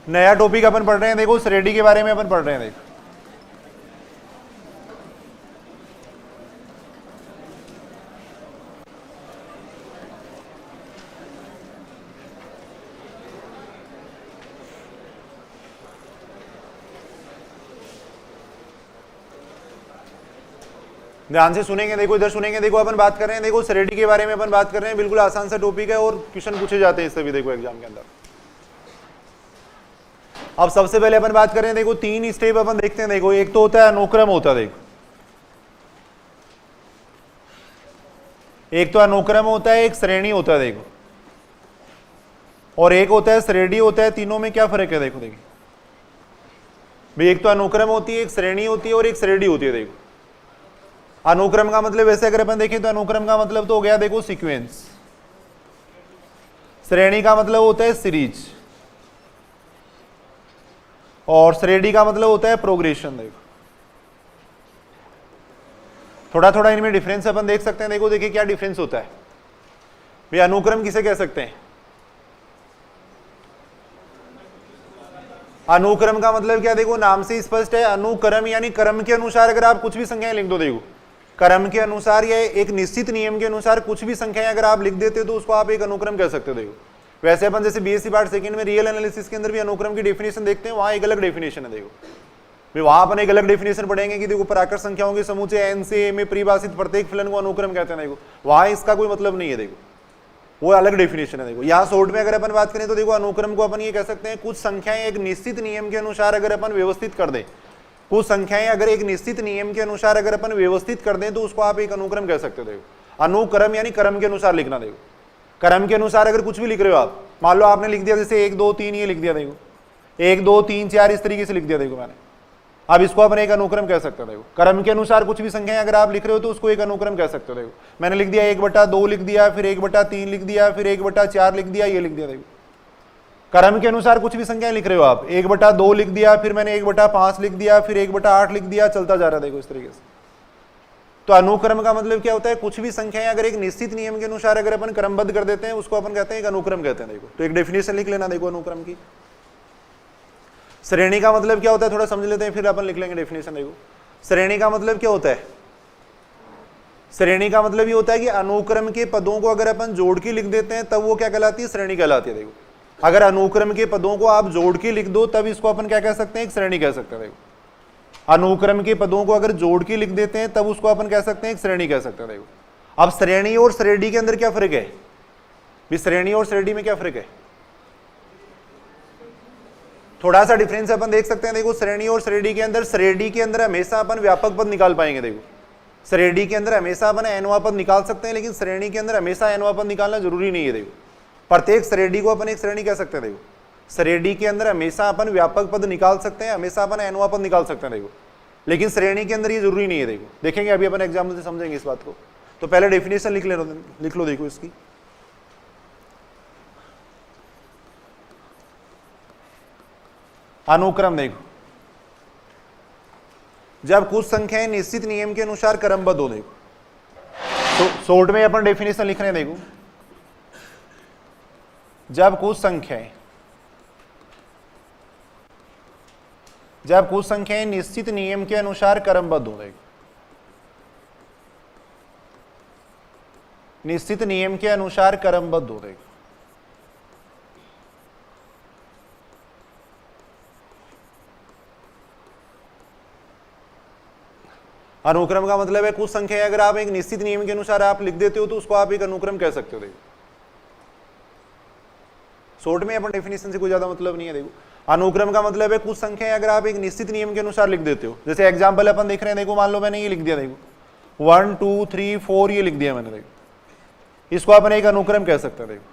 नया टॉपिक अपन पढ़ रहे हैं, देखो श्रेणी के बारे में अपन पढ़ रहे हैं। देखो ध्यान से सुनेंगे, देखो इधर सुनेंगे। देखो अपन बात कर रहे हैं, देखो श्रेणी के बारे में अपन बात कर रहे हैं। बिल्कुल आसान सा टॉपिक है और क्वेश्चन पूछे जाते हैं इससे भी, देखो एग्जाम के अंदर। अब सबसे पहले अपन बात करें, देखो 3 स्टेप अपन देखते हैं। देखो एक तो होता है अनुक्रम होता है, देखो एक तो अनुक्रम होता है, एक श्रेणी होता है, देखो और एक होता है श्रेणी होता है। तीनों में क्या फर्क है? देखो देखिए भाई, एक तो अनुक्रम होती है, एक श्रेणी होती है और एक श्रेणी होती है। देखो अनुक्रम का मतलब वैसे अगर अपन देखें तो अनुक्रम का मतलब तो हो गया देखो सीक्वेंस। श्रेणी का मतलब होता है सीरीज और श्रेणी का मतलब होता है प्रोग्रेशन। देखो थोड़ा थोड़ा इनमें डिफरेंस अपन देख सकते हैं। देखो देखिए क्या डिफरेंस होता है भाई। अनुक्रम किसे कह सकते हैं? अनुक्रम का मतलब क्या? देखो नाम से स्पष्ट है, अनुक्रम यानी क्रम के अनुसार अगर आप कुछ भी संख्याएं लिख दो। देखो क्रम के अनुसार या एक निश्चित नियम के अनुसार कुछ भी संख्याएं अगर आप लिख देते हो तो उसको आप एक अनुक्रम कह सकते हो। देखो वैसे अपन जैसे बीएससी पार्ट सेकंड में रियल एनालिसिस के अंदर भी अनुक्रम की डेफिनेशन देखते हैं, वहां एक अलग डेफिनेशन है। देखो भाई वहां अपन एक अलग डेफिनेशन पढ़ेंगे कि देखो प्राकृत संख्याओं के समूचे एन से ए में परिभाषित प्रत्येक फलन को अनुक्रम कहते हैं। देखो वहां इसका कोई मतलब नहीं है, देखो वो अलग डेफिनेशन है। देखो यहाँ शॉर्ट में अगर अपन बात करें तो देखो अनुक्रम को अपन ये कह सकते हैं, कुछ संख्याएं एक निश्चित नियम के अनुसार अगर अपन व्यवस्थित कर दें, कुछ संख्याएं अगर एक निश्चित नियम के अनुसार अगर अपन व्यवस्थित कर दें तो उसको आप एक अनुक्रम कह सकते हो। देखो अनुक्रम यानी क्रम के अनुसार लिखना। देखो क्रम के अनुसार अगर कुछ भी लिख रहे हो आप, मान लो आपने लिख दिया जैसे 1 2 3 ये लिख दिया। देखो 1 2 3 4 इस तरीके से लिख दिया। देखो मैंने, अब इसको अपन एक अनुक्रम कह सकते हो। देखो क्रम के अनुसार कुछ भी संख्याएं अगर आप लिख रहे हो तो उसको एक अनुक्रम कह सकते हो। देखो मैंने लिख दिया 1/2 लिख दिया, फिर 1/3 लिख दिया, फिर 1/4 लिख दिया, ये लिख दिया। देखो क्रम के अनुसार कुछ भी संख्याएं लिख रहे हो आप, 1/2 लिख दिया, फिर मैंने 1/5 लिख दिया, फिर 1/8 लिख दिया, चलता जा रहा है। देखो इस तरीके से। तो अनुक्रम का मतलब क्या होता है? कुछ भी संख्याएं अगर एक निश्चित नियम के अनुसार अगर अपन क्रमबद्ध कर देते हैं उसको अपन कहते हैं एक अनुक्रम कहते हैं। देखो तो एक डेफिनेशन लिख लेना देखो अनुक्रम की। श्रेणी का मतलब क्या होता है थोड़ा समझ लेते हैं, फिर अपन लिख लेंगे डेफिनेशन। देखो श्रेणी का मतलब क्या होता है? श्रेणी का मतलब ये होता है कि अनुक्रम के पदों को अगर अपन जोड़ के लिख देते हैं तब वो क्या कहलाती है? श्रेणी कहलाती है। देखो अगर अनुक्रम के पदों को आप जोड़ के लिख दो तब इसको अपन क्या कह सकते हैं? एक श्रेणी कह सकते हैं। देखो अनुक्रम के पदों को अगर जोड़ के लिख देते हैं तब उसको अपन कह सकते हैं एक श्रेणी कह सकते हैं। देखो अब श्रेणी और श्रेणी के अंदर क्या फर्क है? भी श्रेणी और श्रेणी में क्या फर्क है? थोड़ा सा डिफरेंस अपन देख सकते हैं। देखो श्रेणी और श्रेणी के अंदर हमेशा अपन व्यापक पद निकाल पाएंगे। देखो श्रेणी के अंदर हमेशा अपन एनवा पद निकाल सकते हैं, लेकिन श्रेणी के अंदर हमेशा एनवा पद निकालना जरूरी नहीं है। देखो प्रत्येक श्रेणी को अपन एक श्रेणी कह सकते हैं। देखो श्रेणी के अंदर हमेशा अपन व्यापक पद निकाल सकते हैं, हमेशा अपन एनवा पद निकाल सकते हैं। देखो लेकिन श्रेणी के अंदर ये जरूरी नहीं है। देखो देखेंगे अभी अपन एग्जाम्पल से समझेंगे इस बात को। तो पहले डेफिनेशन लिख लो देखो इसकी। अनुक्रम देखो जब कुछ संख्याएं निश्चित नियम के अनुसार क्रमबद्ध हो। देखो तो शॉर्ट में अपन डेफिनेशन लिख रहे हैं। देखो जब कुछ संख्याएं निश्चित नियम के अनुसार क्रमबद्ध हो। देखो निश्चित नियम के अनुसार क्रमबद्ध हो। देखो अनुक्रम का मतलब है कुछ संख्या अगर आप एक निश्चित नियम के अनुसार आप लिख देते हो तो उसको आप एक अनुक्रम कह सकते हो। देखो शॉर्ट में अपन डेफिनेशन से कोई ज्यादा मतलब नहीं है। देखो अनुक्रम का मतलब है कुछ संख्या अगर आप एक निश्चित नियम के अनुसार लिख देते हो। जैसे एग्जांपल अपन देख रहे हैं। देखो मान लो मैंने ये लिख दिया। देखो 1 2 3 4 ये लिख दिया मैंने। देखो इसको अपन एक अनुक्रम कह सकते हैं। देखो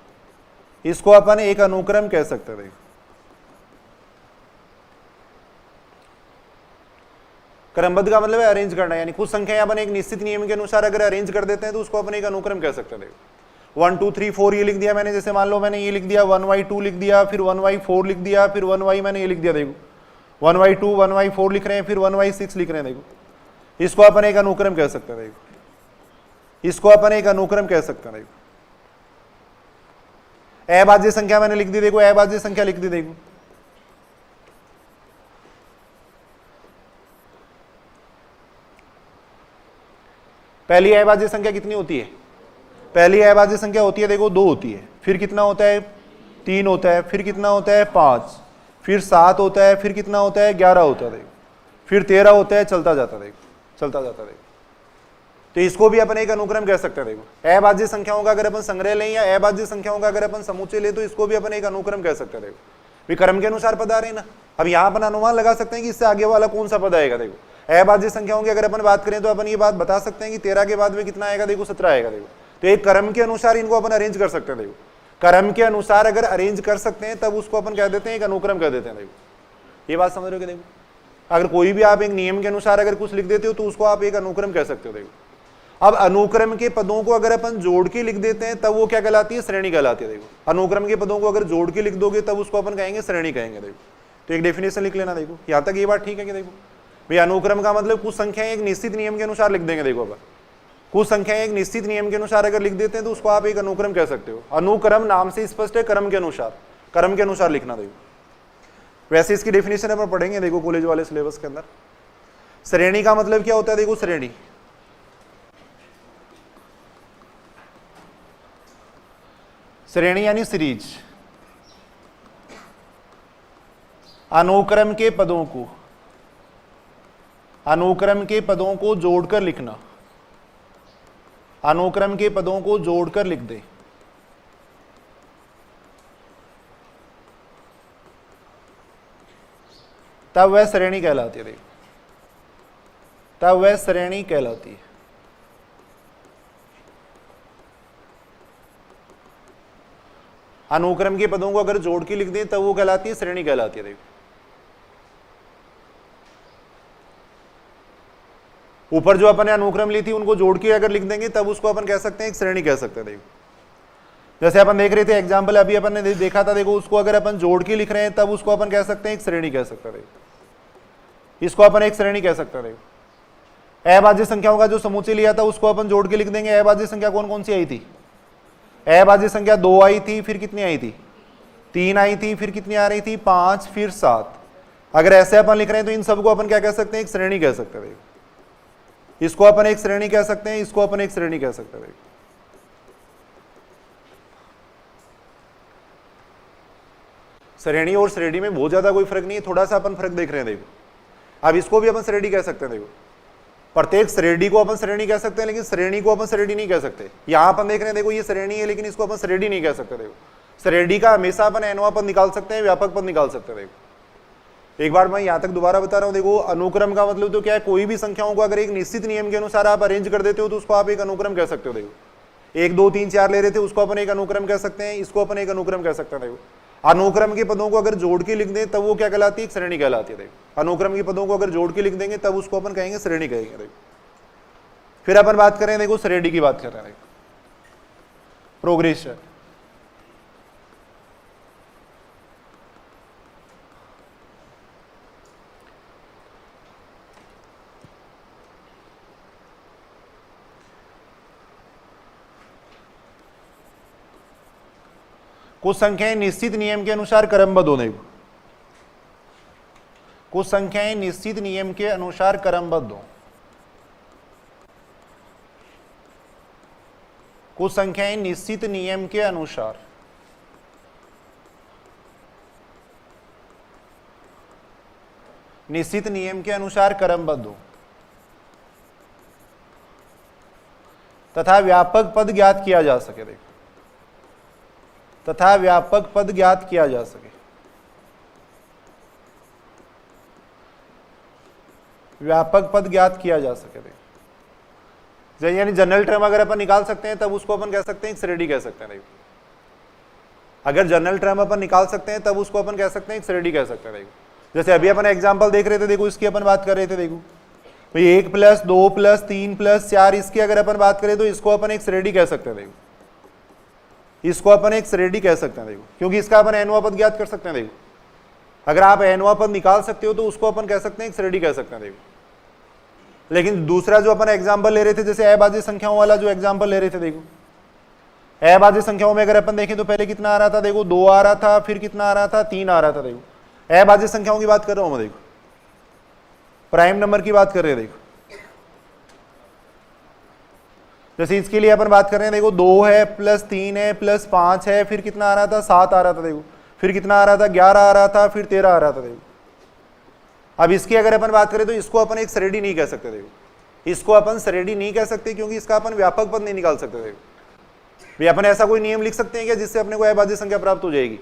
इसको अपन एक अनुक्रम कह सकते हैं। देखो क्रमबद्ध का मतलब है अरेंज करना, यानी कुछ संख्या अपन एक निश्चित नियम के अनुसार अगर अरेंज कर देते हैं तो उसको अपन एक अनुक्रम कह सकते हैं। देखो 1 2 3 4 ये लिख दिया मैंने। जैसे मान लो मैंने ये लिख दिया 1/2 लिख दिया, फिर 1/4 लिख दिया, फिर 1y मैंने ये लिख दिया। देखो 1/2 1/4 लिख रहे हैं, फिर 1/6 लिख रहे हैं। देखो इसको अपन एक अनुक्रम कह सकते हैं। देखो इसको अपन एक अनुक्रम कह सकते हैं। देखो अभाज्य संख्या मैंने लिख दी। देखो अभाज्य संख्या लिख दी। देखो पहली अभाज्य संख्या कितनी होती है? पहली अभाज्य संख्या होती है देखो 2 होती है, फिर कितना होता है 3 होता है, फिर कितना होता है 5, फिर 7 होता है, फिर कितना होता है 11 होता है देखो, फिर 13 होता है, चलता जाता देखो, चलता जाता देखो। तो इसको भी अपन एक अनुक्रम कह सकते हैं देखो। अभाज्य संख्याओं का अगर अपन संग्रह लें या अभाज्य संख्याओं का अगर अपन समुच्चय लें तो इसको भी अपन एक अनुक्रम कह सकते हैं देखो। भी क्रम के अनुसार पद आ रहे हैं ना। अब यहाँ अपन अनुमान लगा सकते हैं कि इससे आगे वाला कौन सा पद आएगा देखो। अभाज्य संख्याओं की अगर अपन बात करें तो अपन ये बात बता सकते हैं कि 13 के बाद में कितना आएगा देखो 17 आएगा देखो। तो एक क्रम के अनुसार इनको अपन अरेंज कर सकते हैं देखो। क्रम के अनुसार अगर अरेंज कर सकते हैं तब उसको अपन कह देते हैं एक अनुक्रम कह देते हैं देखो। ये बात समझ रहे हो? देखो अगर कोई भी आप एक नियम के अनुसार अगर कुछ लिख देते हो तो उसको आप एक अनुक्रम कह सकते हो देखो। अब अनुक्रम के पदों को अगर अपन जोड़ के लिख देते हैं तब वो क्या कहलाती है? श्रेणी कहलाती है देखो। अनुक्रम के पदों को अगर जोड़ के लिख दोगे तब उसको अपन कहेंगे श्रेणी कहेंगे देखो। तो एक डेफिनेशन लिख लेना देखो। यहां तक ये बात ठीक है कि देखो भाई अनुक्रम का मतलब कुछ संख्याएं एक निश्चित नियम के अनुसार लिख देंगे देखो। अपन कुछ संख्याएं एक निश्चित नियम के अनुसार अगर लिख देते हैं तो उसको आप एक अनुक्रम कह सकते हो। अनुक्रम नाम से स्पष्ट है क्रम के अनुसार लिखना देखो। वैसे इसकी डेफिनेशन अपन पढ़ेंगे देखो कॉलेज वाले सिलेबस के अंदर। श्रेणी का मतलब क्या होता है देखो। श्रेणी यानी सीरीज। अनुक्रम के पदों को जोड़कर लिखना। अनुक्रम के पदों को जोड़कर लिख दे तब वह श्रेणी कहलाती है। तब वह श्रेणी कहलाती है। अनुक्रम के पदों को अगर जोड़ के लिख दें तब वो कहलाती है श्रेणी कहलाती है देखो। ऊपर जो अपन ने अनुक्रम ली थी उनको जोड़ के अगर लिख देंगे तब उसको अपन कह सकते हैं एक श्रेणी कह सकते हैं देखो। जैसे अपन देख रहे थे एग्जांपल अभी अपन ने देखा था देखो, उसको अगर अपन जोड़ के लिख रहे हैं तब उसको अपन कह सकते हैं एक श्रेणी कह सकते हैं देखो। इसको अपन एक श्रेणी कह सकते हैं देखो। अभाज्य संख्याओं का जो समुच्चय लिया था उसको अपन जोड़ के लिख देंगे। अभाज्य संख्या कौन कौन सी आई थी? अभाज्य संख्या 2 आई थी, फिर कितनी आई थी? 3 आई थी, फिर कितनी आ रही थी? 5, फिर 7। अगर ऐसे अपन लिख रहे हैं तो इन सबको अपन क्या कह सकते हैं? एक श्रेणी कह सकते हैं। इसको अपन एक श्रेणी कह सकते हैं, इसको अपन एक श्रेणी कह सकते हैं। श्रेणी और श्रेणी में बहुत ज्यादा कोई फर्क नहीं है, थोड़ा सा अपन फर्क देख रहे हैं देखो। अब इसको भी अपन श्रेणी कह सकते हैं देखो। प्रत्येक श्रेणी को अपन श्रेणी कह सकते हैं लेकिन श्रेणी को अपन श्रेणी नहीं कह सकते। यहां अपन देख रहे हैं देखो ये श्रेणी है लेकिन इसको अपन श्रेणी नहीं कह सकते देखो। श्रेणी का हमेशा अपन एनवा पद निकाल सकते हैं, व्यापक पद निकाल सकते हैं देखो। एक बार मैं यहां तक दोबारा बता रहा हूं देखो। अनुक्रम का मतलब तो क्या है? कोई भी संख्याओं को अगर एक निश्चित नियम के अनुसार आप अरेंज कर देते हो तो उसको आप एक अनुक्रम कह सकते हो देखो। 1 2 3 4 ले रहे थे उसको अपन एक अनुक्रम कह सकते हैं, इसको अपन एक अनुक्रम कह सकते हैं देखो। अनुक्रम के पदों को अगर जोड़ के लिख दें तब वो क्या कहलाती है? श्रेणी कहलाती है देखो। अनुक्रम के पदों को अगर जोड़ के लिख देंगे तब उसको अपन कहेंगे श्रेणी कहेंगे देखो। फिर अपन बात करें देखो श्रेणी की बात कर रहे हैं। प्रोग्रेशन। कुछ संख्याएं निश्चित नियम के अनुसार क्रमबद्ध हो देखो। कुछ संख्याएं निश्चित नियम के अनुसार क्रमबद्ध हो। कुछ संख्याएं निश्चित नियम के अनुसार क्रमबद्ध हो तथा व्यापक पद ज्ञात किया जा सके देखो। तथा व्यापक पद ज्ञात किया जा सके। व्यापक पद ज्ञात किया जा सके देखो। यानी जनरल टर्म अगर अपन निकाल सकते हैं तब उसको अपन कह सकते हैं एक श्रेणी कह सकते हैं देखो। अगर जनरल टर्म अपन निकाल सकते हैं तब उसको अपन कह सकते हैं एक श्रेणी कह सकते हैं देखो। जैसे अभी अपन एग्जांपल देख रहे थे देखो, इसकी अपन बात कर रहे थे देखो भाई 1 + 2 + 3 + 4 इसकी अगर अपन बात करें तो इसको अपन एक श्रेणी कह सकते हैं देखो। इसको अपन एक श्रेणी कह सकते हैं देखो, क्योंकि इसका अपन एनवा पद ज्ञात कर सकते हैं देखो। अगर आप एनवा पद निकाल सकते हो तो उसको अपन कह सकते हैं एक श्रेणी कह सकते हैं देखो। लेकिन दूसरा जो अपन एग्जांपल ले रहे थे, जैसे अभाज्य संख्याओं वाला जो एग्जांपल ले रहे थे देखो, अभाज्य संख्याओं में अगर अपन देखें तो पहले कितना आ रहा था देखो? 2 आ रहा था, फिर कितना आ रहा था? 3 आ रहा था देखो। अभाज्य संख्याओं की बात कर रहा हूं मैं देखो, प्राइम नंबर की बात कर रहे हैं देखो। जैसे इसके लिए अपन बात कर रहे हैं, देखो 2 है प्लस 3 है प्लस 5 है, फिर कितना आ रहा था 7 आ रहा था, देखो फिर कितना आ रहा था 11 आ रहा था, फिर 13 आ रहा था, देखो। अब इसकी अगर अपन बात करें तो इसको अपन एक श्रेणी नहीं कह सकते, देखो इसको अपन श्रेणी नहीं कह सकते क्योंकि इसका अपन व्यापक पद नहीं निकाल सकते, देखो भाई अपन ऐसा कोई नियम लिख सकते हैं क्या जिससे अपने को अभाज्य संख्या प्राप्त हो जाएगी?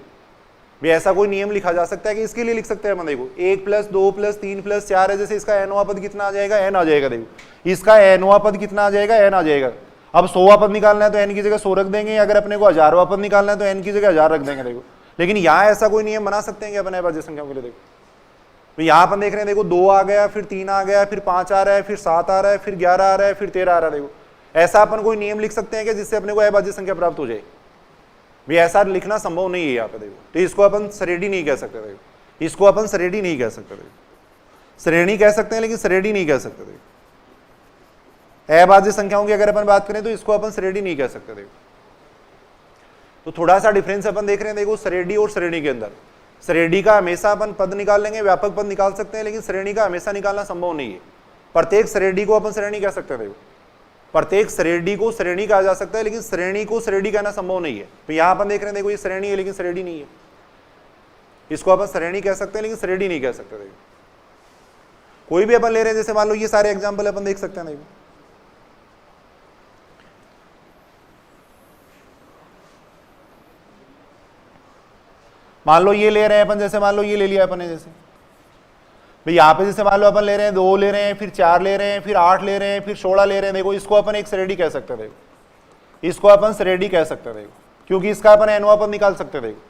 भाई ऐसा कोई नियम लिखा जा सकता है कि इसके लिए लिख सकते हैं अपन, देखो 1 प्लस 2 प्लस 3 प्लस 4 है, जैसे इसका nवां पद कितना आ जाएगा, n आ जाएगा, देखो इसका nवां पद कितना आ जाएगा, n आ जाएगा। अब 100वां पद निकालना है तो n की जगह 100 रख देंगे, अगर अपने को 1000वां पद निकालना है तो n की जगह 1000 रख देंगे, देखो। लेकिन यहाँ ऐसा कोई नियम बना सकते हैं कि अपन अभाज्य संख्याओं के लिए, देखो तो यहाँ अपन देख रहे हैं, देखो 2 आ गया, फिर 3 आ गया, फिर 5 आ रहा है, फिर 7 आ रहा है, फिर 11 आ रहा है, फिर 13 आ रहा है, देखो ऐसा अपन कोई नियम लिख सकते हैं कि जिससे अपने को अभाज्य संख्या प्राप्त हो जाए? भी ऐसा लिखना संभव नहीं है यहाँ पे, देखो तो इसको अपन श्रेणी नहीं कह सकते, देखो इसको अपन श्रेणी नहीं कह सकते, देखो श्रेणी कह सकते हैं लेकिन श्रेणी नहीं कह सकते, देखो अभाज्य संख्याओं की अगर अपन बात करें तो इसको अपन श्रेणी नहीं कह सकते, देखो तो थोड़ा सा डिफरेंस अपन देख रहे हैं, देखो श्रेणी और श्रेणी के अंदर। श्रेणी का हमेशा अपन पद निकाल लेंगे, व्यापक पद निकाल सकते हैं, लेकिन श्रेणी का हमेशा निकालना संभव नहीं है। प्रत्येक श्रेणी को अपन श्रेणी कह सकते हैं, देखो प्रत्येक श्रेणी को श्रेणी कहा जा सकता है, लेकिन श्रेणी को श्रेणी कहना संभव नहीं है। तो यहाँ अपन देख रहे हैं, देखो ये श्रेणी है लेकिन श्रेणी नहीं है, इसको अपन श्रेणी कह सकते हैं लेकिन श्रेणी नहीं कह सकते, देखो कोई भी अपन ले रहे हैं, जैसे मान लो ये सारे एग्जाम्पल अपन देख सकते हैं, देखो मान लो ये ले रहे हैं अपन, जैसे मान लो ये ले लिया अपन ने, जैसे भाई यहाँ पे जैसे मान लो अपन ले रहे हैं 2 ले रहे हैं, फिर 4 ले रहे हैं, फिर 8 ले रहे हैं, फिर 16 ले रहे हैं, देखो इसको अपन एक श्रेणी कह सकते हैं, देखो इसको अपन श्रेणी कह सकते हैं, देखो क्योंकि इसका अपन nवां पद निकाल सकते हैं, देखो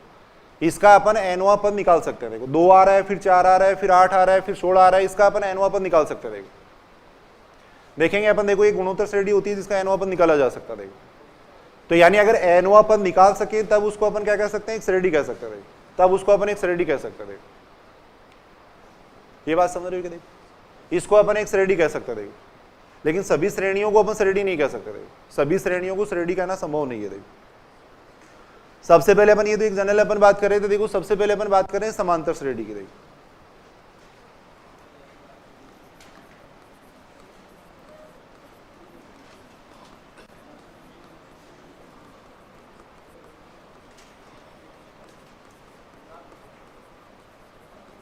इसका अपन nवां पद निकाल सकते हैं, देखो 2 आ रहा है, फिर 4 आ रहा है, फिर 8 आ रहा है, फिर 16 आ रहा है, इसका अपन nवां पद निकाल सकते हैं, देखो देखेंगे अपन, देखो एक गुणोत्तर श्रेणी होती है जिसका nवां पद निकाला जा सकता है, देखो तो यानी अगर nवां पद निकाल सके तब उसको अपन क्या कह सकते हैं, एक श्रेणी कह सकते हैं, तब उसको अपन एक श्रेणी कह सकते हैं, ये बात समझ रहे हो? देखो इसको अपन एक श्रेणी कह सकते हैं, देखो लेकिन सभी श्रेणियों को अपन श्रेणी नहीं कह सकते, देखो सभी श्रेणियों को श्रेणी कहना संभव नहीं है। देखो सबसे पहले अपन ये तो एक जनरल अपन बात कर रहे थे, देखो सबसे पहले अपन बात कर रहे हैं समांतर श्रेणी की। देखो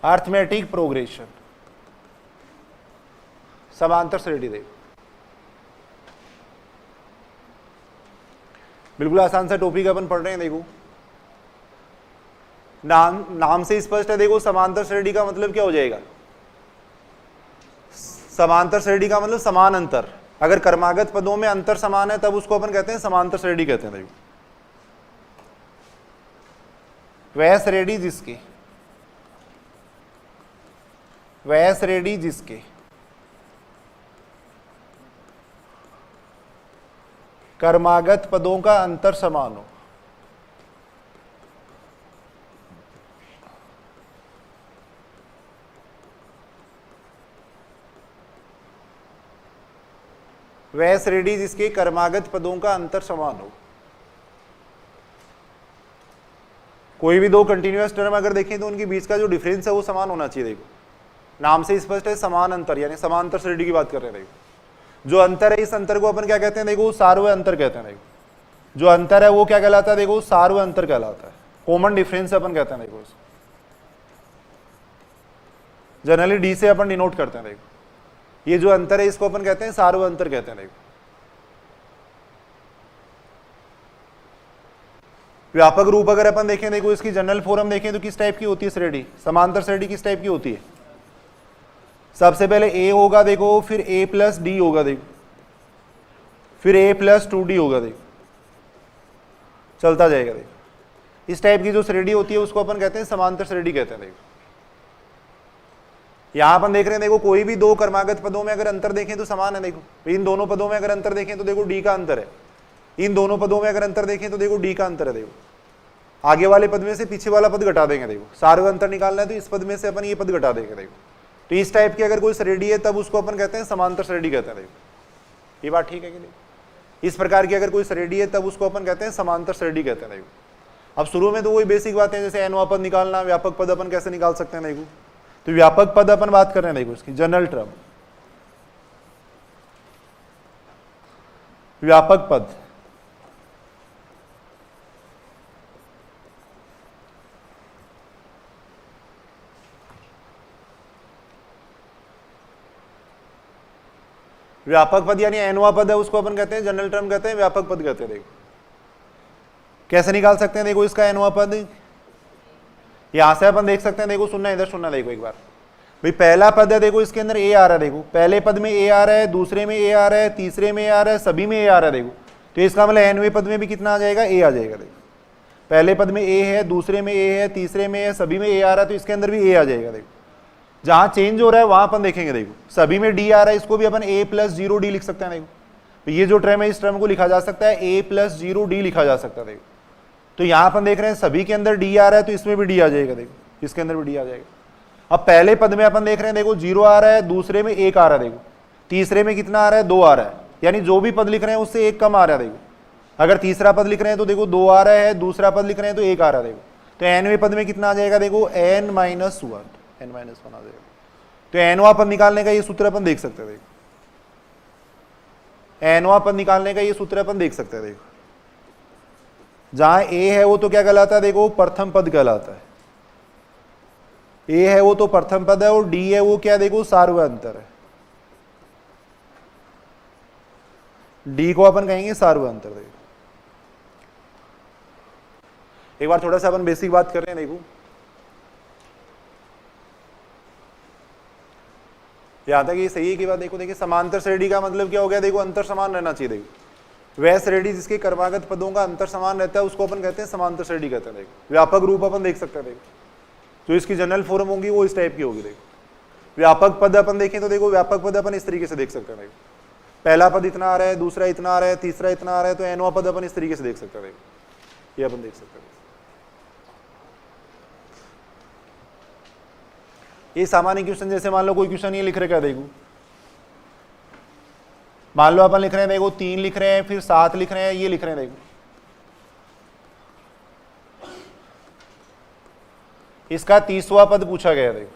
अर्थमेटिक प्रोग्रेशन, समांतर श्रेणी। देखो बिल्कुल आसान सा टॉपिक अपन पढ़ रहे हैं, देखो नाम से स्पष्ट है, देखो समांतर श्रेणी का मतलब क्या हो जाएगा, समांतर श्रेणी का मतलब समान अंतर। अगर क्रमागत पदों में अंतर समान है तब उसको अपन कहते हैं समांतर श्रेणी कहते हैं। देखो वह श्रेणी जिसके क्रमागत पदों का अंतर समान हो, वह श्रेणी जिसके क्रमागत पदों का अंतर समान हो। कोई भी दो कंटिन्यूअस टर्म अगर देखें तो उनके बीच का जो डिफरेंस है वो समान होना चाहिए। देखो नाम से स्पष्ट है, समान अंतर यानी समांतर श्रेणी की बात कर रहे हैं। देखो जो अंतर है इस अंतर को अपन क्या कहते हैं, देखो सार्वय अंतर कहते हैं। देखो जो अंतर है वो क्या कहलाता है, देखो सार्वय अंतर कहलाता है। कॉमन डिफरेंस अपन कहते हैं। देखो जनरली डी से अपन डिनोट करते हैं। देखो ये जो अंतर है इसको अपन कहते हैं सार्वय अंतर कहते हैं। देखो व्यापक रूप अगर अपन देखें, देखो इसकी जनरल फॉर्म देखें तो किस टाइप की होती है श्रेणी, समांतर श्रेणी किस टाइप की होती है। सबसे पहले ए होगा, देखो फिर ए प्लस डी होगा, देखो फिर ए प्लस 2d होगा, देखो चलता जाएगा। देखो इस टाइप की जो श्रेणी होती है उसको अपन कहते हैं समांतर श्रेणी कहते हैं। देखो यहां अपन देख रहे हैं, देखो कोई भी दो क्रमागत पदों में अगर अंतर देखें तो समान है। देखो इन दोनों पदों में अगर अंतर देखें तो देखो डी का अंतर है, इन दोनों पदों में अगर अंतर देखें तो देखो डी का अंतर है। देखो आगे वाले पद में से पीछे वाला पद घटा देंगे। देखो सार्वय अंतर निकालना है तो इस पद में से अपन ये पद घटा देंगे। देखो तो इस टाइप की अगर कोई श्रेणी है तब उसको अपन कहते हैं समांतर श्रेणी कहते हैं। देखो ये बात ठीक है कि नहीं, इस प्रकार की अगर कोई श्रेणी है तब उसको अपन कहते हैं समांतर श्रेणी कहते हैं। देखो अब शुरू में तो वही बेसिक बातें हैं, जैसे एनवां पद निकालना, व्यापक पद अपन कैसे निकाल सकते हैं। देखो तो व्यापक पद अपन बात कर रहे हैं, देखो इसकी जनरल टर्म। व्यापक पद, व्यापक पद यानी एनवा पद है, उसको अपन कहते हैं जनरल टर्म कहते हैं व्यापक पद कहते हैं। देखो कैसे निकाल सकते हैं, देखो इसका एनवा पद यहां से अपन देख सकते हैं, देखो सुनना इधर सुनना, देखो एक बार भाई पहला पद है, देखो इसके अंदर ए आ रहा है, देखो पहले पद में ए आ रहा है, दूसरे में ए आ रहा है, तीसरे में ए आ रहा है, सभी में ए आ रहा है। देखो तो इसका मतलब एनवे पद में भी कितना आ जाएगा, ए आ जाएगा। देखो पहले पद में ए है, दूसरे में ए है, तीसरे में है, सभी में ए आ रहा है, तो इसके अंदर भी ए आ जाएगा। देखो जहां चेंज हो रहा है वहां अपन देखेंगे, देखो सभी में डी आ रहा है, इसको भी अपन ए प्लस 0d लिख सकते हैं। देखो तो ये जो टर्म है इस टर्म को लिखा जा सकता है ए प्लस 0d लिखा जा सकता है। देखो तो यहां अपन देख रहे हैं सभी के अंदर डी आ रहा है, तो इसमें भी डी आ जाएगा। देखो इसके अंदर भी डी आ जाएगा। अब पहले पद में अपन देख रहे हैं, देखो 0 आ रहा है, दूसरे में 1 आ रहा है, देखो तीसरे में कितना आ रहा है, 2 आ रहा है, यानी जो भी पद लिख रहे हैं उससे 1 कम आ रहा है। देखो अगर तीसरा पद लिख रहे हैं तो देखो 2 आ रहा है, दूसरा पद लिख रहे हैं तो 1 आ रहा है। देखो तो एनवे पद में कितना आ जाएगा, देखो n - 1 आ जाएगा। तो एनवा पद निकालने का ये सूत्र अपन देख सकते हैं। देखो एनवा पद निकालने का ये सूत्र अपन देख सकते हैं। देखो जहां ए है वो तो क्या कहलाता है, देखो प्रथम पद कहलाता है। ए है वो तो प्रथम पद है, और डी है वो क्या, देखो सार्वअंतर है। डी को अपन कहेंगे सार्वअंतर। देखो एक बार थोड़ा सा अपन बेसिक बात कर रहे हैं। देखो यहां तक ये सही है कि बात। देखो देखिए समांतर श्रेणी का मतलब क्या हो गया, देखो अंतर समान रहना चाहिए। देखो वह श्रेणी जिसके क्रमागत पदों का अंतर समान रहता है उसको अपन कहते हैं समांतर श्रेणी कहते हैं। देखो व्यापक रूप अपन देख सकते हैं। देखो जो इसकी जनरल फॉर्म होगी वो इस टाइप की होगी। देखो व्यापक पद अपन देखें तो देखो व्यापक पद अपन इस तरीके से देख सकते हैं। देखो पहला पद इतना आ रहा है, दूसरा इतना आ रहा है, तीसरा इतना आ रहा है, तो एनवा पद अपन इस तरीके से देख सकते हैं। देखो ये अपन देख सकते हैं। ये सामान्य क्वेश्चन, जैसे मान लो कोई क्वेश्चन ये लिख रहे क्या, देखो मान लो अपन लिख रहे हैं, देखो 3 लिख रहे हैं, फिर 7 लिख रहे हैं, ये लिख रहे हैं। देखो इसका 30वां पद पूछा गया। देखो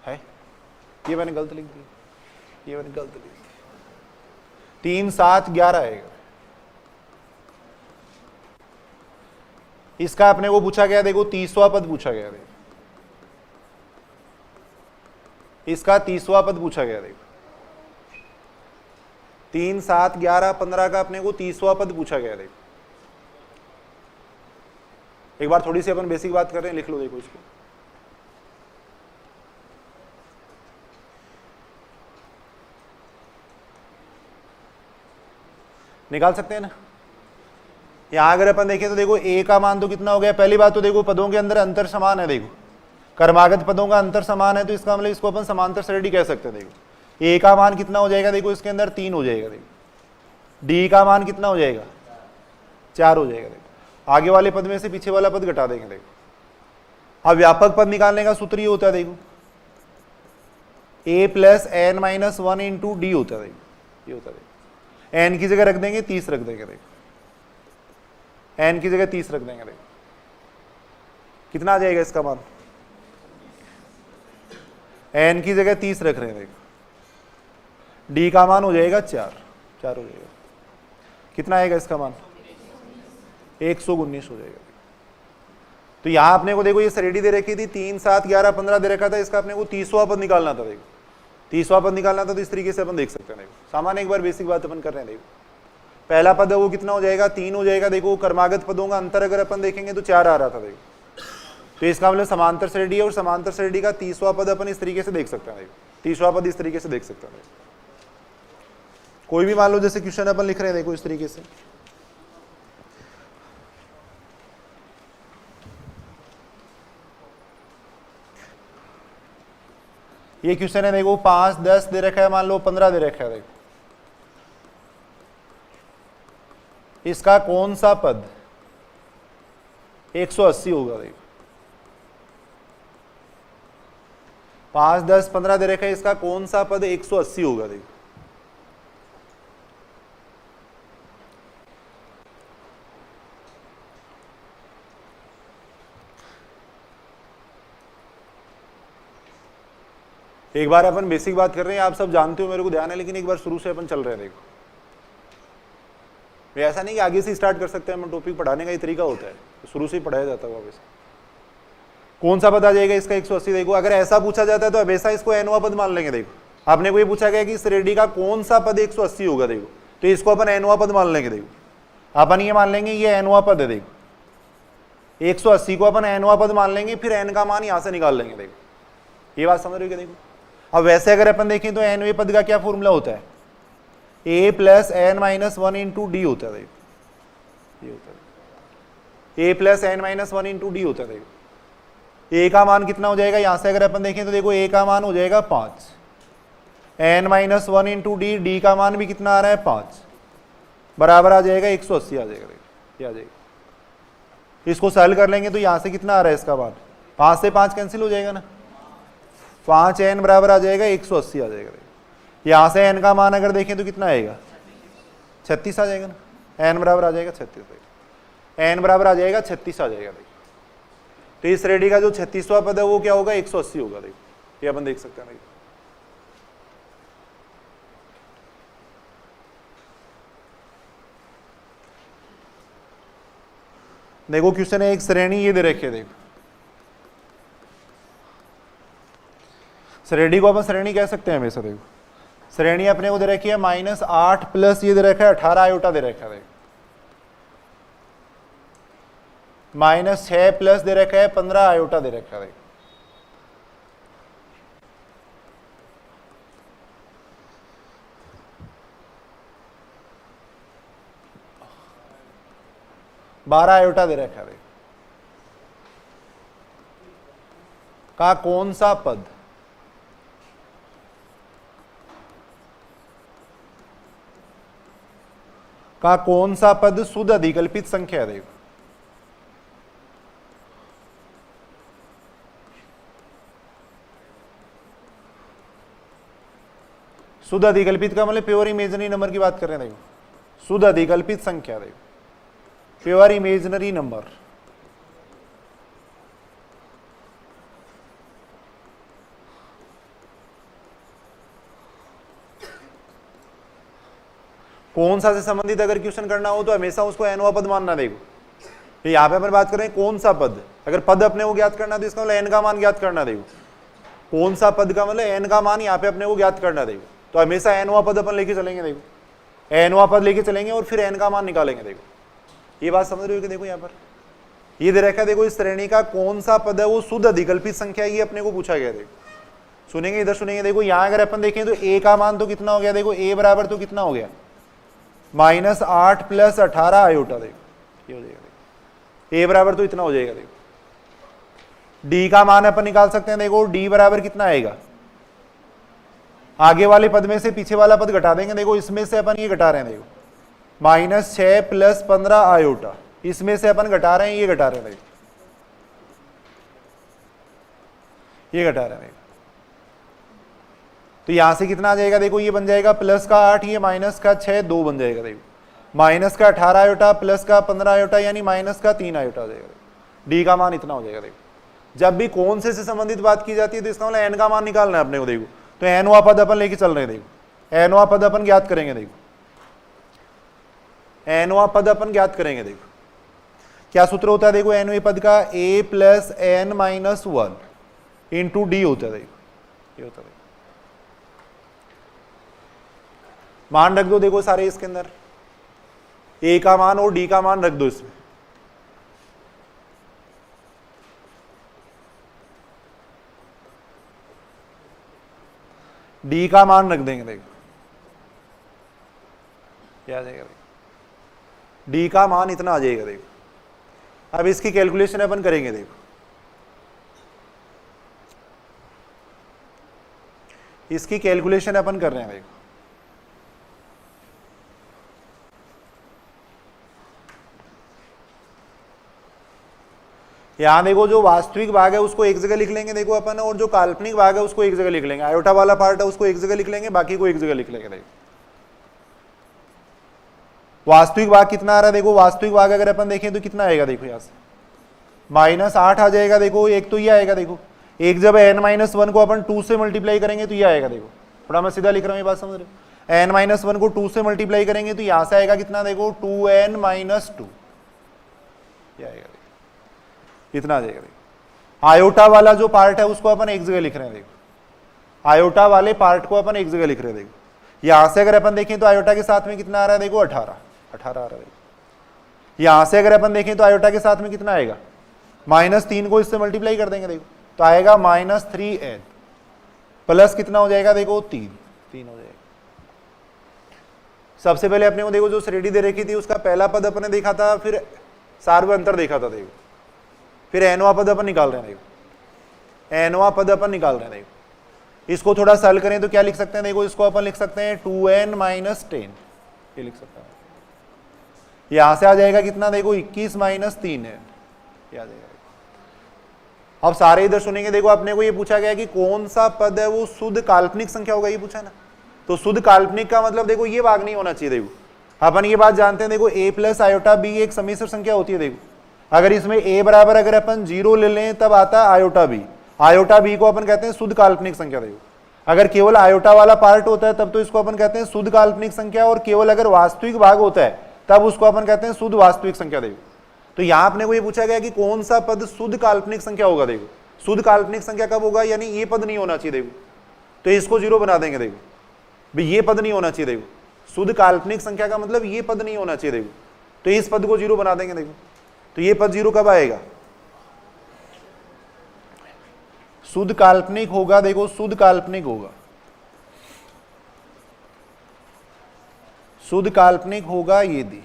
है ये मैंने गलत लिख दी, ये मैंने गलत लिख दी। 3 7 11 आएगा। इसका अपने को पूछा गया, देखो 30वां पद पूछा गया। देखो इसका 30वां पद पूछा गया। देखो 3 7 11 15 का अपने को 30वां पद पूछा गया। देखो एक बार थोड़ी सी अपन बेसिक बात कर रहे हैं, लिख लो। देखो इसको निकाल सकते हैं ना। यहां अगर अपन देखें तो देखो ए का मान तो कितना हो गया, पहली बात तो देखो पदों के अंदर अंतर समान है। देखो क्रमागत पदों का अंतर समान है, तो इसका मतलब इसको अपन समांतर श्रेणी कह सकते हैं। देखो ए का मान कितना हो जाएगा, देखो इसके अंदर 3 हो जाएगा। देखो डी का मान कितना हो जाएगा, 4 हो जाएगा। देखो आगे वाले पद में से पीछे वाला पद घटा देंगे। देखो अब व्यापक पद निकालने का सूत्र ये होता है, देखो a plus n - 1 into d होता है। देखो ये होता है। देखो n की जगह रख देंगे 30 रख देंगे। देखो n की जगह 30 रख देंगे। देखो कितना आ जाएगा इसका मान, n की जगह 30 रख रहे हैं। देखो d का मान हो जाएगा 4 हो जाएगा। कितना आएगा इसका मान, 119 हो जाएगा। तो यहां अपने को देखो ये श्रेणी दे रखी थी, 3 7 11 15 दे रखा था। इसका अपने को 30वां पद निकालना था। देखो 30वां पद निकालना था, तो इस तरीके से अपन देख सकते हैं। देखो सामान्य एक बार बेसिक बात अपन कर रहे हैं। देखो पहला पद है वो कितना हो जाएगा, 3 हो जाएगा। देखो क्रमागत पदों का अंतर अगर अपन देखेंगे तो 4 आ रहा था। देखो तो इसका मतलब समांतर श्रेणी है, और समांतर श्रेणी का 30वां पद अपन इस तरीके से देख सकते हैं। देखो 30वां पद इस तरीके से देख सकते हैं। कोई भी मान लो जैसे क्वेश्चन अपन लिख रहे हैं, देखो इस तरीके से ये क्वेश्चन है। देखो 5 10 दे रखा है, मान लो 15 दे रखा है। देखो इसका कौन सा पद 180 होगा। देखो 5 10 15 दे रखा है, इसका कौन सा पद 180 होगा। देखो एक बार अपन बेसिक बात कर रहे हैं, आप सब जानते हो, मेरे को ध्यान है, लेकिन एक बार शुरू से अपन चल रहे हैं। देखो ये ऐसा नहीं कि आगे से स्टार्ट कर सकते हैं, हम टॉपिक पढ़ाने का ही तरीका होता है, शुरू से ही पढ़ाया जाता है वापस। कौन सा पद आ जाएगा इसका 180? देखो अगर ऐसा पूछा जाता है तो हमेशा इसको एनवा पद मान लेंगे। देखो आपने को ये पूछा गया कि इस रेडी का कौन सा पद 180 होगा, देखो तो इसको अपन एनवा पद मान लेंगे। देखो अपन ये मान लेंगे ये एनवा पद है। देखो 180 को अपन एनवा पद मान लेंगे, फिर एन का मान यहां से निकाल लेंगे। देखो ये बात समझ रहे हो क्या? देखो अब वैसे अगर अपन देखें तो एनवे पद का क्या फॉर्मूला होता है? a plus n minus 1 into d होता है। देखो ये होता है a plus n minus 1 into d होता है। देखो a का मान कितना हो जाएगा? यहां से अगर अपन देखें तो देखो a का मान हो जाएगा 5, n minus 1 into D, D का मान भी कितना आ रहा है 5, बराबर आ जाएगा 180 आ जाएगा। देखो ये आ जाएगा। इसको सॉल्व कर लेंगे तो यहां से कितना आ रहा है इसका मान? 5 से 5 कैंसिल हो जाएगा ना, 5n बराबर आ जाएगा 180 आ जाएगा। यहां से n का मान अगर देखें तो कितना आएगा? 36 आ जाएगा ना, n बराबर आ जाएगा 36, n बराबर आ जाएगा 36 आ जाएगा। देखो तो इस रेडी का जो 36वां पद है वो क्या होगा? 180 होगा। देखो ये अपन देख सकते हैं। देखो क्वेश्चन है, एक श्रेणी ये दे रखी है। देखो श्रेणी को अपन श्रेणी कह सकते हैं हमेशा। देखो श्रेणी अपने को दे रखी है -8 प्लस ये दे रखा है 18 आयोटा दे रखा है। -6 प्लस दे रखा है 15 आयोटा दे रखा है। 12 आयोटा दे रखा है। का कौन सा पद शुद्ध अधिकल्पित संख्या है? देखो शुद्ध अधिकल्पित का मतलब प्योर इमेजिनरी नंबर की बात कर रहे हैं। देखो शुद्ध अधिकल्पित संख्या, देखो प्योर इमेजिनरी नंबर। कौन सा से संबंधित अगर क्वेश्चन करना हो तो हमेशा उसको एनवा पद मानना। देखो यहाँ पे अपन बात कर रहे हैं कौन सा पद, अगर पद अपने को ज्ञात करना तो इसका मतलब एन का मान ज्ञात करना। देखो कौन सा पद का मतलब एन का मान यहाँ पे अपने को ज्ञात करना। देखो तो हमेशा एनवा पद अपन लेके चलेंगे। देखो एनवा पद लेके चलेंगे और फिर एन का मान निकालेंगे। देखो ये बात समझ रहे हो कि देखो यहाँ पर ये दे रखा है। देखो इस श्रेणी का कौन सा पद है वो शुद्ध अधिकल्पित संख्या, ये अपने को पूछा गया। देखो सुनेंगे, इधर सुनेंगे। देखो यहाँ अगर अपन देखें तो a का मान तो कितना हो गया? देखो a बराबर तो कितना हो गया? -8 प्लस 18 आयोटा। देखो ये हो जाएगा। a बराबर तो इतना हो जाएगा। देखो d का मान अपन निकाल सकते हैं। देखो d बराबर कितना आएगा? आगे वाले पद में से पीछे वाला पद घटा देंगे। देखो इसमें से अपन ये घटा रहे हैं। देखो -6 प्लस 15 आयोटा, इसमें से अपन घटा रहे हैं, ये घटा रहे हैं। देखो ये घटा रहे हैं। तो यहां से कितना आ जाएगा? देखो ये बन जाएगा प्लस का 8, ये माइनस का 6, 2 बन जाएगा। देखो माइनस का 18 आयोटा प्लस का 15 आयोटा यानी माइनस का 3 आयोटा आ जाएगा। डी का मान इतना हो जाएगा। देखो जब भी कौन से संबंधित बात की जाती है तो इसका मतलब एन का मान निकालना है अपने को। देखो तो एनवा पद अपन लेके चल रहे हैं। देखो एनवा पद अपन ज्ञात करेंगे। देखो एनवा पद अपन ज्ञात करेंगे। देखो क्या सूत्र होता है? देखो एनवे पद का a plus n minus 1 into d होता है। देखो ये होता है। मान रख दो। देखो सारे इसके अंदर a का मान और d का मान रख दो। इसमें d का मान रख देंगे। देखो क्या आ जाएगा? d का मान इतना आ जाएगा। देखो अब इसकी कैलकुलेशन अपन करेंगे। देखो इसकी कैलकुलेशन अपन कर रहे हैं। देखो यहां देखो जो वास्तविक भाग है उसको एक जगह लिख लेंगे। देखो अपन, और जो काल्पनिक भाग है उसको एक जगह लिख लेंगे। आयोटा वाला पार्ट है उसको एक जगह लिख लेंगे, बाकी को एक जगह लिख लेंगे। देखो वास्तविक भाग कितना आ रहा है? देखो वास्तविक भाग अगर अपन देखें तो कितना आएगा? देखो यहां से -8 आ जाएगा। देखो एक तो ये आएगा। देखो एक जब n-1 को अपन 2 से मल्टीप्लाई करेंगे तो ये आएगा, देखो थोड़ा मैं सीधा लिख रहा हूँ, ये बात समझ रहे हो। n-1 को 2 से मल्टीप्लाई करेंगे तो यहां से आएगा कितना, देखो 2n-2, ये आएगा, देखो इतना आ जाएगा। देखो आयोटा वाला जो पार्ट है उसको अपन एक जगह लिख रहे हैं, देखो आयोटा वाले पार्ट को अपन एक जगह लिख रहे हैं। देखो यहां से अगर अपन देखें तो आयोटा के साथ में कितना आ रहा है, देखो 18 आ रहा है। देखो यहां से अगर अपन देखें तो आयोटा के साथ में कितना आएगा, -3 को इससे मल्टीप्लाई कर देंगे, देखो तो आएगा -3n प्लस कितना हो जाएगा, देखो 3 हो जाएगा। सबसे पहले अपने को देखो जो श्रेणी दे रखी थी उसका पहला पद अपने देखा था, फिर सार्वअंतर देखा था, देखो फिर nवां पद अपन निकाल रहे हैं, देखो nवां पद अपन निकाल रहे हैं। देखो इसको थोड़ा सरल करें तो क्या लिख सकते हैं, देखो इसको अपन लिख सकते हैं 2n-10, ये लिख सकते हैं। यहां से आ जाएगा कितना, देखो 21 - 3n, ये आ जाएगा। अब सारे इधर सुनेंगे, देखो अपने को ये पूछा गया कि कौन सा पद है वो शुद्ध काल्पनिक संख्या होगा, ये पूछा ना। तो शुद्ध काल्पनिक का मतलब देखो ये भाग नहीं होना चाहिए। देखो अपन ये बात जानते हैं, देखो a + आयोटा b एक समिश्र संख्या होती है। देखो अगर इसमें a बराबर अगर अपन 0 ले लें तब आता है आयोटा b, आयोटा b को अपन कहते हैं शुद्ध काल्पनिक संख्या। देखो अगर केवल आयोटा वाला पार्ट होता है तब तो इसको अपन कहते हैं शुद्ध काल्पनिक संख्या, और केवल अगर वास्तविक भाग होता है तब उसको अपन कहते हैं शुद्ध वास्तविक संख्या। देखो तो यहां अपने को ये पूछा गया कि कौन सा पद शुद्ध काल्पनिक संख्या होगा। देखो शुद्ध काल्पनिक संख्या कब होगा, यानी ये पद नहीं होना चाहिए। देखो तो इसको 0 बना देंगे। देखो भाई ये पद नहीं होना चाहिए। देखो शुद्ध काल्पनिक संख्या का मतलब ये पद नहीं होना चाहिए। देखो तो इस पद को 0 बना देंगे। देखो तो ये पद 0 कब आएगा, शुद्ध काल्पनिक होगा। देखो शुद्ध काल्पनिक होगा, शुद्ध काल्पनिक होगा ये दी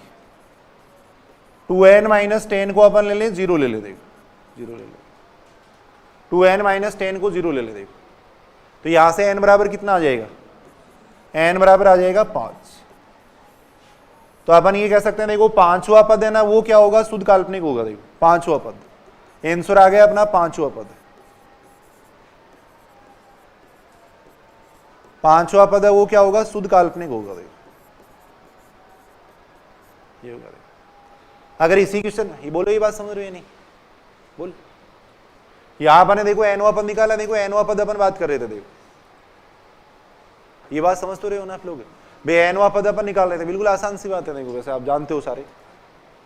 2n-10 को अपन ले लें 0 ले ले। देखो 0 ले ले, 2n-10 को 0 ले ले। देखो तो यहां से n बराबर कितना आ जाएगा, n बराबर आ जाएगा 5। तो अपन ये कह सकते हैं, देखो 5वां पद है ना वो क्या होगा, शुद्ध काल्पनिक होगा। देखो 5वां पद, आंसर आ गया अपना 5वां पद। 5वां पद है वो क्या होगा, शुद्ध काल्पनिक होगा। देखो ये होगा। अगर इसी क्वेश्चन, ये बोलो ये बात समझ रहे हो नहीं, बोल। यहां अपन ने देखो nवां पद निकाला। देखो nवां पद अपन बात कर रहे थे। देखो ये बात समझ तो रहे हो ना आप लोग, भाई nवां पद अपन निकाल रहे थे, बिल्कुल आसान सी बात है। देखो वैसे आप जानते हो सारे,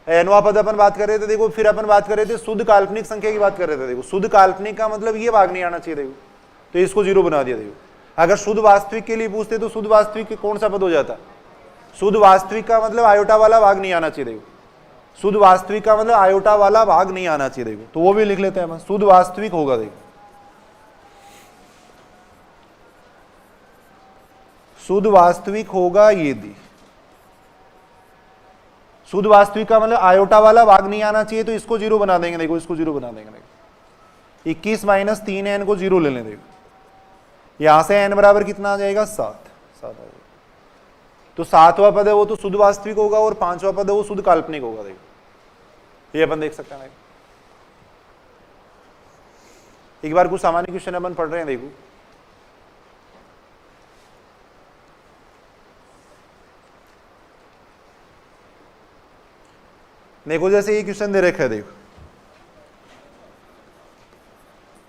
nवां पद अपन बात कर रहे थे। देखो फिर अपन बात कर रहे थे शुद्ध काल्पनिक संख्या की बात कर रहे थे। देखो शुद्ध काल्पनिक का मतलब ये भाग नहीं आना चाहिए। देखो तो इसको 0 बना दिया। देखो अगर शुद्ध वास्तविक के लिए पूछते तो शुद्ध वास्तविक कौन सा पद हो जाता, शुद्ध वास्तविक का मतलब आयोटा वाला भाग नहीं आना चाहिए। देखो शुद्ध वास्तविक का मतलब आयोटा वाला भाग नहीं आना चाहिए। देखो तो वो भी लिख लेते हैं हम, शुद्ध वास्तविक होगा। देखो शुद्ध वास्तविक होगा ये दी, शुद्ध वास्तविक का मतलब आयोटा वाला भाग नहीं आना चाहिए, तो इसको 0 बना देंगे। देखो इसको 0 बना देंगे। देखो 21 - 3n को 0 ले लें। देखो यहां से n बराबर कितना आ जाएगा, 7 आ जाएगा। तो 7वां पद है वो तो शुद्ध वास्तविक होगा, और 5वां पद है वो शुद्ध काल्पनिक होगा। देखो ये अपन देख सकते हैं। एक बार कुछ सामान्य क्वेश्चन अपन पढ़ रहे हैं। देखो देखो जैसे ये क्वेश्चन दे रखा है। देखो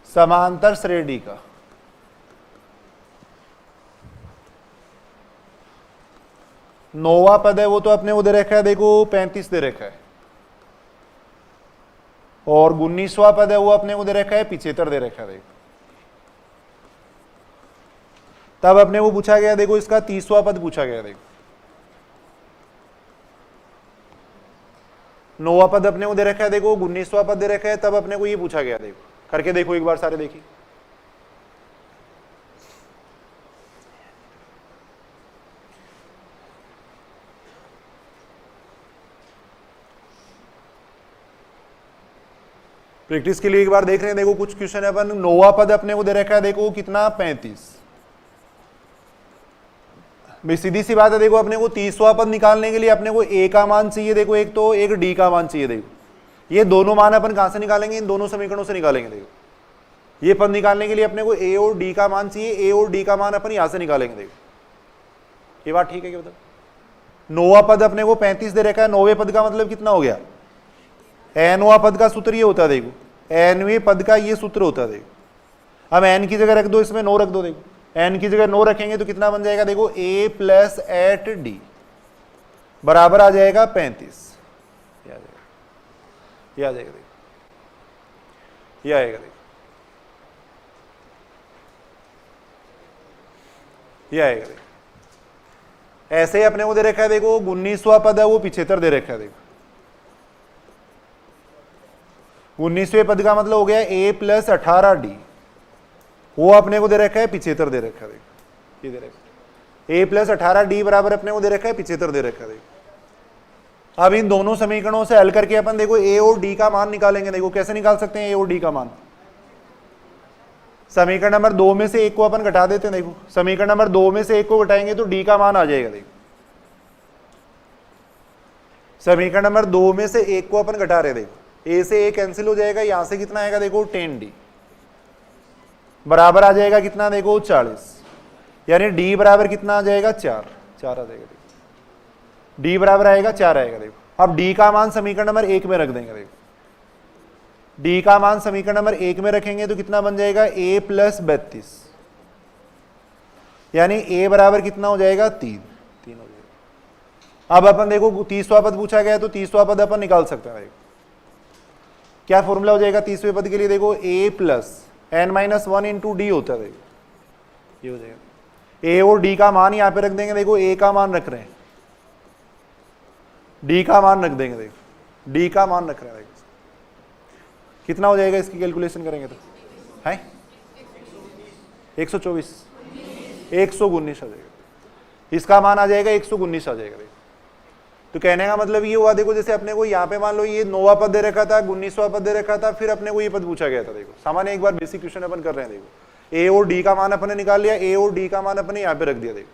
समांतर श्रेणी का नौवां पद है वो तो अपने वो दे रखा है। देखो 35 दे रखा है, और 19वां पद है वो अपने को दे रखा है 75 दे रखा है। देखो तब अपने वो पूछा गया, देखो इसका 30वां पद पूछा गया। देखो 9वां पद अपने को दे रखा है। देखो 19वां पद दे रखा है, तब अपने को ये पूछा गया। देखो करके देखो एक बार सारे देखिए। प्रैक्टिस के लिए एक बार देख रहे हैं। देखो कुछ क्वेश्चन है अपन, 9वां पद अपने को दे रखा है। देखो कितना, 35। भाई सीधी सी बात है। देखो अपने को 30वां पद निकालने के लिए अपने को a का मान चाहिए। देखो एक तो एक d का मान चाहिए। देखो ये दोनों मान अपन कहां से निकालेंगे, इन दोनों समीकरणों से निकालेंगे। देखो ये पद निकालने के लिए अपने को a और d का मान चाहिए। a और d का मान अपन यहां से निकालेंगे। देखो ये बात ठीक है क्या बताओ। 9वां पद अपने को 35 दे रखा है। 9वें पद का मतलब कितना हो गया, nवां पद का सूत्र ये होता है। देखो nवें पद का ये सूत्र होता है। देखो अब n की जगह रख दो, इसमें 9 रख दो। देखो n की जगह 9 रखेंगे तो कितना बन जाएगा, देखो a प्लस एट डी बराबर आ जाएगा 35। ये आ जाएगा, ये आ जाएगा, देखो ये आएगा, देखो ये आएगा। देखो ऐसे ही अपने को दे रखा है, देखो 19वां पद है वो 75 दे रखा है। देखो 19वें पद का मतलब हो गया a प्लस 18 डी, वो अपने को दे रखा है 75 दे रखा है। देखो ये दे रखा है a प्लस 18 डी बराबर अपने को दे रखा है 75 दे रखा है। देखो अब इन दोनों समीकरणों से हल करके अपन देखो a और d का मान निकालेंगे। देखो कैसे निकाल सकते हैं a और d का मान, समीकरण नंबर 2 में से एक को अपन घटा देते हैं। देखो समीकरण नंबर 2 में से एक को घटाएंगे तो d का मान आ जाएगा। देखो समीकरण नंबर 2 में से एक को अपन घटा रहे, देखो a से a कैंसिल हो जाएगा, यहां से कितना आएगा, देखो 10d बराबर आ जाएगा कितना, देखो 40, यानी d बराबर कितना आ जाएगा, 4 आ जाएगा। देखो d बराबर आएगा 4 आएगा। देखो अब d का मान समीकरण नंबर 1 में रख देंगे। देखो d का मान समीकरण नंबर 1 में रखेंगे तो कितना बन जाएगा, a प्लस 32, यानी a बराबर कितना हो जाएगा, 3 हो जाएगा। अब अपन देखो 30वां पद पूछा गया है तो 30वां पद अपन निकाल सकते हैं। देखो क्या फॉर्मूला हो जाएगा 30वें पद के लिए, देखो a plus n minus 1 into d होता है। देखो ये हो जाएगा, a और d का मान यहाँ पे रख देंगे। देखो a का मान रख रहे हैं, d का मान रख देंगे। देखो d का मान रख रहे हैं। देखो कितना हो जाएगा, इसकी कैलकुलेशन करेंगे तो है 124 119 आ जाएगा, इसका मान आ जाएगा 119 आ जाएगा। देखो तो कहने का मतलब ये हुआ, देखो जैसे अपने को यहाँ पे मान लो ये 9वां पद दे रखा था, 19वां पद दे रखा था, फिर अपने को ये पद पूछा गया था। देखो सामान्य एक बार बेसिक क्वेश्चन अपन कर रहे हैं। देखो a और d का मान अपने निकाल लिया, a और d का मान अपने यहाँ पे रख दिया। देखो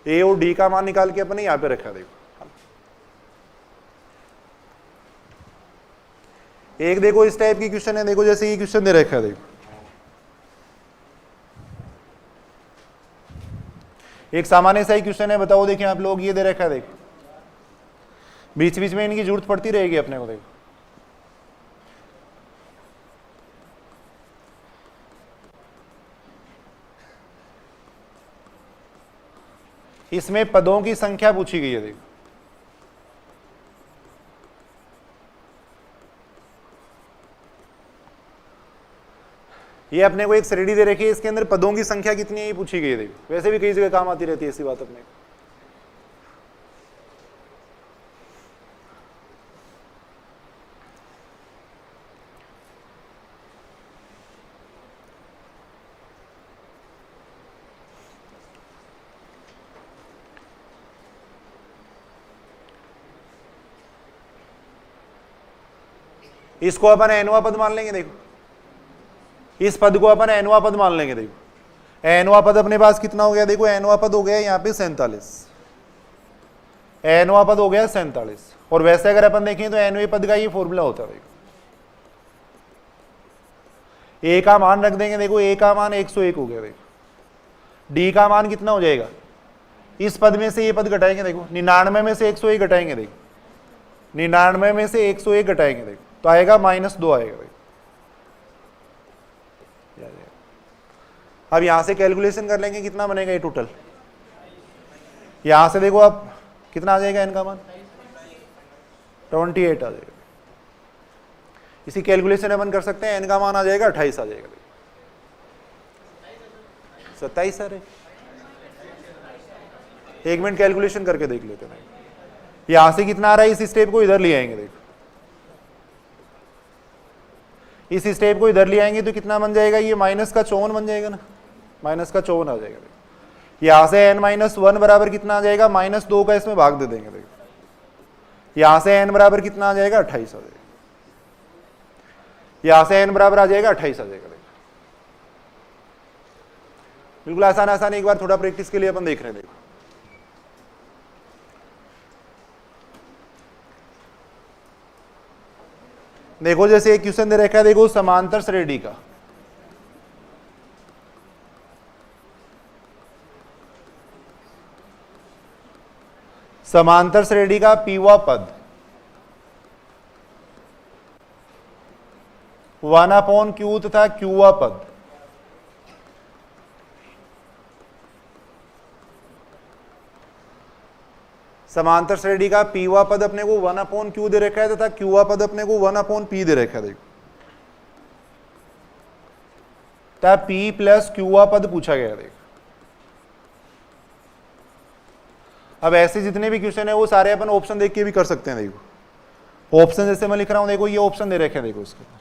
a और d का मान निकाल के अपने यहाँ पे रखा। देखो एक देखो इस टाइप की क्वेश्चन है, देखो जैसे ये क्वेश्चन दे रखा है। देखो एक सामान्य सा ही क्वेश्चन है, बताओ देखिए आप लोग, ये दे रखा है। देखो बीच बीच में इनकी जरूरत पड़ती रहेगी अपने को। देखो इसमें पदों की संख्या पूछी गई है। देखो ये अपने को एक श्रेणी दे रखी है, इसके अंदर पदों की संख्या कितनी है ये पूछी गई है। देखो वैसे भी कई जगह काम आती रहती है ऐसी बात अपने को। इसको अपन nवां पद मान लेंगे। देखो इस पद को अपन nवां पद मान लेंगे। देखो nवां पद अपने पास कितना हो गया, देखो nवां पद हो गया यहाँ पे 47, nवां पद हो गया 47। और वैसे अगर अपन देखें तो nवें पद का ये फॉर्मूला होता है। देखो a का मान रख देंगे। देखो a का मान 101 हो गया। देखो d का मान कितना हो जाएगा, इस पद में से ये पद घटाएंगे। देखो 99 में से 101 घटाएंगे। देखो 99 में से 101 घटाएंगे। देखो तो आएगा -2 आएगा। देखो अब यहां से कैलकुलेशन कर लेंगे कितना बनेगा ये टोटल। यहां से देखो अब कितना आ जाएगा n का मान 28 आ जाएगा। इसी कैलकुलेशन अपन कर सकते हैं, n का मान आ जाएगा 28 आ जाएगा। 27 आ रहे, एक मिनट कैलकुलेशन करके देख लेते हैं। यहां से कितना आ रहा है, इस स्टेप को इधर ले आएंगे। देखो इस स्टेप को इधर ले आएंगे तो कितना बन जाएगा, ये -54 बन जाएगा ना, -54 आ जाएगा। यहां से n-1 बराबर कितना आ जाएगा, -2 का इसमें भाग दे देंगे। देखो यहां से n बराबर कितना आ जाएगा, 28 आ जाएगा। यहां से n बराबर आ जाएगा 28 आ जाएगा। देखो बिल्कुल आसान आसान, एक बार थोड़ा प्रैक्टिस के लिए अपन देख रहे हैं। देखो देखो जैसे एक क्वेश्चन दे रखा है, देखो समांतर श्रेणी का पीवा पद 1/q तथा क्यूवा पद समांतर श्रेणी का p वा पद अपने को 1/q दे रखा है तथा q वा पद अपने को 1/p दे रखा है। देखो तब p प्लस q वा पद पूछा गया। देखो अब ऐसे जितने भी क्वेश्चन है वो सारे अपन ऑप्शन देख के भी कर सकते हैं। देखो ऑप्शन जैसे मैं लिख रहा हूं, देखो ये ऑप्शन दे रखे हैं। देखो इसके अंदर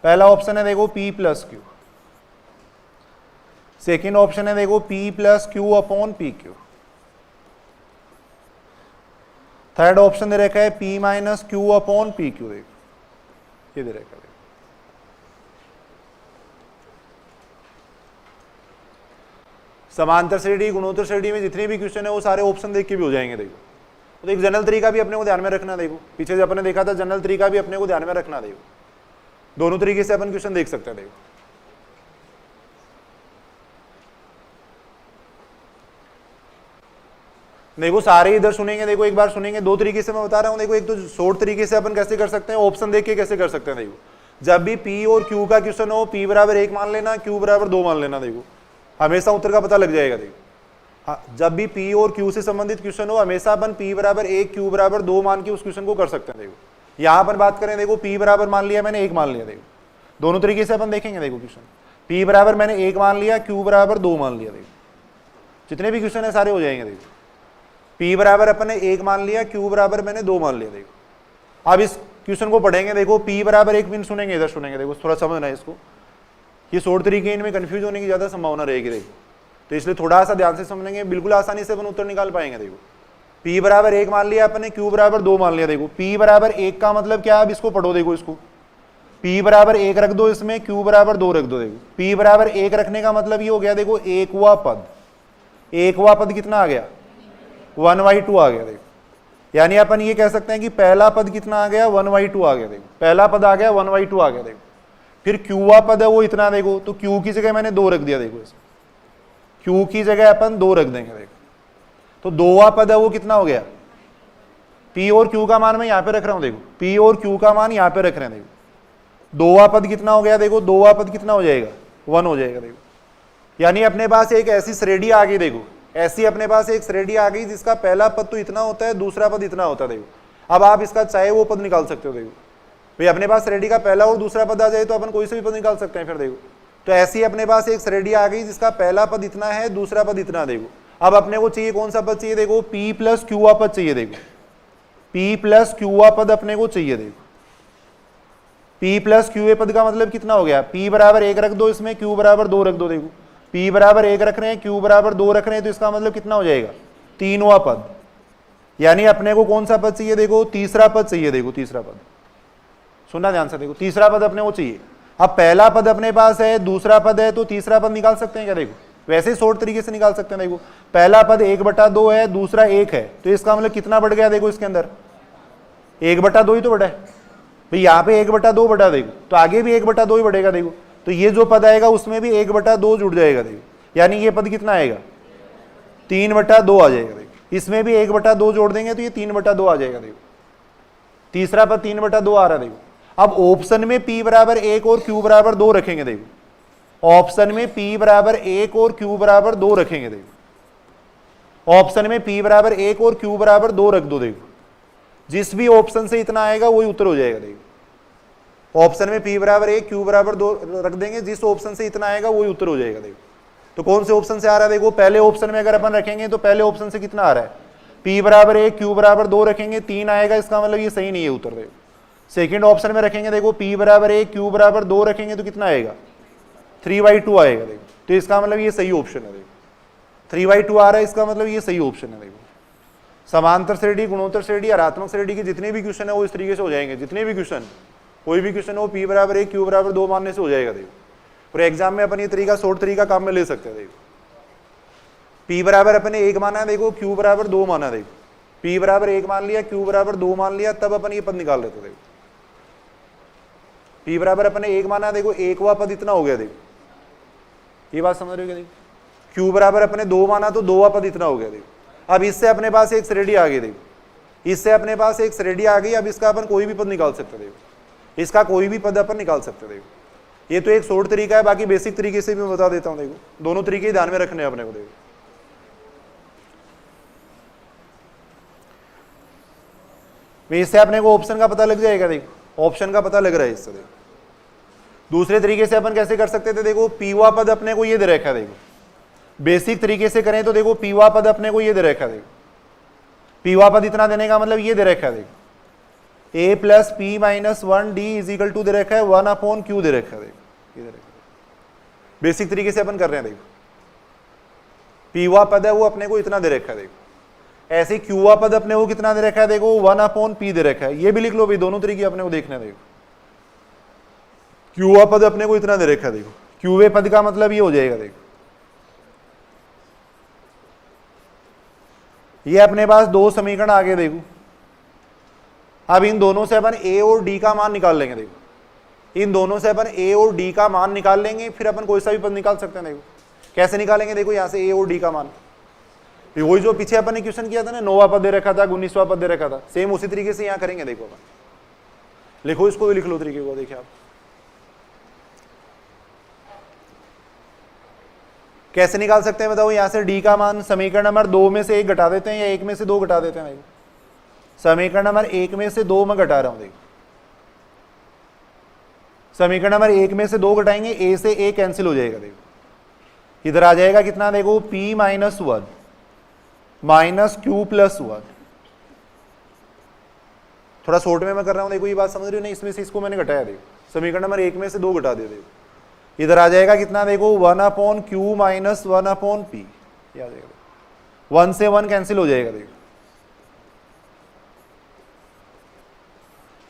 पहला ऑप्शन है देखो p plus Q, second option है देखो p plus Q upon P Q, third option दे रखा है p minus Q upon P Q. देखो ये दे रखा है। समांतर श्रेणी गुणोत्तर श्रेणी में जितने भी क्वेश्चन है वो सारे ऑप्शन देख के भी हो जाएंगे। देखो तो एक जनरल तरीका भी अपने को ध्यान में रखना। देखो पीछे जो अपने देखा था जनरल तरीका भी अपने को ध्यान में रखना। देखो दोनों तरीके से अपन क्वेश्चन देख सकते हैं। देखो सारे इधर सुनेंगे। देखो एक बार सुनेंगे, दो तरीके से मैं बता रहा हूं। देखो एक तो शॉर्ट तरीके से अपन कैसे कर सकते हैं, ऑप्शन देख के कैसे कर सकते हैं। देखो जब भी p और q का क्वेश्चन हो p बराबर 1 मान लेना, q बराबर 2 मान लेना। देखो हमेशा उत्तर का पता लग जाएगा। देखो हाँ, जब भी p और q से संबंधित क्वेश्चन हो हमेशा अपन p बराबर 1 q बराबर 2 मान के उस क्वेश्चन को कर सकते हैं। देखो यहाँ अपन बात करें, देखो p बराबर मान लिया मैंने 1 मान लिया। देखो दोनों तरीके से अपन देखेंगे। देखो क्वेश्चन p बराबर मैंने 1 मान लिया, q बराबर 2 मान लिया। देखो जितने भी क्वेश्चन है सारे हो जाएंगे। देखो p बराबर अपन ने 1 मान लिया, q बराबर मैंने 2 मान लिया। देखो अब इस क्वेश्चन को पढ़ेंगे। देखो p बराबर 1 मिनट सुनेंगे, इधर सुनेंगे। देखो थोड़ा समझना है इसको, ये शॉर्ट तरीके इनमें कंफ्यूज होने की ज्यादा संभावना रहेगी। देखो तो इसलिए थोड़ा सा ध्यान से समझेंगे, बिल्कुल आसानी से अपन उत्तर निकाल पाएंगे। देखो p बराबर 1 मान लिया अपन ने, q बराबर 2 मान लिया। देखो p बराबर 1 का मतलब क्या, अब इसको पढ़ो। देखो इसको p बराबर 1 रख दो, इसमें q बराबर 2 रख दो। देखो p बराबर 1 रखने का मतलब ये हो गया, देखो एकवा पद, एकवा पद कितना आ गया 1/2 आ गया। देखो यानी अपन ये कह सकते हैं कि पहला पद कितना आ गया 1/2 आ गया। देखो पहला पद आ गया 1/2 आ गया। देखो फिर q पद है वो इतना। देखो तो q की जगह मैंने 2 रख दिया। देखो इसमें q की जगह अपन 2 रख देंगे। देखो तो 2वां पद है वो कितना हो गया, p और q का मान मैं यहाँ पे रख रहा हूँ। देखो p और q का मान यहाँ पे रख रहे हैं। देखो 2वां पद कितना हो गया, देखो 2वां पद कितना हो जाएगा 1 हो जाएगा। देखो यानी अपने पास एक ऐसी श्रेणी आ गई। देखो ऐसी अपने पास एक श्रेणी आ गई जिसका पहला पद तो इतना होता है, दूसरा पद इतना होता है। देखो अब आप इसका चाहे वो पद निकाल सकते हो। देखो भाई अपने पास श्रेणी का पहला और दूसरा पद आ जाए तो अपन कोई से भी पद निकाल सकते हैं। फिर देखो तो ऐसी अपने पास एक श्रेणी आ गई जिसका पहला पद इतना है, दूसरा पद इतना। देखो अब अपने को चाहिए कौन सा पद चाहिए, देखो p प्लस क्यूआ पद चाहिए। देखो p प्लस क्यूआ पद अपने को चाहिए। देखो p प्लस क्यूए पद का मतलब कितना हो गया, p बराबर 1 रख दो, इसमें q बराबर 2 रख दो। देखो p बराबर 1 रख रहे हैं, q बराबर 2 रख रहे हैं, तो इसका मतलब कितना हो जाएगा 3वां पद। यानी अपने को कौन सा पद चाहिए, देखो तीसरा पद चाहिए। देखो तीसरा पद सुनना ध्यान से। देखो तीसरा पद अपने को चाहिए। अब पहला पद अपने पास है, दूसरा पद है, तो तीसरा पद निकाल सकते हैं क्या। देखो वैसे ही शॉर्ट तरीके से निकाल सकते हैं। देखो पहला पद 1/2 है, दूसरा 1 है, तो इसका मतलब कितना बढ़ गया, देखो इसके अंदर 1/2 ही तो बढ़ा है भाई। यहाँ पे 1/2 बढ़ा, देखो तो आगे भी 1/2 ही बढ़ेगा। देखो तो ये जो पद आएगा उसमें भी 1/2 जुड़ जाएगा। देखो यानी ये पद कितना आएगा 3/2 आ जाएगा। देखो इसमें भी 1/2 जोड़ देंगे तो ये 3/2 आ जाएगा। देखो तीसरा पद 3/2 आ रहा है। देखो अब ऑप्शन में p बराबर 1 और q बराबर 2 रखेंगे। देखो ऑप्शन में p बराबर 1 और q बराबर 2 रखेंगे। देखो ऑप्शन में p बराबर 1 और q बराबर 2 रख दो। देखो जिस भी ऑप्शन से इतना आएगा वही उत्तर हो जाएगा। देखो ऑप्शन में p बराबर 1 q बराबर 2 रख देंगे, जिस ऑप्शन से इतना आएगा वही उत्तर हो जाएगा। देखो तो कौन से ऑप्शन से आ रहा है, देखो पहले ऑप्शन में अगर अपन रखेंगे तो पहले ऑप्शन से कितना आ रहा है, p बराबर 1 q बराबर 2 रखेंगे 3 आएगा, इसका मतलब ये सही नहीं है उत्तर। देखो सेकेंड ऑप्शन में रखेंगे, देखो p बराबर 1 q बराबर 2 रखेंगे तो कितना आएगा 3/2 आएगा। देखो तो इसका मतलब ये सही ऑप्शन है। देखो 3/2 आ रहा है, इसका मतलब ये सही ऑप्शन है। देखो समांतर श्रेणी, गुणोत्तर श्रेणी, हरात्मक श्रेणी के जितने भी क्वेश्चन है वो इस तरीके से हो जाएंगे। जितने भी क्वेश्चन, कोई भी क्वेश्चन हो p बराबर 1 q बराबर 2 मानने से हो जाएगा। देखो और एग्जाम में अपन ये तरीका शॉर्ट तरीका काम में ले सकते हैं। देखो p बराबर अपन ने 1 माना है, देखो q बराबर 2 माना। देखो p बराबर 1 मान लिया, q बराबर 2 मान लिया, तब अपन ये पद निकाल लेते। देखो p बराबर अपन ने 1 माना, देखो 1वां पद इतना हो गया। देखो ये बात समझ रहे हो क्या। देखो q बराबर अपने 2 माना तो 2वां पद इतना हो गया। देखो अब इससे अपने पास एक श्रेणी आ गई। देखो इससे अपने पास एक श्रेणी आ गई। अब इसका अपन कोई भी पद निकाल सकते। देखो इसका कोई भी पद अपन निकाल सकते। देखो ये तो एक शॉर्ट तरीका है, बाकी बेसिक तरीके से भी मैं बता देता हूँ। देखो दोनों तरीके ही ध्यान में रखने हैं अपने को। देखो इससे अपने को ऑप्शन का पता लग जाएगा। देखो ऑप्शन का पता लग रहा है इससे। देखो दूसरे तरीके से अपन कैसे कर सकते थे, देखो पीवा पद अपने को ये दे रखा है। देखो बेसिक तरीके से करें तो देखो पीवा पद अपने को ये दे रखा है। देखो पीवा पद इतना देने का मतलब ये दे रखा है। देखो a plus P minus 1d is equal to दे रखा है 1/q दे रखा है। देखो ये दे रखा है। बेसिक तरीके से अपन कर रहे हैं। देखो पीवा पद है वो अपने को इतना दे रखा है। देखो ऐसे क्यूवा पद अपने को कितना दे रखा है, देखो 1/p दे रखा है। ये भी लिख लो भाई, दोनों तरीके अपने को देखना है। देखो क्यूवा पद अपने को इतना दे रखा है। देखो क्यूवे पद का मतलब ये हो जाएगा। देखो ये अपने पास दो समीकरण आगे। देखो अब इन दोनों से अपन a और d का मान निकाल लेंगे। देखो इन दोनों से अपन a और d का मान निकाल लेंगे, फिर अपन कोई सा भी पद निकाल सकते हैं। देखो कैसे निकालेंगे, देखो यहां से a और d का मान, वही जो पीछे अपन ने क्वेश्चन किया था ना, 9वां पद दे रखा था, 19वां पद दे रखा था, सेम उसी तरीके से यहां करेंगे। देखो अपन लिखो, इसको भी लिख लो तरीके को। देखिए आप कैसे निकाल सकते हैं बताओ। यहां से d का मान समीकरण नंबर 2 में से 1 घटा देते हैं या 1 में से 2 घटा देते हैं। देखो समीकरण नंबर 1 में से 2 में घटा रहा हूं। देखो समीकरण नंबर 1 में से 2 घटाएंगे, a से a कैंसिल हो जाएगा। देखो इधर आ जाएगा कितना, देखो p minus 1 minus q plus 1। थोड़ा शॉर्ट में मैं कर रहा हूं। देखो ये बात समझ रही हो नहीं, इसमें से इसको मैंने घटाया। देखो समीकरण नंबर 1 में से 2 घटा दिया। देखो इधर आ जाएगा कितना, देखो 1/q माइनस 1/p। ये आ जाएगा, 1 से 1 कैंसिल हो जाएगा। देखो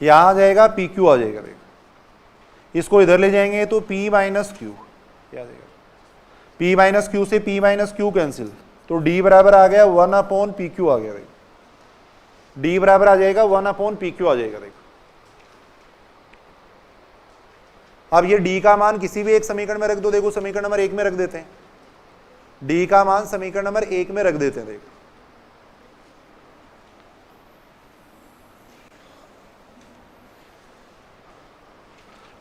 यहां आ जाएगा pq आ जाएगा। देखो इसको इधर ले जाएंगे तो p माइनस q आ जाएगा। p माइनस q से p माइनस q कैंसिल, तो d बराबर आ गया 1/pq आ गया। देखो d बराबर आ जाएगा 1/pq आ जाएगा। देखो अब ये d का मान किसी भी एक समीकरण में रख दो। देखो समीकरण नंबर 1 में रख देते हैं, d का मान समीकरण नंबर 1 में रख देते हैं। देखो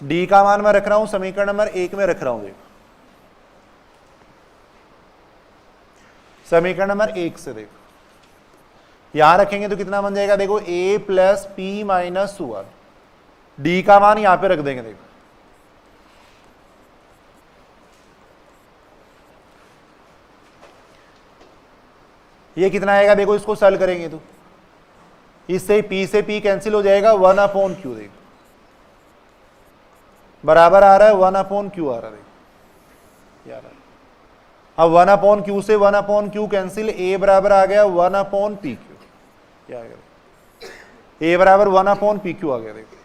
d का मान मैं रख रहा हूं समीकरण नंबर 1 में रख रहा हूं। देखो समीकरण नंबर 1 से देखो यहां रखेंगे तो कितना बन जाएगा, देखो a plus P minus 1। d का मान यहां पे रख देंगे। देखो ये कितना आएगा, देखो इसको सॉल्व करेंगे तो इससे p से p कैंसिल हो जाएगा, 1/q। देखो बराबर आ रहा है 1/q आ रहा है। देखो यार अब 1/q से 1/q कैंसिल, a बराबर आ गया 1/pq। क्या आ गया, a बराबर 1/pq आ गया। देखो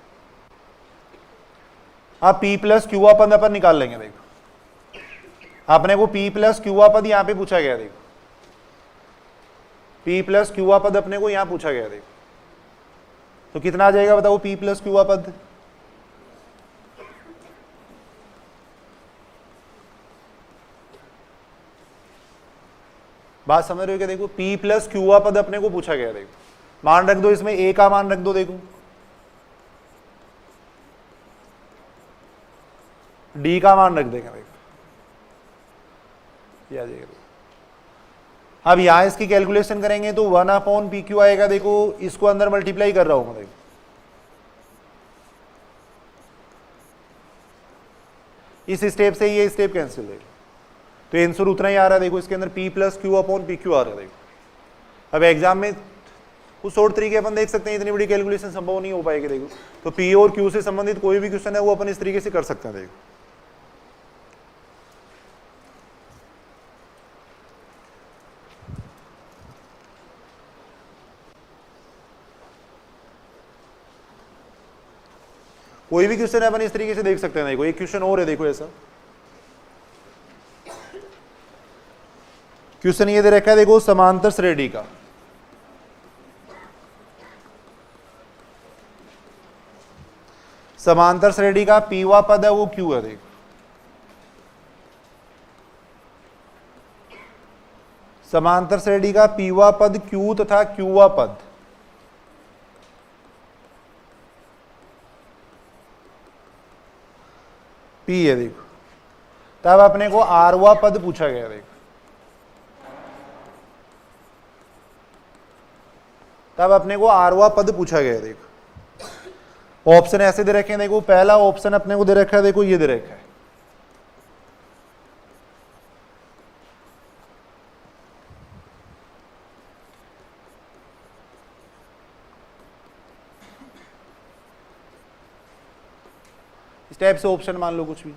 अब p प्लस क्यूआ पद अपन निकाल लेंगे। देखो आपने को p प्लस क्यूआ पद यहां पे पूछा गया। देखो p प्लस क्यूआ पद अपने को यहां पूछा गया। देखो तो कितना आ जाएगा बताओ p प्लस क्यूआ पद। बात समझ रहे हो क्या। देखो p प्लस क्यूआ पद अपने को पूछा गया। देखो मान रख दो, इसमें a का मान रख दो। देखो d का मान रख देंगे। देखो ये आ जाएगा। अब यहां इसकी कैलकुलेशन करेंगे तो 1/pq आएगा। देखो इसको अंदर मल्टीप्लाई कर रहा हूं मैं। देखो इस स्टेप से ये स्टेप कैंसिल। देखो तो आंसर उतना ही आ रहा है। देखो इसके अंदर p प्लस q/pq आ रहा है। देखो अब एग्जाम में कुछ और तरीके अपन देख सकते हैं, इतनी बड़ी कैलकुलेशन संभव नहीं हो पाएगी। देखो तो p और q से संबंधित कोई भी क्वेश्चन है वो अपन इस तरीके से कर सकते हैं। देखो कोई भी क्वेश्चन है अपन इस तरीके से देख सकते हैं। देखो एक क्वेश्चन और है। देखो ऐसा क्वेश्चन ये दे रखा है, देखो समांतर श्रेणी का पीवा पद है वो क्यू है। देखो समांतर श्रेणी का पीवा पद क्यू तथा क्यूवा पद पी है। देखो तब अपने को आरवा पद पूछा गया। देखो तब अपने को आरवा पद पूछा गया है। देखो ऑप्शन ऐसे दे रखे हैं, देखो पहला ऑप्शन अपने को दे रखा है, देखो ये दे रखा है, इस टाइप से ऑप्शन मान लो कुछ भी।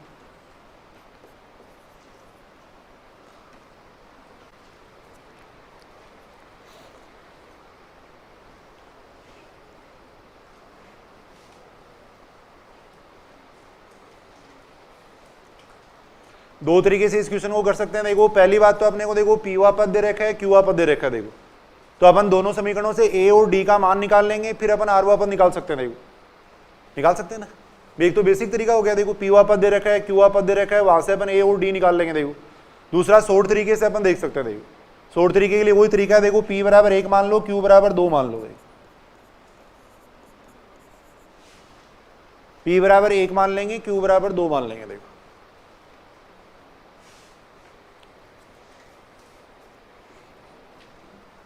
दो तरीके से इस क्वेश्चन को कर सकते हैं। देखो पहली बात तो अपने को देखो पीवा पद दे रखा है, क्यूवा पद दे रखा है। देखो तो अपन दोनों समीकरणों से ए और डी का मान निकाल लेंगे, फिर अपन आरवा पद निकाल सकते हैं। देखो निकाल सकते हैं ना, एक तो बेसिक तरीका हो गया। देखो पीवा पद दे रखा है, क्यूवा पद दे रखा है, वहां से अपन ए और डी निकाल लेंगे। देखो दूसरा शॉर्ट तरीके से अपन देख सकते हैं। देखो शॉर्ट तरीके के लिए वही तरीका है, देखो पी बराबर 1 मान लो, क्यू बराबर 2 मान लो। देखो पी बराबर 1 मान लेंगे, क्यू बराबर 2 मान लेंगे। देखो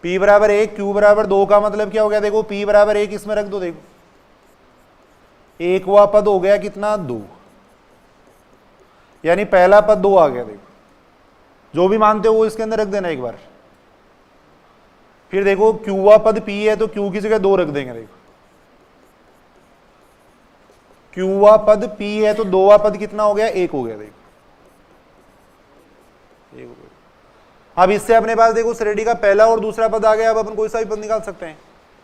P बराबर 1, Q बराबर 2 का मतलब क्या हो गया? देखो P बराबर 1 इसमें रख दो। देखो एक हुआ पद हो गया कितना? 2, यानी पहला पद 2 आ गया। देखो जो भी मानते हो वो इसके अंदर रख देना एक बार। फिर देखो Q हुआ पद P है तो Q की जगह 2 रख देंगे। देखो Q हुआ पद P है तो 2 हुआ पद कितना हो गया? 1 हो गया। देखो 1 हो गया। अब इससे अपने पास देखो श्रेणी का पहला और दूसरा पद आ गया। अब अपन कोई सा भी पद निकाल सकते हैं।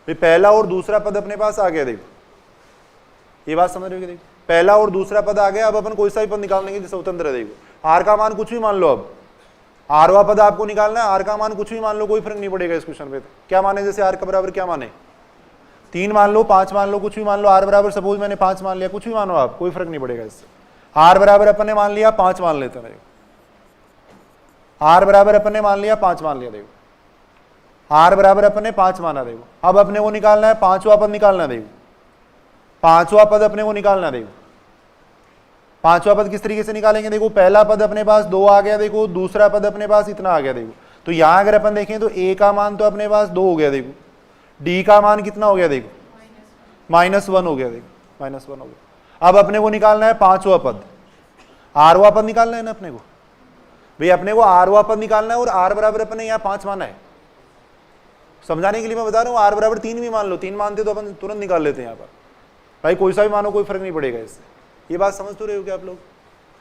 भाई पहला और दूसरा पद अपने पास आ गया। देखो ये बात समझ रहे हो? देखो पहला और दूसरा पद आ गया। अब अपन कोई सा भी पद निकाल लेंगे जो स्वतंत्र है। देखो आर का मान कुछ भी मान लो। अब आरवा पद आपको निकालना है, आर का मान कुछ भी मान लो, कोई फर्क नहीं पड़ेगा इस क्वेश्चन पे। तो क्या माने? जैसे आर का बराबर क्या माने? 3 मान लो, 5 मान लो, कुछ भी मान लो। आर बराबर सपोज मैंने 5 मान लिया, कुछ भी मानो आप, कोई फर्क नहीं पड़ेगा इससे। आर बराबर अपन ने मान लिया 5 मान लेते हैं। आर बराबर अपन ने मान लिया 5 मान लिया। देखो आर बराबर अपन ने 5 माना। देखो अब अपने को निकालना है पांचवा पद निकालना है। देखो पांचवा पद अपने को निकालना है। देखो पांचवा पद किस तरीके से निकालेंगे? देखो पहला पद अपने पास 2 आ गया। देखो दूसरा पद अपने पास इतना आ गया। देखो तो यहां अगर अपन देखें तो ए का मान तो अपने पास 2 हो गया। देखो डी का मान कितना हो गया? देखो -1 हो गया। देखो -1 हो गया। अब अपने को निकालना है पांचवा पद, आरवा पद निकालना है ना अपने को। भाई अपने को आरवा पद निकालना है और आर बराबर अपने यहाँ 5 माना है। समझाने के लिए मैं बता रहा हूँ। आर बराबर 3 भी मान लो, 3 मानते तो अपन तुरंत निकाल लेते हैं यहाँ पर। भाई कोई सा भी मानो, कोई फर्क नहीं पड़ेगा इससे। ये बात समझ तो रहे हो क्या आप लोग?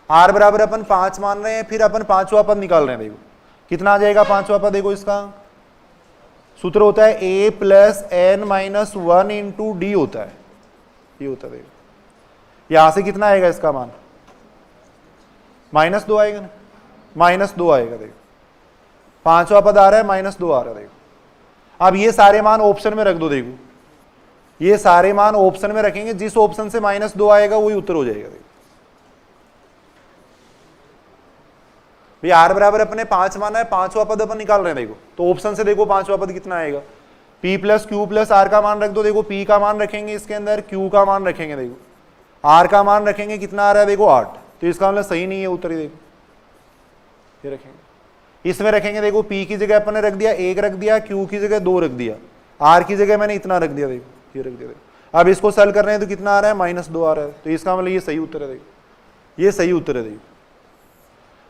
आर बराबर अपन 5 मान रहे हैं, फिर अपन पांचवा पद निकाल रहे हैं। देखो कितना आ जाएगा पांचवा पद? देखो इसका सूत्र होता है a + n - 1 × d होता है। ये होता है। देखो यहां से कितना आएगा इसका मान? -2 आएगा ना, -2 आएगा। देखो पांचवा पद आ रहा है -2 आ रहा है। देखो अब ये सारे मान ऑप्शन में रख दो। देखो ये सारे मान ऑप्शन में रखेंगे, जिस ऑप्शन से -2 आएगा वही उत्तर हो जाएगा। देखो भाई आर बराबर अपने 5 माना है, पांचवा पद अपन निकाल रहे हैं। देखो तो ऑप्शन से देखो पांचवा पद कितना आएगा? P + Q + R का मान रख दो। देखो P का मान रखेंगे इसके अंदर, Q का मान रखेंगे। देखो R का मान रखेंगे, कितना आ रहा है? देखो 8। तो इसका मतलब सही नहीं है उत्तर। ही देखो ये रखेंगे, इसमें रखेंगे। देखो P की जगह अपन ने रख दिया 1 रख दिया, Q की जगह 2 रख दिया, R की जगह मैंने इतना रख दिया। देखो ये रख दिया। देखो अब इसको सॉल्व कर रहे हैं तो कितना आ रहा है? -2 आ रहा है। तो इसका मतलब ये सही उत्तर है। देखो ये सही उत्तर है। देखो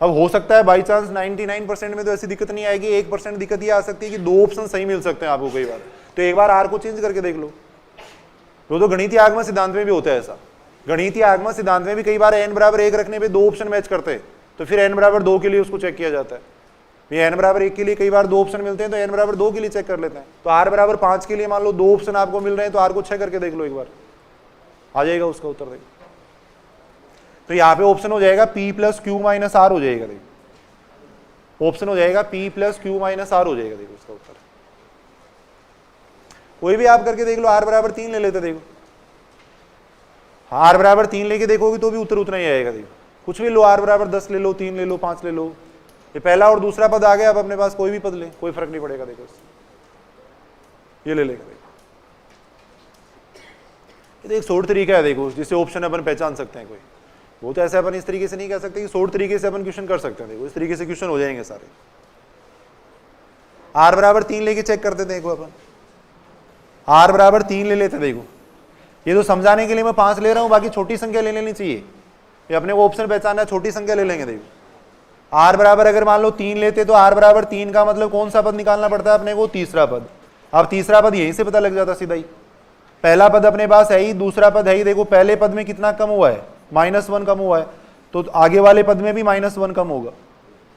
अब हो सकता है बाई चांस 99% में तो ऐसी दिक्कत नहीं आएगी, 1% दिक्कत ये आ सकती है कि 2 ऑप्शन सही मिल सकते हैं आपको कई बार। तो एक बार आर को चेंज करके देख लो। तो गणितीय आगमन सिद्धांत में भी होता है ऐसा। गणितीय आगमन सिद्धांत में भी कई बार n बराबर 1 रखने पे 2 ऑप्शन मैच करते हैं, तो फिर n बराबर 2 के लिए उसको चेक किया जाता है। ये n बराबर 1 के लिए कई बार 2 ऑप्शन मिलते हैं तो n बराबर 2 के लिए चेक कर लेते हैं। तो r बराबर 5 के लिए मान लो 2 ऑप्शन आपको मिल रहे हैं, तो r को चेक करके देख लो एक बार, आ जाएगा उसका उत्तर। देखो तो यहाँ पे ऑप्शन हो जाएगा P + Q - R हो जाएगा। देखो ऑप्शन हो जाएगा P + Q - R हो जाएगा। देखो उसका उत्तर कोई भी आप करके देख लो। r बराबर 3 ले लेते। देखो r बराबर 3 लेके देखोगे तो भी उत्तर उतना ही आएगा। देखो कुछ भी लो, r बराबर 10 ले लो, 3 ले लो, 5 ले लो। ये पहला और दूसरा पद आ गया। अब अपने पास कोई भी पद ले, कोई फर्क नहीं पड़ेगा। देखो ये ले लेगा। देखो एक शॉर्ट तरीका है देखो जिससे ऑप्शन अपन पहचान सकते हैं। कोई वो तो ऐसे अपन इस तरीके से नहीं कह सकते कि शॉर्ट तरीके से अपन क्वेश्चन कर सकते हैं। देखो इस तरीके से क्वेश्चन हो जाएंगे सारे। r बराबर 3 लेके चेक करते थे। देखो अपन r बराबर 3 ले लेते, देखो ये तो समझाने के लिए मैं 5 ले रहा हूं, बाकी छोटी संख्या ले लेनी चाहिए, ये अपने को ऑप्शन पहचानना है, छोटी संख्या ले लेंगे। देखो r बराबर अगर मान लो 3 लेते तो r बराबर 3 का मतलब कौन सा पद निकालना पड़ता है अपने को, तीसरा पद। अब तीसरा पद यहीं से पता लग जाता सीधा ही, पहला पद अपने पास है ही, दूसरा पद है ही, देखो पहले पद में कितना कम हुआ है, -1 कम हुआ है, तो आगे वाले पद में भी -1 कम होगा,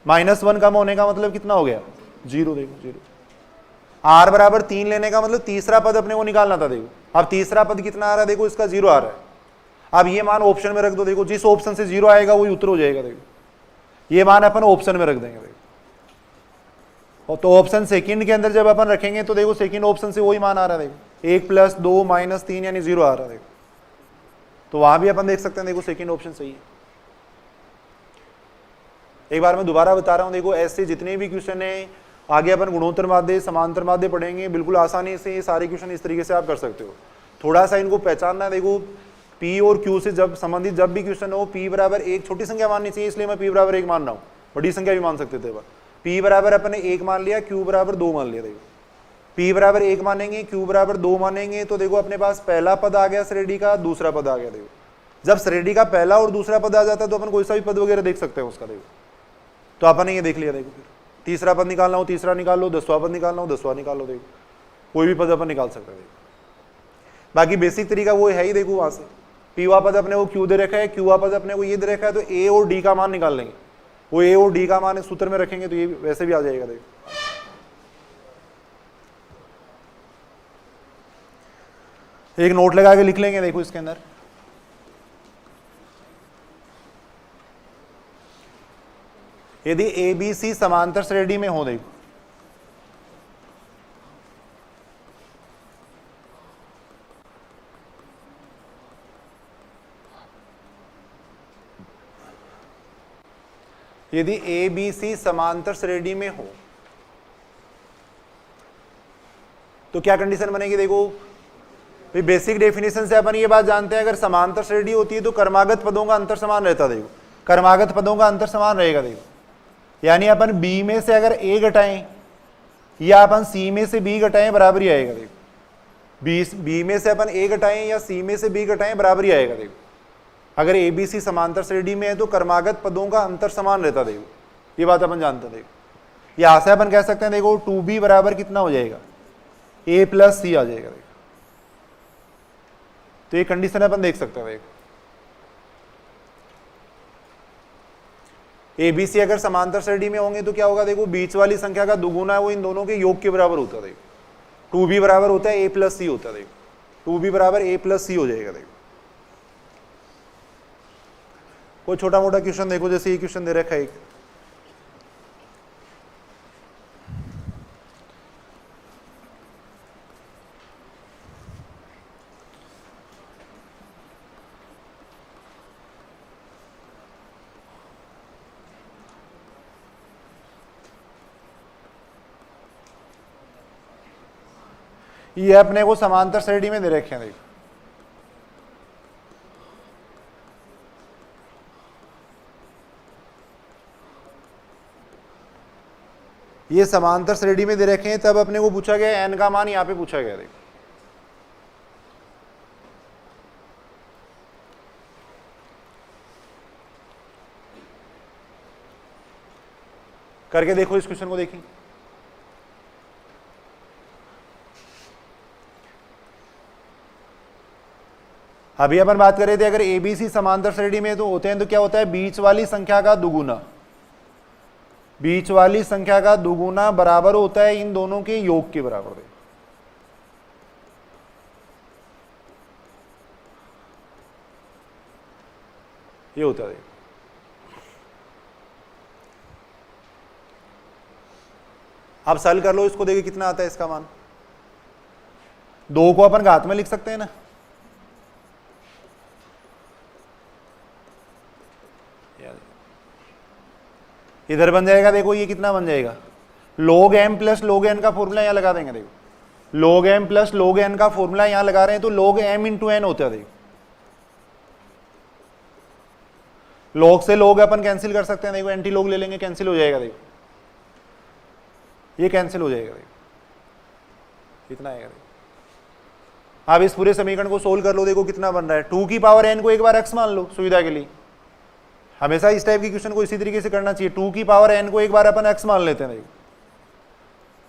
-1 कम होने का मतलब कितना हो गया, 0। देखो 0। r बराबर 3 लेने का मतलब तीसरा पद अपने को निकालना था। देखो अब तीसरा पद कितना आ रहा है, देखो इसका 0 आ रहा है। अब ये मान ऑप्शन में रख दो, देखो जिस ऑप्शन से 0 आएगा वही उत्तर हो जाएगा। देखो ये मान अपन ऑप्शन में रख देंगे। देखो तो ऑप्शन सेकंड के अंदर जब अपन रखेंगे तो देखो सेकंड ऑप्शन से वही मान आ रहा है, देखो 1 + 2 - 3 यानी 0 आ रहा है। देखो तो वहां भी अपन देख सकते हैं, देखो सेकंड ऑप्शन सही है। एक बार मैं दोबारा बता रहा हूं, देखो ऐसे जितने भी क्वेश्चन है, आगे अपन गुणोत्तर माध्य, समांतर माध्य पढ़ेंगे, बिल्कुल आसानी से ये सारे क्वेश्चन इस तरीके से आप कर सकते हो। थोड़ा सा इनको पहचानना है। देखो P और Q से जब संबंधित जब भी क्वेश्चन हो, P बराबर 1 छोटी संख्या माननी चाहिए, इसलिए मैं P बराबर 1 मान रहा हूँ, बड़ी संख्या भी मान सकते थे। P बराबर अपने 1 मान लिया, Q बराबर 2 मान लिया। देखो P बराबर 1 मानेंगे, Q बराबर 2 मानेंगे, तो देखो अपने पास पहला पद आ गया श्रेणी का, दूसरा पद आ गया। देखो जब श्रेणी का पहला और दूसरा पद आ जाता है तो अपन कोई सा भी पद वगैरह देख सकते हैं उसका। देखो तो अपन ने ये देख लिया। देखो फिर तीसरा पद निकालना हो तीसरा निकाल लो, 10वां पद निकालना हो 10वां निकाल लो। देखो कोई भी पद अपन निकाल सकते हैं। बाकी बेसिक तरीका वो है ही। देखो वहां से P वा पद अपने को Q दे रखा है, Q वा पद अपने को ये दे रखा है, तो A और D का मान निकाल लेंगे। वो A और D का मान सूत्र में रखेंगे तो ये वैसे भी आ जाएगा। देखो एक नोट लगा के लिख लेंगे। देखो इसके अंदर यदि ABC समांतर श्रेणी में हो, देखो यदि ABC समांतर श्रेणी में हो तो क्या कंडीशन बनेगी। देखो बेसिक डेफिनेशन से अपन ये बात जानते हैं, अगर समांतर श्रेणी होती है तो क्रमागत पदों का अंतर समान रहता है। देखो क्रमागत पदों का अंतर समान रहेगा। देखो यानी अपन B में से अगर A घटाएं या अपन C में से B घटाएं बराबर ही आएगा। देखो B में से अपन A घटाएं या C में से B घटाएं बराबर ही आएगा। देखो अगर ABC समांतर श्रेणी में है तो क्रमागत पदों का अंतर समान रहता। देखो ये बात अपन जानते हैं। देखो यहां से अपन कह सकते हैं, देखो 2B बराबर कितना हो जाएगा, A + C आ जाएगा। देखो तो ये कंडीशन अपन देख सकते हैं। देखो ABC अगर समांतर श्रेणी में होंगे तो क्या होगा, देखो बीच वाली संख्या का दुगुना है वो इन दोनों के योग के बराबर होता है। देखो 2B बराबर होता है A + C होता है। देखो 2B बराबर A + C हो जाएगा। देखो कोई छोटा मोटा क्वेश्चन देखो, जैसे ये क्वेश्चन दे रखा है एक, ये अपने को समांतर श्रेणी में दे रखे हैं। देखो ये समांतर श्रेणी में दे रखे हैं, तब अपने को पूछा गया n का मान यहां पे पूछा गया। देखो करके देखो इस क्वेश्चन को। देखिए अभी अपन बात कर रहे थे, अगर ABC समांतर श्रेणी में तो होते हैं तो क्या होता है, बीच वाली संख्या का दुगुना, बीच वाली संख्या का दुगुना बराबर होता है इन दोनों के योग के बराबर। ये होता है। अब सॉल्व कर लो इसको, देखिए कितना आता है इसका मान। 2 को अपन घात में लिख सकते हैं ना, इधर बन जाएगा। देखो ये कितना बन जाएगा, log m + log n का फॉर्मूला यहां लगा देंगे। देखो log m + log n का फॉर्मूला यहां लगा रहे हैं तो log m × n होता है। देखो log से log अपन कैंसिल कर सकते हैं। देखो एंटी log ले लेंगे, कैंसिल हो जाएगा। देखो ये कैंसिल हो जाएगा। देखो कितना आएगा, देखो आप इस पूरे समीकरण को सोल्व कर लो, देखो कितना बन रहा है। 2 की पावर n को एक बार x मान लो सुविधा के लिए। हमेशा इस टाइप की क्वेश्चन को इसी तरीके से करना चाहिए। 2 की पावर n को एक बार अपन x मान लेते हैं, देखो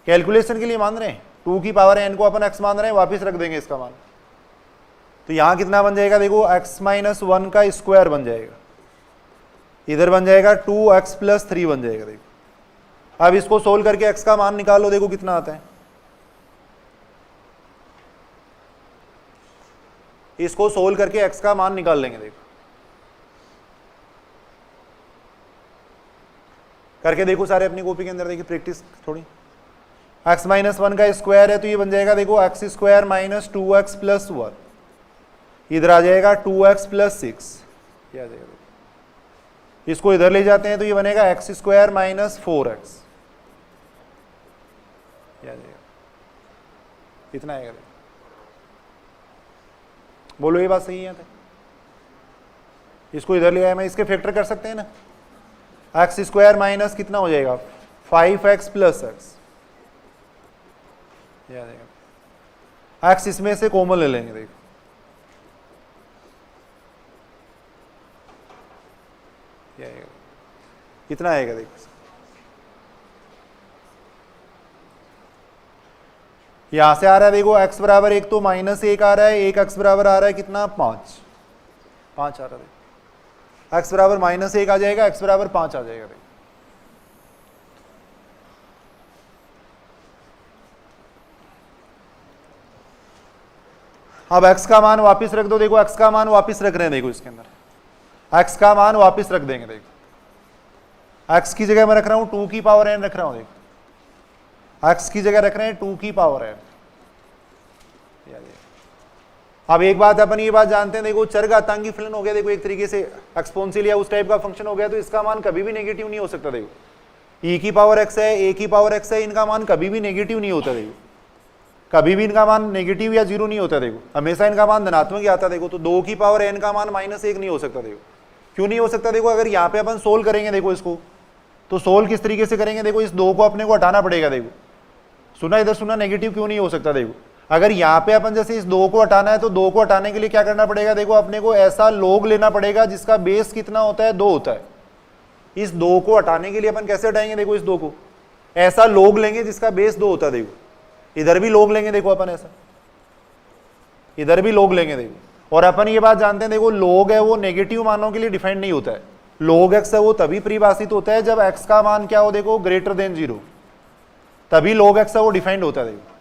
कैलकुलेशन के लिए मान रहे हैं। 2 की पावर n को अपन x मान रहे हैं, वापस रख देंगे इसका मान। तो यहां कितना बन जाएगा, देखो x माइनस 1 का स्क्वायर बन जाएगा, इधर बन जाएगा 2x प्लस 3 बन जाएगा। देखो अब इसको सोल्व करके x का मान निकालो, देखो कितना आता है। इसको सोल्व करके x का मान निकाल लेंगे, देखो करके देखो सारे अपनी कॉपी के अंदर, देखिए प्रैक्टिस थोड़ी। x माइनस 1 का स्क्वायर है तो ये बन जाएगा देखो x square minus 2x plus 1, इधर आ जाएगा 2x प्लस 6, ये आ जाएगा। इसको इधर ले जाते हैं तो ये बनेगा x स्क्वायर माइनस 4x, ये आ जाएगा। कितना आएगा, बोलो ये बात सही है? इसको इधर ले आया मैं, इसके फैक्टर कर सकते हैं ना। एक्स स्क्वायर माइनस कितना हो जाएगा 5x प्लस x, ये आ जाएगा। x इसमें से कॉमन ले लेंगे, देखो ये आएगा। कितना आएगा देखो, यहां से आ रहा है देखो x बराबर 1 तो माइनस 1 आ रहा है, 1 x बराबर आ रहा है कितना 5 आ रहा है। x बराबर माइनस 1 आ जाएगा, x बराबर 5 आ जाएगा। देखो अब x का मान वापस रख दो, देखो x का मान वापस रख रहे हैं, देखो इसके अंदर x का मान वापस रख देंगे। देखो x की जगह मैं रख रहा हूं 2 की पावर n रख रहा हूं, देखो x की जगह रख रहे हैं 2 की पावर n। अब एक बात अपन ये बात जानते हैं, देखो चरघातांकी फलन हो गया, देखो एक तरीके से एक्सपोनेंशियल या उस टाइप का फंक्शन हो गया, तो इसका मान कभी भी नेगेटिव नहीं हो सकता। देखो e की पावर x है, a की पावर x है, इनका मान कभी भी नेगेटिव नहीं होता। देखो कभी भी इनका मान नेगेटिव या जीरो नहीं होता, देखो हमेशा इनका मान धनात्मक ही आता। देखो तो 2 की पावर n का मान माइनस 1 नहीं हो सकता। देखो क्यों नहीं हो सकता, देखो अगर यहाँ पे अपन सोल्व करेंगे, देखो इसको तो सोल्व किस तरीके से करेंगे, देखो इस 2 को अपने को हटाना पड़ेगा। देखो सुना इधर सुना, नेगेटिव क्यों नहीं हो सकता। देखो अगर यहाँ पे अपन जैसे इस 2 को हटाना है तो 2 को हटाने के लिए क्या करना पड़ेगा, देखो अपने को ऐसा लोग लेना पड़ेगा जिसका बेस कितना होता है 2 होता है। इस 2 को हटाने के लिए अपन कैसे हटाएंगे, देखो इस 2 को ऐसा लोग लेंगे जिसका बेस 2 होता है। देखो इधर भी लोग लेंगे, देखो अपन ऐसा इधर भी लोग लेंगे। देखो और अपन ये बात जानते हैं, देखो लोग है वो नेगेटिव मानों के लिए डिफाइंड नहीं होता है। लोग x है वो तभी परिभाषित होता है जब x का मान क्या हो, देखो ग्रेटर देन 0, तभी लोग x है वो डिफाइंड होता है। देखो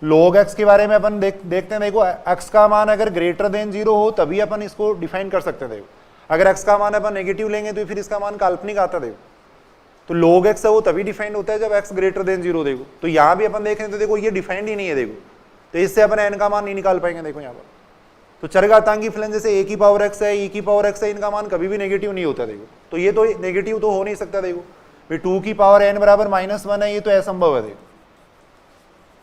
log x के बारे में अपन देखते हैं, देखो x का मान अगर ग्रेटर देन 0 हो तभी अपन इसको डिफाइन कर सकते हैं। देखो अगर x का मान अपन नेगेटिव लेंगे तो फिर इसका मान काल्पनिक आता है। देखो तो log x है वो तभी डिफाइंड होता है जब x ग्रेटर देन 0। देखो तो यहाँ भी अपन देख रहे हैं तो देखो ये डिफाइंड ही नहीं है। देखो तो इससे अपन n का मान नहीं निकाल पाएंगे। देखो यहाँ पर तो चरघातांकी फलन जैसे a की पावर x है, e की पावर x है, इनका मान कभी भी नेगेटिव नहीं होता। देखो तो ये तो नेगेटिव तो हो नहीं सकता। देखो भाई 2 की पावर n बराबर -1 है, ये तो असंभव है। देखो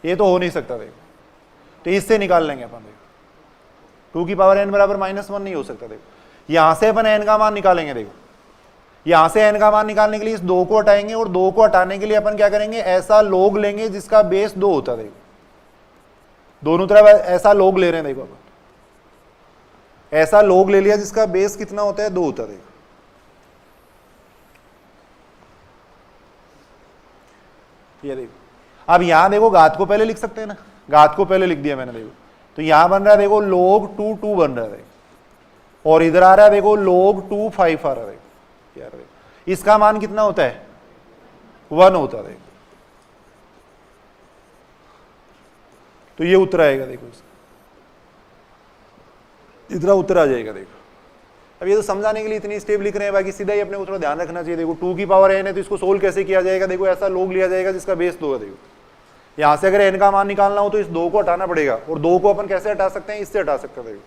ये तो हो नहीं सकता। देखो तो इससे निकाल लेंगे अपन। देखो 2 की पावर n बराबर -1 नहीं हो सकता। देखो यहां से अपन n का मान निकालेंगे। देखो यहां से n का मान निकालने के लिए इस 2 को हटाएंगे और 2 को हटाने के लिए अपन क्या करेंगे, ऐसा लोग लेंगे जिसका बेस 2 होता है। देखो दोनों तरफ ऐसा लोग ले रहे हैं। देखो अपन ऐसा लोग ले लिया जिसका बेस कितना होता है 2 होता है। देखो ये देखो अब यहां देखो घात को पहले लिख सकते हैं ना, घात को पहले लिख दिया मैंने। देखो तो यहां बन रहा है देखो log 2 बन रहा है। देखो और इधर आ रहा है देखो log 2 5 आ रहा है। देखो यार देखो इसका मान कितना होता है 1 होता है। देखो तो ये उत्तर आएगा। देखो इतना उत्तर आ जाएगा। देखो अब ये तो समझाने के लिए इतनी स्टेप लिख रहे हैं, बाकी सीधा ही अपने को थोड़ा ध्यान रखना चाहिए। देखो 2 की पावर n है तो इसको सोल्व कैसे किया जाएगा, देखो ऐसा लोग लिया जाएगा जिसका बेस 2 है। देखो यहां से अगर n का मान निकालना हो तो इस 2 को हटाना पड़ेगा और 2 को अपन कैसे हटा सकते हैं, इससे हटा सकते हैं। देखो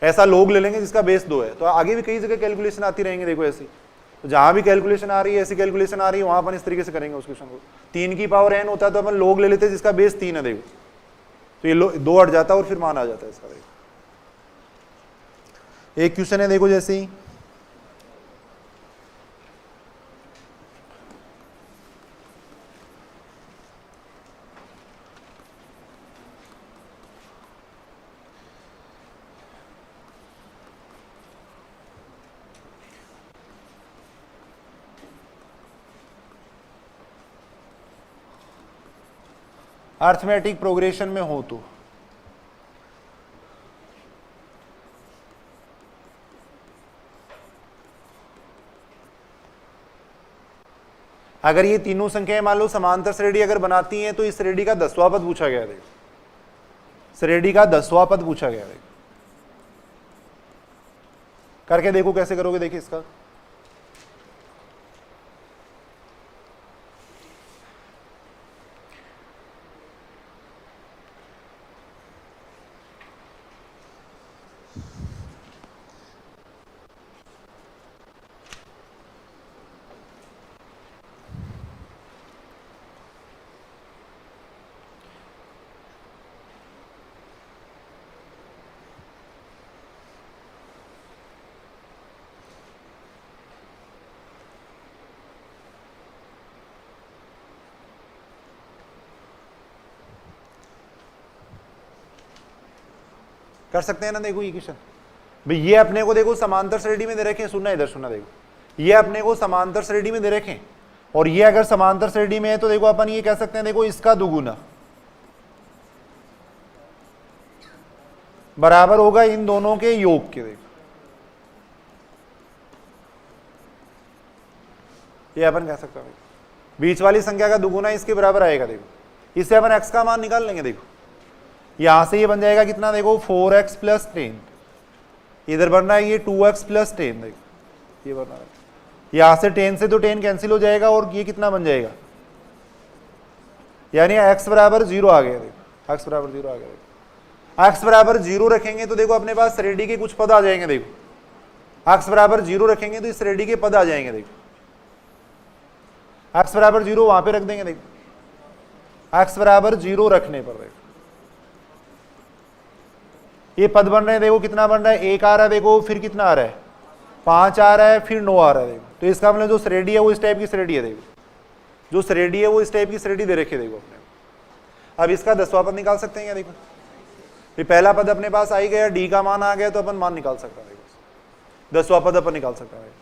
ऐसा लोग ले लेंगे जिसका बेस 2 है। तो आगे भी कई जगह कैलकुलेशन आती रहेंगे। देखो ऐसी तो जहां भी कैलकुलेशन आ रही है, ऐसी कैलकुलेशन आ रही है, वहां अपन इस तरीके से करेंगे उस क्वेश्चन को। 3 की पावर n होता है तो अपन लोग ले लेते हैं जिसका बेस 3 है। देखो तो ये 2 हट जाता है और फिर मान आ जाता है इसका। देखो एक क्वेश्चन है, देखो जैसे ही अर्थमेटिक प्रोग्रेशन में हो तो अगर ये तीनों संख्याएं मान लो समांतर श्रेणी अगर बनाती हैं तो इस श्रेणी का 10वां पद पूछा गया। देखो श्रेणी का 10वां पद पूछा गया। देखो करके देखो कैसे करोगे। देखिए इसका कर सकते हैं ना। देखो ये क्वेश्चन भाई ये अपने को देखो समांतर श्रेणी में दे रखे हैं। सुनना इधर सुनना। देखो ये अपने को समांतर श्रेणी में दे रखे हैं और ये अगर समांतर श्रेणी में है तो देखो अपन ये कह सकते हैं देखो इसका दुगुना बराबर होगा इन दोनों के योग के। देखो ये अपन कह सकते हैं बीच वाली संख्या का दुगुना इसके बराबर आएगा। देखो इससे अपन x का मान निकाल लेंगे। देखो यहां से ये बन जाएगा कितना। देखो 4x + 10 इधर बनना है ये 2x + 10। देखो ये बनना है यहां से 10 से तो 10 कैंसिल हो जाएगा और ये कितना बन जाएगा यानी x बराबर 0 आ गया। देखो x बराबर 0 आ गया। देखो x बराबर 0 रखेंगे तो देखो अपने पास श्रेणी के कुछ पद आ जाएंगे। देखो x बराबर 0 रखेंगे तो इस श्रेणी के पद आ जाएंगे। देखो x बराबर 0 वहां पे रख देंगे। देखो x बराबर 0 रखने पर देखो ये पद बन रहे हैं। देखो कितना बन रहा है 1 आ रहा है। देखो फिर कितना आ रहा है 5 आ रहा है फिर 9 आ रहा है। देखो तो इसका मतलब जो श्रेणी है वो इस टाइप की श्रेणी है। देखो जो श्रेणी है वो इस टाइप की श्रेणी दे रखी है। देखो अपने अब इसका 10वां पद निकाल सकते हैं क्या। देखो ये पहला पद अपने पास आ ही गया डी का मान आ गया तो अपन मान निकाल सकते हैं। देखो 10वां पद अपन निकाल सकते हैं।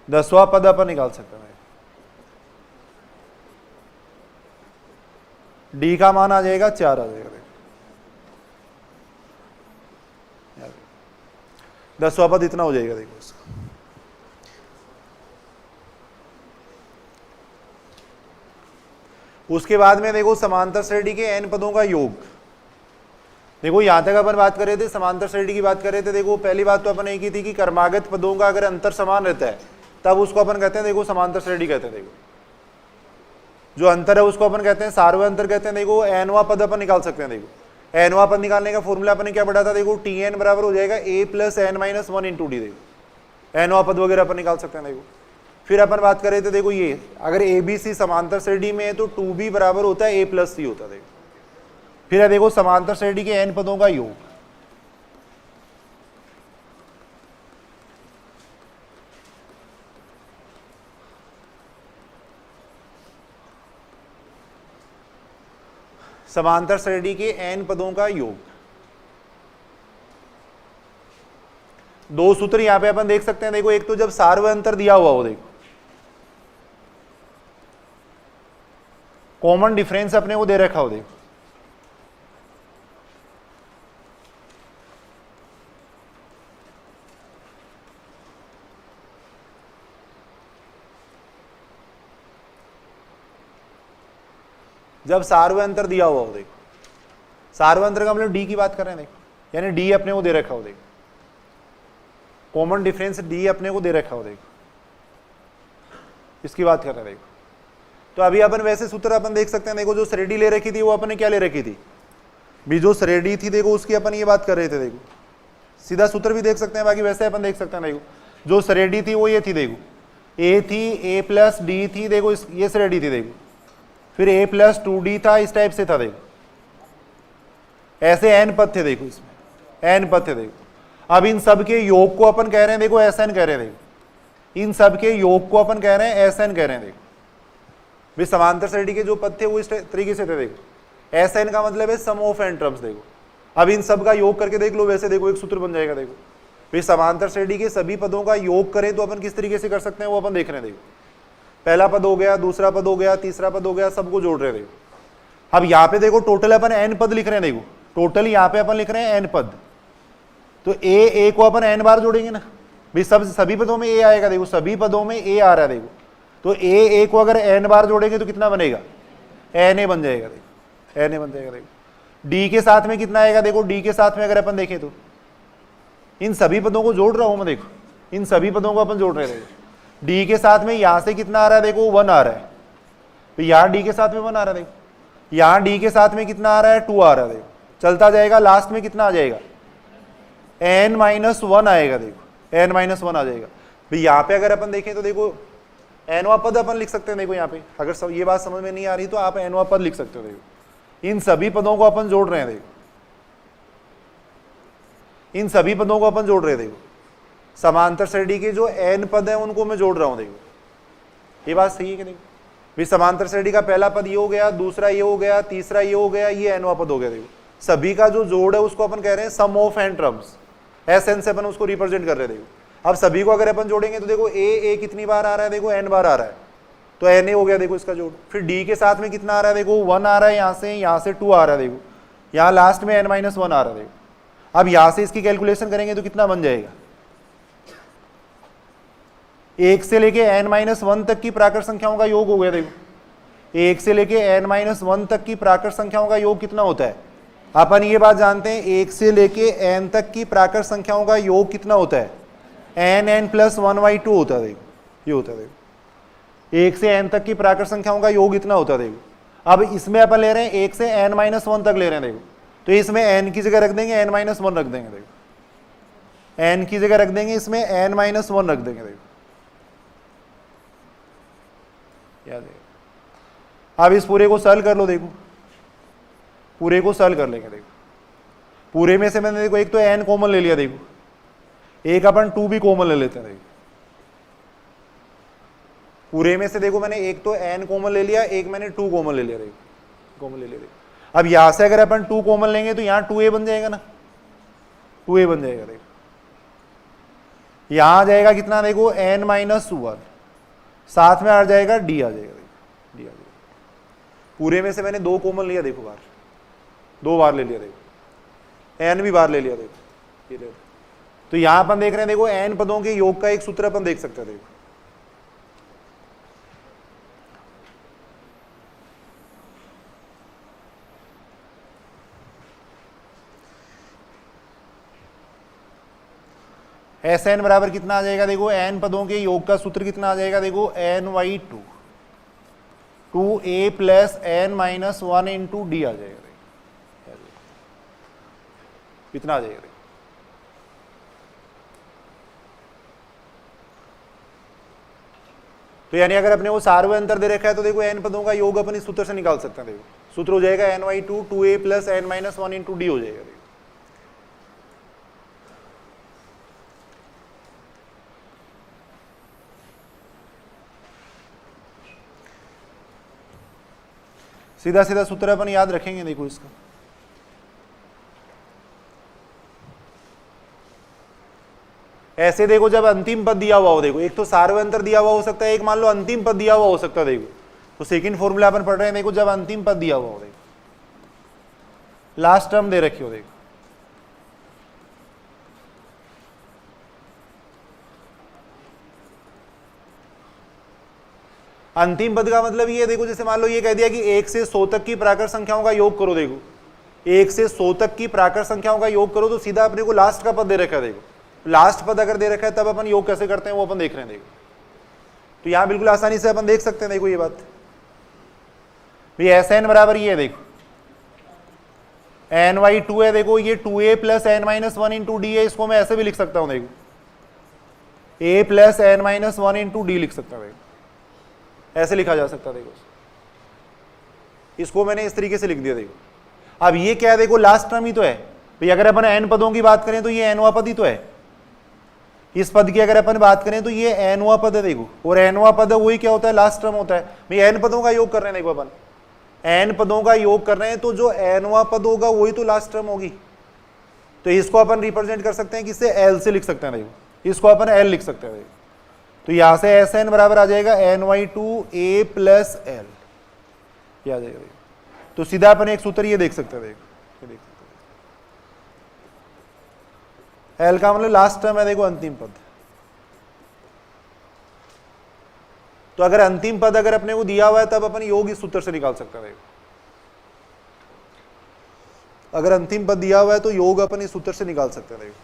10वां पद अपन निकाल सकते हैं। डी का मान आ जाएगा 4 आ जाएगा। 10वां पद इतना हो जाएगा। देखो इसका उसके बाद में देखो समांतर श्रेणी के n पदों का योग। देखो यहां तक अपन बात कर रहे थे समांतर श्रेणी की बात कर रहे थे। देखो पहली बात तो अपन एक ही थी कि क्रमागत पदों का अगर अंतर समान रहता है तब उसको अपन कहते हैं देखो समांतर श्रेणी कहते हैं। देखो जो अंतर है उसको अपन कहते हैं सार्वय अंतर कहते हैं। देखो nवां पद अपन निकाल सकते हैं। देखो nवां पद निकालने का फॉर्मूला अपन ने क्या पढ़ा था। देखो tn बराबर हो जाएगा a + n - 1 × d। देखो nवां पद वगैरह अपन निकाल सकते हैं। देखो फिर अपन बात कर रहे थे देखो ये अगर ABC समांतर श्रेणी में है तो 2b बराबर होता है a + c होता है। देखो फिर है देखो समांतर श्रेणी के n पदों का योग। समांतर श्रेणी के n पदों का योग। दो सूत्र यहां पे अपन देख सकते हैं। देखो एक तो जब सार्वय अंतर दिया हुआ हो। देखो कॉमन डिफरेंस अपने को दे रखा हो। देखो जब सार्वय अंतर दिया हुआ हो। देखो सार्वय अंतर का मतलब डी की बात कर रहे हैं। देखो यानी डी अपने को दे रखा हो। देखो कॉमन डिफरेंस डी अपने को दे रखा हो। देखो इसकी बात कर रहे हैं। देखो तो अभी अपन वैसे सूत्र अपन देख सकते हैं। देखो जो श्रेणी ले रखी थी वो अपन ने क्या ले रखी थी भी जो श्रेणी थी देखो उसकी अपन ये बात कर रहे थे। देखो सीधा सूत्र भी देख सकते हैं बाकी वैसे अपन देख सकते हैं। देखो जो श्रेणी थी वो ये थी। देखो a थी a + d थी। देखो ये श्रेणी थी। देखो फिर a + 2d था इस टाइप से था। देखो ऐसे n पद थे। देखो इसमें n पद थे। देखो अब इन सब के योग को अपन कह रहे हैं देखो Sn कह रहे हैं। देखो इन सब के योग को अपन कह रहे हैं Sn कह रहे हैं। देखो भी समांतर श्रेणी के जो पद थे वो इस तरीके से थे। देखो Sn का मतलब है सम ऑफ n टर्म्स। देखो अब इन सब का योग करके देख लो। वैसे देखो एक सूत्र बन जाएगा। देखो भी समांतर श्रेणी के सभी पदों का योग करें तो अपन किस तरीके से कर सकते हैं वो अपन देख रहे हैं। देखो पहला पद हो गया, दूसरा पद हो गया, तीसरा पद हो गया, सबको जोड़ रहे हैं देखो। अब यहाँ पे देखो टोटल अपन n पद लिख रहे हैं, देखो टोटल यहाँ पे अपन लिख रहे हैं n पद, तो a को अपन n बार जोड़ेंगे ना भाई, सभी पदों में a आएगा, देखो सभी पदों में a आ रहा है देखो, तो a को अगर n बार जोड़ेंगे तो कितना बनेगा, na बन जाएगा, देखो na बन जाएगा। देखो d के साथ में कितना आएगा, देखो d के साथ में अगर अपन देखें तो इन सभी पदों को जोड़ रहा हूं मैं, देखो इन सभी पदों को अपन जोड़ रहे हैं, देखो d के साथ में यहां से कितना आ रहा है, देखो 1 आ रहा है, तो यहाँ d के साथ में 1 आ रहा है, देखो यहाँ d के साथ में कितना आ रहा है, 2 आ रहा है, देखो चलता जाएगा, लास्ट में कितना आ जाएगा, n-1 आएगा, देखो n-1 आ जाएगा भाई। यहाँ पे अगर अपन देखें तो देखो nवां पद अपन लिख सकते हैं, देखो यहाँ पे अगर सब ये बात समझ में नहीं आ रही तो आप nवां पद लिख सकते हो, देखो इन सभी पदों को अपन जोड़ रहे हैं, देखो इन सभी पदों को अपन जोड़ रहे हैं, देखो समांतर श्रेणी के जो n पद हैं उनको मैं जोड़ रहा हूं, देखो ये बात सही है कि नहीं भाई। समांतर श्रेणी का पहला पद ये हो गया, दूसरा ये हो गया, तीसरा ये हो गया, ये nवां पद हो गया, देखो सभी का जो जोड़ है उसको अपन कह रहे हैं सम ऑफ n टर्म्स, Sn से अपन उसको रिप्रेजेंट कर रहे हैं। देखो अब सभी को अगर अपन जोड़ेंगे तो देखो a कितनी बार आ रहा है, देखो n बार आ रहा है, तो na हो गया देखो इसका जोड़। फिर d के साथ में कितना आ रहा है, देखो 1 आ रहा है, यहाँ से 2 आ रहा है, देखो यहाँ लास्ट में n-1 आ रहा है, देखो अब यहाँ से इसकी कैलकुलेशन करेंगे तो कितना बन जाएगा, 1 से लेके n-1 तक की प्राकृत संख्याओं का योग हो गया। देखो 1 से लेके n-1 तक की प्राकृत संख्याओं का योग कितना होता है, अपन ये बात जानते हैं 1 से लेके n तक की प्राकृत संख्याओं का योग कितना होता है, n+1/2 होता है, देखो ये होता है, देखो 1 से n तक की प्राकृत संख्याओं का योग इतना होता है। देखो अब इसमें अपन ले रहे हैं 1 से n-1 तक ले रहे हैं, देखो तो इसमें n की जगह रख देंगे n-1 रख देंगे, देखो n की जगह रख देंगे इसमें n-1 रख देंगे, देखो याद है। अब इस पूरे को सॉल्व कर लो, देखो पूरे को सॉल्व कर लेंगे, देखो पूरे में से मैंने देखो एक तो n कॉमन ले लिया, देखो एक अपन 2 भी कॉमन ले लेते हैं, देखो पूरे में से देखो मैंने एक तो n कॉमन ले लिया, एक मैंने 2 कॉमन ले लिया, देखो कॉमन ले लिया। देखो अब यहां से अगर अपन 2 कॉमन लेंगे तो यहाँ 2a बन जाएगा ना, 2a बन जाएगा, देखो यहां आ जाएगा कितना, देखो n-1 साथ में आ जाएगा d आ जाएगा, देखो d आ जाएगा। पूरे में से मैंने 2 कॉमन लिया, देखो बार 2 बार ले लिया, देखो n भी बार ले लिया, देखो ये देखो। तो यहां अपन देख रहे हैं, देखो n पदों के योग का एक सूत्र अपन देख सकते हैं, देखो Sn बराबर कितना आ जाएगा, देखो n पदों के योग का सूत्र कितना आ जाएगा, देखो n/2 2a + n-1 into d आ जाएगा, कितना आ जाएगा। तो यानी अगर अपने को सार्वय अंतर दे रखा है तो देखो n पदों का योग अपन इस सूत्र से निकाल सकते हैं, देखो सूत्र हो जाएगा n/2 2a + n-1 into d हो जाएगा। सीधा सीधा सूत्र अपन याद रखेंगे, देखो इसका ऐसे देखो जब अंतिम पद दिया हुआ हो, देखो एक तो सार्वय अंतर दिया हुआ हो सकता है, एक मान लो अंतिम पद दिया हुआ हो सकता है, देखो तो सेकंड फॉर्मूला अपन पढ़ रहे हैं, देखो जब अंतिम पद दिया हुआ हो, देखो लास्ट टर्म दे रखी हो, देखो अंतिम पद का मतलब ये देखो जैसे मान लो ये कह दिया कि 1 से 100 तक की प्राकृत संख्याओं का योग करो, देखो 1 से 100 तक की प्राकृत संख्याओं का योग करो, तो सीधा अपने को लास्ट का पद दे रखा है, देखो लास्ट पद अगर दे रखा है तब अपन योग कैसे करते हैं वो अपन देख रहे हैं, देखो तो यहां बिल्कुल आसानी से अपन देख सकते हैं, देखो ये बात भाई Sn बराबर ये है, देखो n/2 है, देखो ये 2a + n-1 इंटू d है, इसको मैं ऐसे भी लिख सकता हूं, देखो a + n-1 इंटू d लिख सकता हूं, देखो ऐसे लिखा जा सकता है, देखो इसको मैंने इस तरीके से लिख दिया। देखो अब ये क्या है, देखो लास्ट टर्म ही तो है भाई, अगर अपन n पदों की बात करें तो ये nवां पद ही तो है, इस पद की अगर अपन बात करें तो ये nवां पद है, देखो और nवां पद है वही क्या होता है, लास्ट टर्म होता है भाई। n पदों का योग कर रहे हैं, देखो अपन n पदों का योग कर रहे हैं, तो जो nवां पद होगा वही तो लास्ट टर्म होगी, तो इसको अपन रिप्रेजेंट कर सकते हैं किससे, l से लिख सकते हैं, देखो इसको अपन l लिख सकते हैं, देखो तो यहां से एस एन बराबर आ जाएगा ny2a प्लस एल, ये आ जाएगा। तो सीधा अपन एक सूत्र ये देख सकते हैं, देखो देख सकते हैं, एल का मतलब लास्ट टर्म है, देखो अंतिम पद। तो अगर अंतिम पद अगर अपने को दिया हुआ है तब अपन योग इस सूत्र से निकाल सकते हैं, देखो अगर अंतिम पद दिया हुआ है तो योग अपन इस सूत्र से निकाल सकते हैं, देखो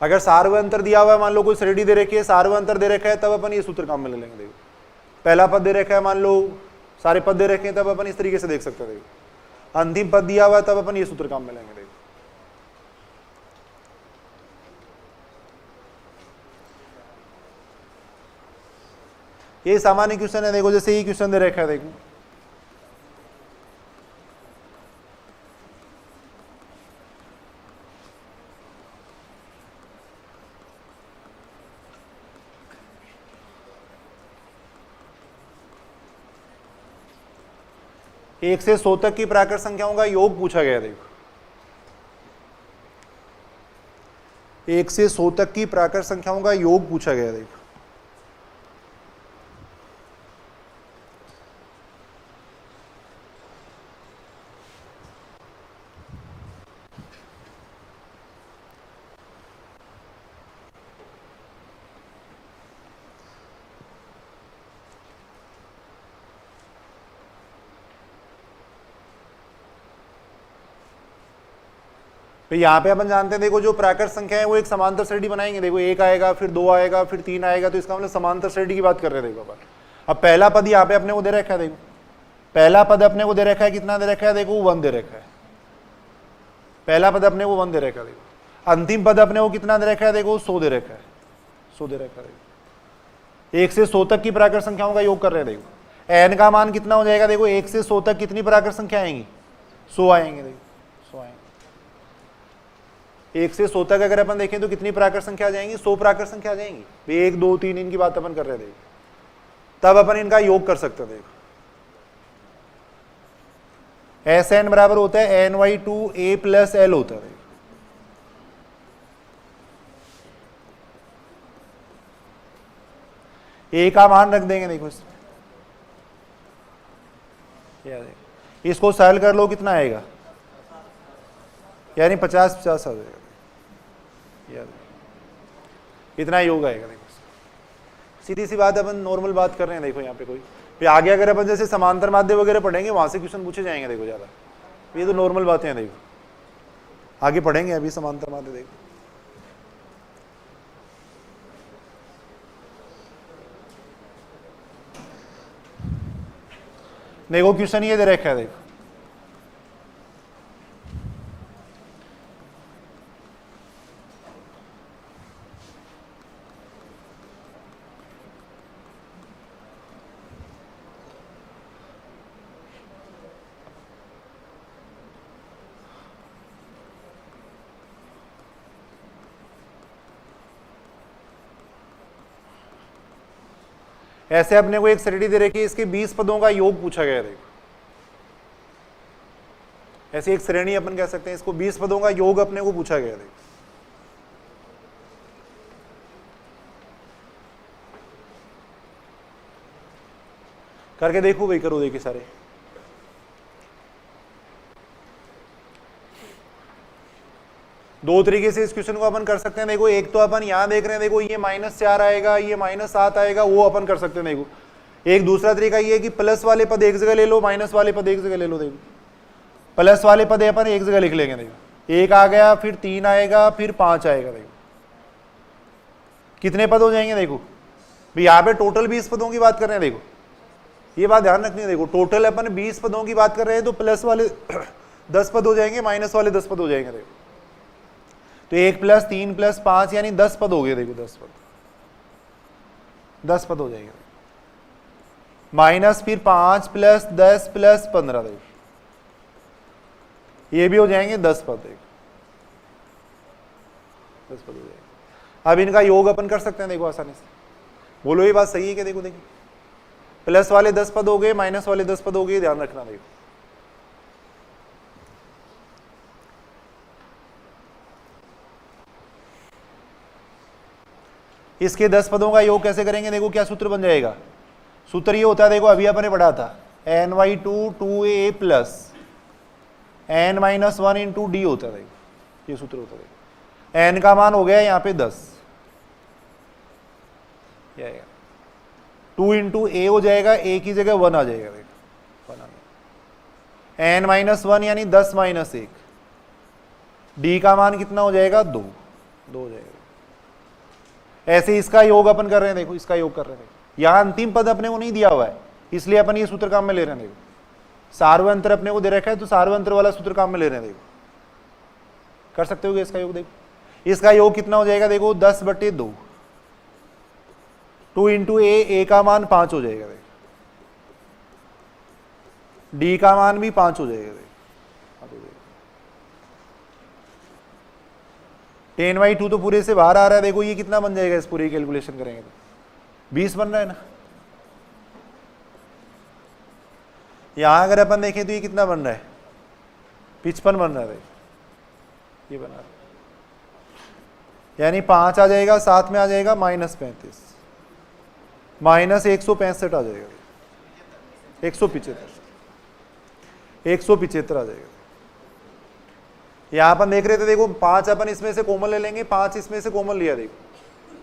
अगर सार्वंतर दिया हुआ है, मान लो कोई श्रेणी दे रखी है, सार्वंतर दे रखा है, तब अपन ये सूत्र काम में ले लेंगे। देखो पहला पद दे रखा है, मान लो सारे पद दे रखे हैं, तब अपन इस तरीके से देख सकते हैं। देखो अंतिम पद दिया हुआ है तब अपन ये सूत्र काम में लेंगे। देखो ये सामान्य क्वेश्चन है, देखो जैसे ये क्वेश्चन दे रखा है, देखो एक से 100 तक की प्राकृत संख्याओं का योग पूछा गया। देखो 1 से 100 तक की प्राकृत संख्याओं का योग पूछा गया। देखो तो यहाँ पे अपन जानते हैं, देखो जो प्राकृत संख्या है वो एक समांतर श्रेणी बनाएंगे। देखो 1 आएगा, फिर 2 आएगा, फिर 3 आएगा, तो इसका मतलब समांतर श्रेणी की बात कर रहे हैं। देखो अपन अब पहला पद यहाँ पे अपने को दे रखा है। देखो पहला पद अपने को दे रखा है, कितना दे रखा है, देखो 1 दे रखा है। पहला पद अपने को 1 दे रखा है। देखो अंतिम पद अपने को कितना दे रखा है, देखो 100 दे रखा है, 100 दे रखा है। 1 से 100 तक की प्राकृत संख्याओं का योग कर रहे हैं। देखो एन का मान कितना हो जाएगा, देखो 1 से 100 तक कितनी प्राकृत संख्या आएंगी, 100 आएंगे। देखो 100 आएंगे। 1 से 100 तक अगर अपन देखें तो कितनी प्राकृत संख्या आ जाएंगी, 100 प्राकृत संख्या आ जाएंगी। 1 2 3 इनकी बात अपन कर रहे थे, तब अपन इनका योग कर सकते थे। एस एन बराबर होता है ny2a प्लस एल होता है। ए का मान रख देंगे। देखो इसको सरल कर लो, कितना आएगा, यानी 50-50 आ जाएगा। इतना योग आएगा। देखो सीधी सी बात, अपन नॉर्मल बात कर रहे हैं। देखो यहाँ पे कोई फिर आगे अगर अपन जैसे समांतर माध्य वगैरह पढ़ेंगे, वहां से क्वेश्चन पूछे जाएंगे। देखो ज्यादा ये तो नॉर्मल बातें हैं। देखो आगे पढ़ेंगे अभी समांतर माध्य। देखो क्वेश्चन ये दे रखा है। देखो ऐसे अपने को एक श्रेणी दे रखी है, इसके 20 पदों का योग पूछा गया है। देखो ऐसे एक श्रेणी अपन कह सकते हैं, इसको 20 पदों का योग अपने को पूछा गया है। देखो करके देखो भाई, करो देखिए सारे। दो तरीके से इस क्वेश्चन को अपन कर सकते हैं। देखो एक तो अपन यहां देख रहे हैं, देखो ये -4 आएगा, ये -7 आएगा, वो अपन कर सकते हैं। देखो एक दूसरा तरीका ये है कि प्लस वाले पद एक जगह ले लो, माइनस वाले पद एक जगह ले लो। देखो प्लस वाले पद अपन एक जगह लिख लेंगे। देखो 1 आ गया, फिर 3 आएगा, फिर 5 आएगा। देखो कितने पद हो जाएंगे। देखो भाई यहाँ पे टोटल 20 पदों की बात कर रहे हैं। देखो ये बात ध्यान रखनी है। देखो टोटल अपन 20 पदों की बात कर रहे हैं, तो प्लस वाले 10 पद हो जाएंगे, माइनस वाले 10 पद हो जाएंगे। देखो तो 1 + 3 + 5 यानी 10 पद हो गए। देखो 10 पद हो जाएंगे। माइनस फिर 5 + 10 + 15, देखो ये भी हो जाएंगे 10 पद। देखो 10 पद हो जाएंगे। अब इनका योग अपन कर सकते हैं। देखो आसानी से बोलो, ये बात सही है क्या। देखो देखो प्लस वाले 10 पद हो गए, माइनस वाले 10 पद हो गए, ध्यान रखना। देखो इसके 10 पदों का योग कैसे करेंगे? देखो क्या सूत्र बन जाएगा। सूत्र ये होता है, देखो अभी अपने पढ़ा था, ny2 2a plus n-1 into d होता है, देखो ये सूत्र होता है। देखो n का मान हो गया यहाँ पे 10, 2 इंटू ए हो जाएगा, a की जगह 1 आ जाएगा, देखो 1 आ गया। n-1 यानी 10 माइनस 1, डी का मान कितना हो जाएगा? 2 हो जाएगा। ऐसे इसका योग अपन कर रहे हैं, देखो इसका योग कर रहे हैं। यहां अंतिम पद अपने को नहीं दिया हुआ है, इसलिए अपन ये सूत्र काम में ले रहे हैं। देखो सार्वंतर अपने को दे रखा है, तो सार्वंतर वाला सूत्र काम में ले रहे हैं। देखो कर सकते हो इसका योग। देखो इसका योग कितना हो जाएगा? देखो 10/2, 2 इंटू ए का मान 5 हो जाएगा, देखो डी का मान भी 5 हो जाएगा। देखो 10/2 तो पूरे से बाहर आ रहा है। देखो ये कितना बन जाएगा, इस पूरी कैलकुलेशन करेंगे तो 20 बन रहा है ना। यहां अगर अपन देखें तो ये कितना बन रहा है? 55 बन रहा है, ये बना रहा है। यानी 5 आ जाएगा, साथ में आ जाएगा -35, -165 आ जाएगा, 175 आ जाएगा। यहां अपन देख रहे थे, देखो 5 अपन इसमें से कॉमन ले लेंगे, 5 इसमें से कॉमन लिया, देखो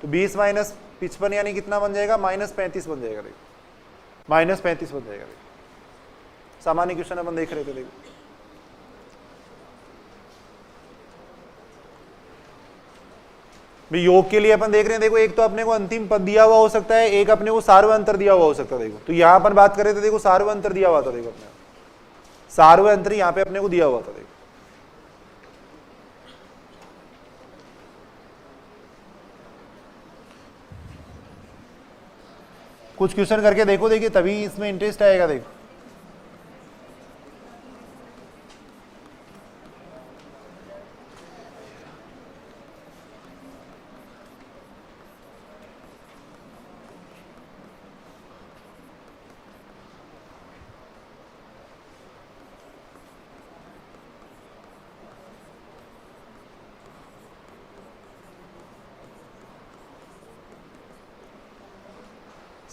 तो 20 माइनस 55 यानी कितना बन जाएगा? -35 बन जाएगा। देखो -35 बन जाएगा। देखो सामान्य क्वेश्चन अपन देख रहे थे। देखो योग के लिए अपन देख रहे हैं, देखो एक तो अपने को अंतिम पद दिया हुआ हो सकता है, एक अपने को सार्वअंतर दिया हुआ हो सकता है। देखो तो यहां अपन बात कर रहे थे, देखो सार्वअंतर दिया हुआ था। देखो अपने सार्वअंतर यहां पे अपने को दिया हुआ था। देखो कुछ क्वेश्चन करके देखो, देखिए तभी इसमें इंटरेस्ट आएगा। देखो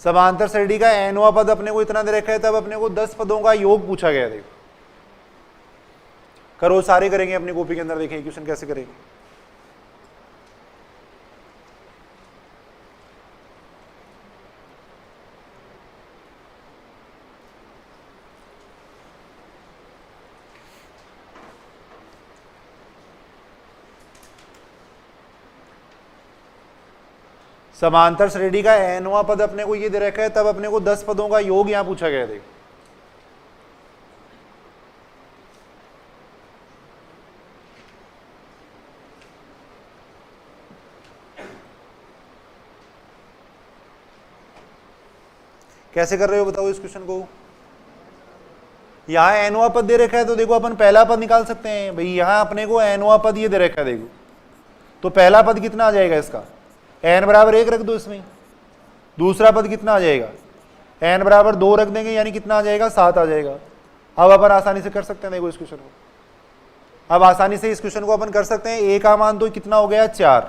समांतर श्रेणी का nवां पद अपने को इतना दे रखा है, तब अपने को 10 पदों का योग पूछा गया। देखो करो, सारे करेंगे अपनी कॉपी के अंदर। देखें क्वेश्चन कैसे करेंगे। समांतर श्रेणी का nवां पद अपने को ये दे रखा है, तब अपने को 10 पदों का योग यहां पूछा गया। देखो कैसे कर रहे हो बताओ इस क्वेश्चन को। यहां nवां पद दे रखा है, तो देखो अपन पहला पद निकाल सकते हैं भाई। यहां अपने को nवां पद ये दे रखा है, देखो तो पहला पद कितना आ जाएगा इसका? n बराबर 1 रख दो इसमें। दूसरा पद कितना आ जाएगा? n बराबर 2 रख देंगे, यानी कितना आ जाएगा? 7 आ जाएगा। अब अपन आसानी से कर सकते हैं। देखो इस क्वेश्चन को अब आसानी से इस क्वेश्चन को अपन कर सकते हैं। a का मान तो कितना हो गया? 4।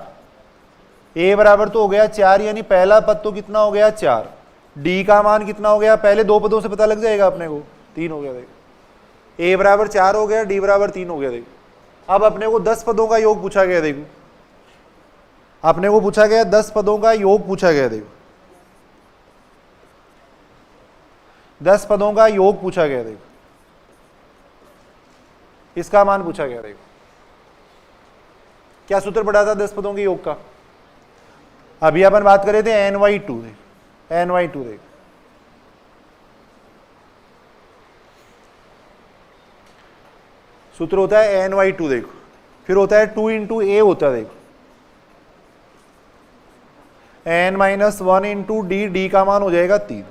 a बराबर तो हो गया 4, यानी पहला पद तो कितना हो गया? 4। d का मान कितना हो गया? पहले दो पदों से पता लग जाएगा अपने को, 3 हो गया। देखो a बराबर 4 हो गया, d बराबर 3 हो गया। देखो अब अपने को 10 पदों का योग पूछा गया। देखो अपने को पूछा गया 10 पदों का योग पूछा गया। देखो 10 पदों का योग पूछा गया। देखो इसका मान पूछा गया। देखो क्या सूत्र पढ़ा था 10 पदों के योग का? अभी अपन बात कर रहे थे ny2। ny2 देखो सूत्र होता है ny2। देखो फिर होता है 2 इंटू ए होता है। देखो n-1 इंटू डी, डी का मान हो जाएगा 3।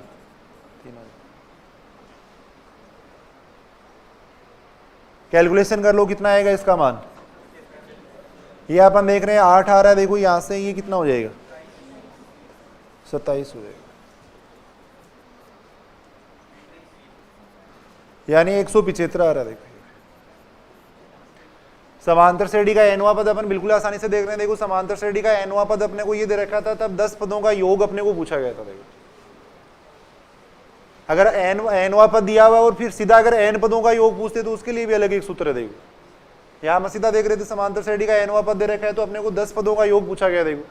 कैलकुलेशन कर लो कितना आएगा इसका मान। ये अपन देख रहे हैं 8 आ रहा है। देखो यहां से ये कितना हो जाएगा? 27 हो जाएगा, यानी 175 आ रहा है। देखो समांतर श्रेणी का nवां पद अपन बिल्कुल आसानी से देख रहे हैं। देखो समांतर श्रेणी का nवां पद अपने को ये दे रखा था, तब 10 पदों का योग अपने को पूछा गया था। देखो अगर nवां पद दिया हुआ और फिर सीधा अगर n पदों का योग पूछते तो उसके लिए भी अलग एक सूत्र है। देखो यहाँ हम सीधा देख रहे थे समांतर श्रेणी का nवां पद दे रखा है तो अपने को 10 पदों का योग पूछा गया। देखो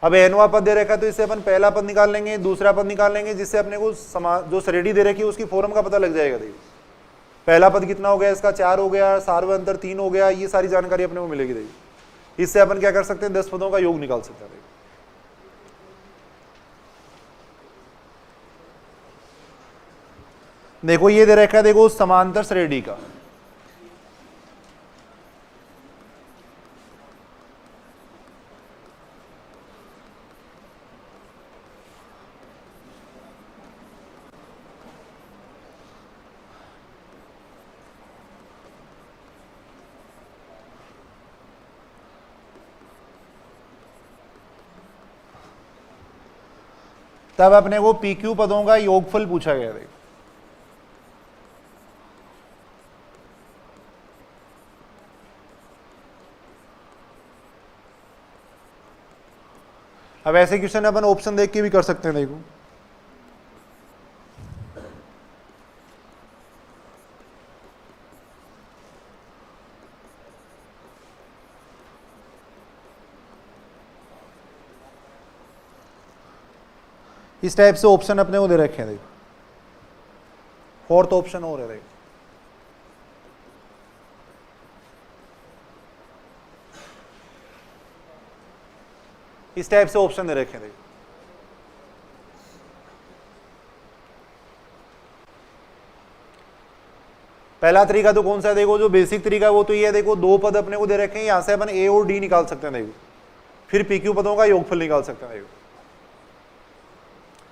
अब nवां पद दे रखा है तो इससे अपन पहला पद निकाल लेंगे, दूसरा पद निकाल लेंगे, जिससे अपने को जो श्रेणी दे रखी है उसकी फॉर्म का पता लग जाएगा। देखो पहला पद कितना हो गया, इसका 4 हो गया, सार्वय अंतर 3 हो गया, ये सारी जानकारी अपने को मिलेगी। देखो इससे अपन क्या कर सकते हैं, 10 पदों का योग निकाल सकते हैं। देखो ये दे रखा है, देखो समांतर श्रेणी का तब अपने को PQ पदों का योगफल पूछा गया। देखो अब ऐसे क्वेश्चन अपन ऑप्शन देख के भी कर सकते हैं। देखो इस टाइप से ऑप्शन अपने को दे रखे हैं। देखो फोर्थ ऑप्शन हो रहा है। देखो इस टाइप से ऑप्शन दे रखे हैं। देखो पहला तरीका तो कौन सा है, देखो जो बेसिक तरीका है वो तो ये है। देखो दो पद अपने को दे रखे हैं, यहां से अपन A और D निकाल सकते हैं। देखो फिर PQ पदों का योगफल निकाल सकते हैं। देखो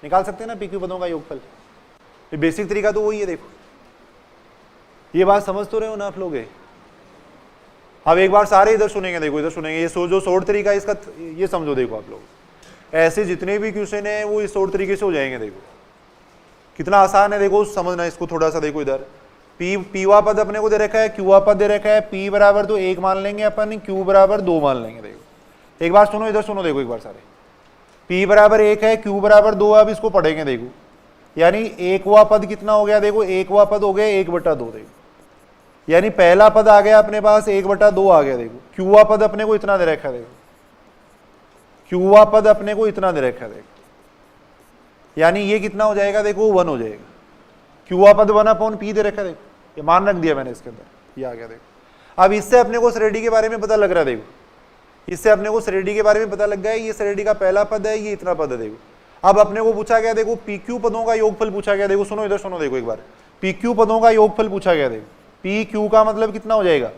निकाल सकते हैं ना PQ पदों का योगफल, ये बेसिक तरीका तो वही है। देखो ये बात समझ तो रहे हो ना आप लोग। अब एक बार सारे इधर सुनेंगे। देखो इधर सुनेंगे, ये जो शॉर्ट तरीका है इसका ये समझो। देखो आप लोग ऐसे जितने भी क्वेश्चन है वो इस शॉर्ट तरीके से हो जाएंगे। देखो कितना आसान है, देखो समझना इसको थोड़ा सा। देखो इधर पीवा पद अपने को दे रखा है, क्यूवा पद दे रखा है। P बराबर तो 1 मान लेंगे अपन, Q बराबर 2 मान लेंगे। देखो एक बार सुनो, इधर सुनो। देखो एक बार सारे, P बराबर 1 है, Q बराबर 2 है। अब इसको पढ़ेंगे। देखो यानी एकवा पद कितना हो गया, देखो एकवा पद हो गया 1/2। देखो यानी पहला पद आ गया अपने पास 1/2 आ गया। देखो क्यूवा पद अपने को इतना दे रखा है। देखो क्यूवा पद अपने को इतना दे रखा है। देखो यानी ये कितना हो जाएगा, देखो 1 हो जाएगा। क्यूवा पद 1/P दे रखा है। देखो ये मान रख दिया मैंने इसके अंदर, ये आ गया। देखो अब इससे अपने को श्रेणी के बारे में पता लग रहा है। देखो इससे अपने को श्रेणी के बारे में पता लग गया है, ये श्रेणी का पहला पद है, ये इतना पद है। देखो अब अपने को पूछा गया, देखो PQ पदों का योगफल पूछा गया। देखो सुनो इधर सुनो, देखो एक बार PQ पदों का योगफल पूछा गया। देखो PQ का मतलब कितना हो जाएगा,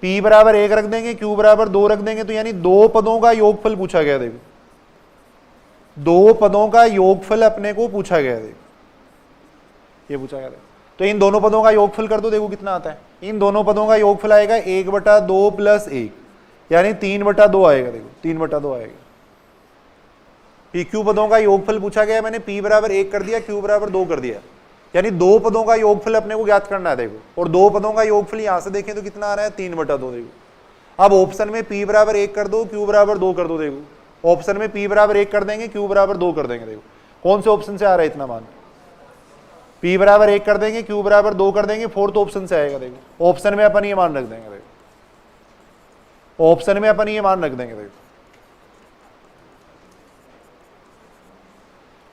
P बराबर 1 रख देंगे, Q बराबर 2 रख देंगे, तो यानी 2 पदों का योगफल पूछा गया। देखो 2 पदों का योगफल अपने को पूछा गया। देखो ये पूछा गया। तो इन दोनों पदों का योगफल कर दो, देखो कितना आता है। इन दोनों पदों का योगफल आएगा 1/2 + 1 यानी 3/2 आएगा। देखो 3/2 आएगा। PQ पदों का योगफल पूछा गया, मैंने P बराबर 1 कर दिया, Q बराबर 2 कर दिया, यानी 2 पदों का योगफल अपने को ज्ञात करना है। देखो और 2 पदों का योगफल यहां से देखें तो कितना आ रहा है, 3/2। देखो अब ऑप्शन में P बराबर 1 कर दो, Q बराबर 2 कर दो। देखो ऑप्शन में P बराबर 1 कर देंगे, Q बराबर 2 कर देंगे। देखो कौन से ऑप्शन से आ रहा है इतना मान, P बराबर 1 कर देंगे, Q बराबर 2 कर देंगे, फोर्थ ऑप्शन से आएगा। देखो ऑप्शन में अपन ये मान रख देंगे। देखो ऑप्शन में अपन ये मान रख देंगे। देखो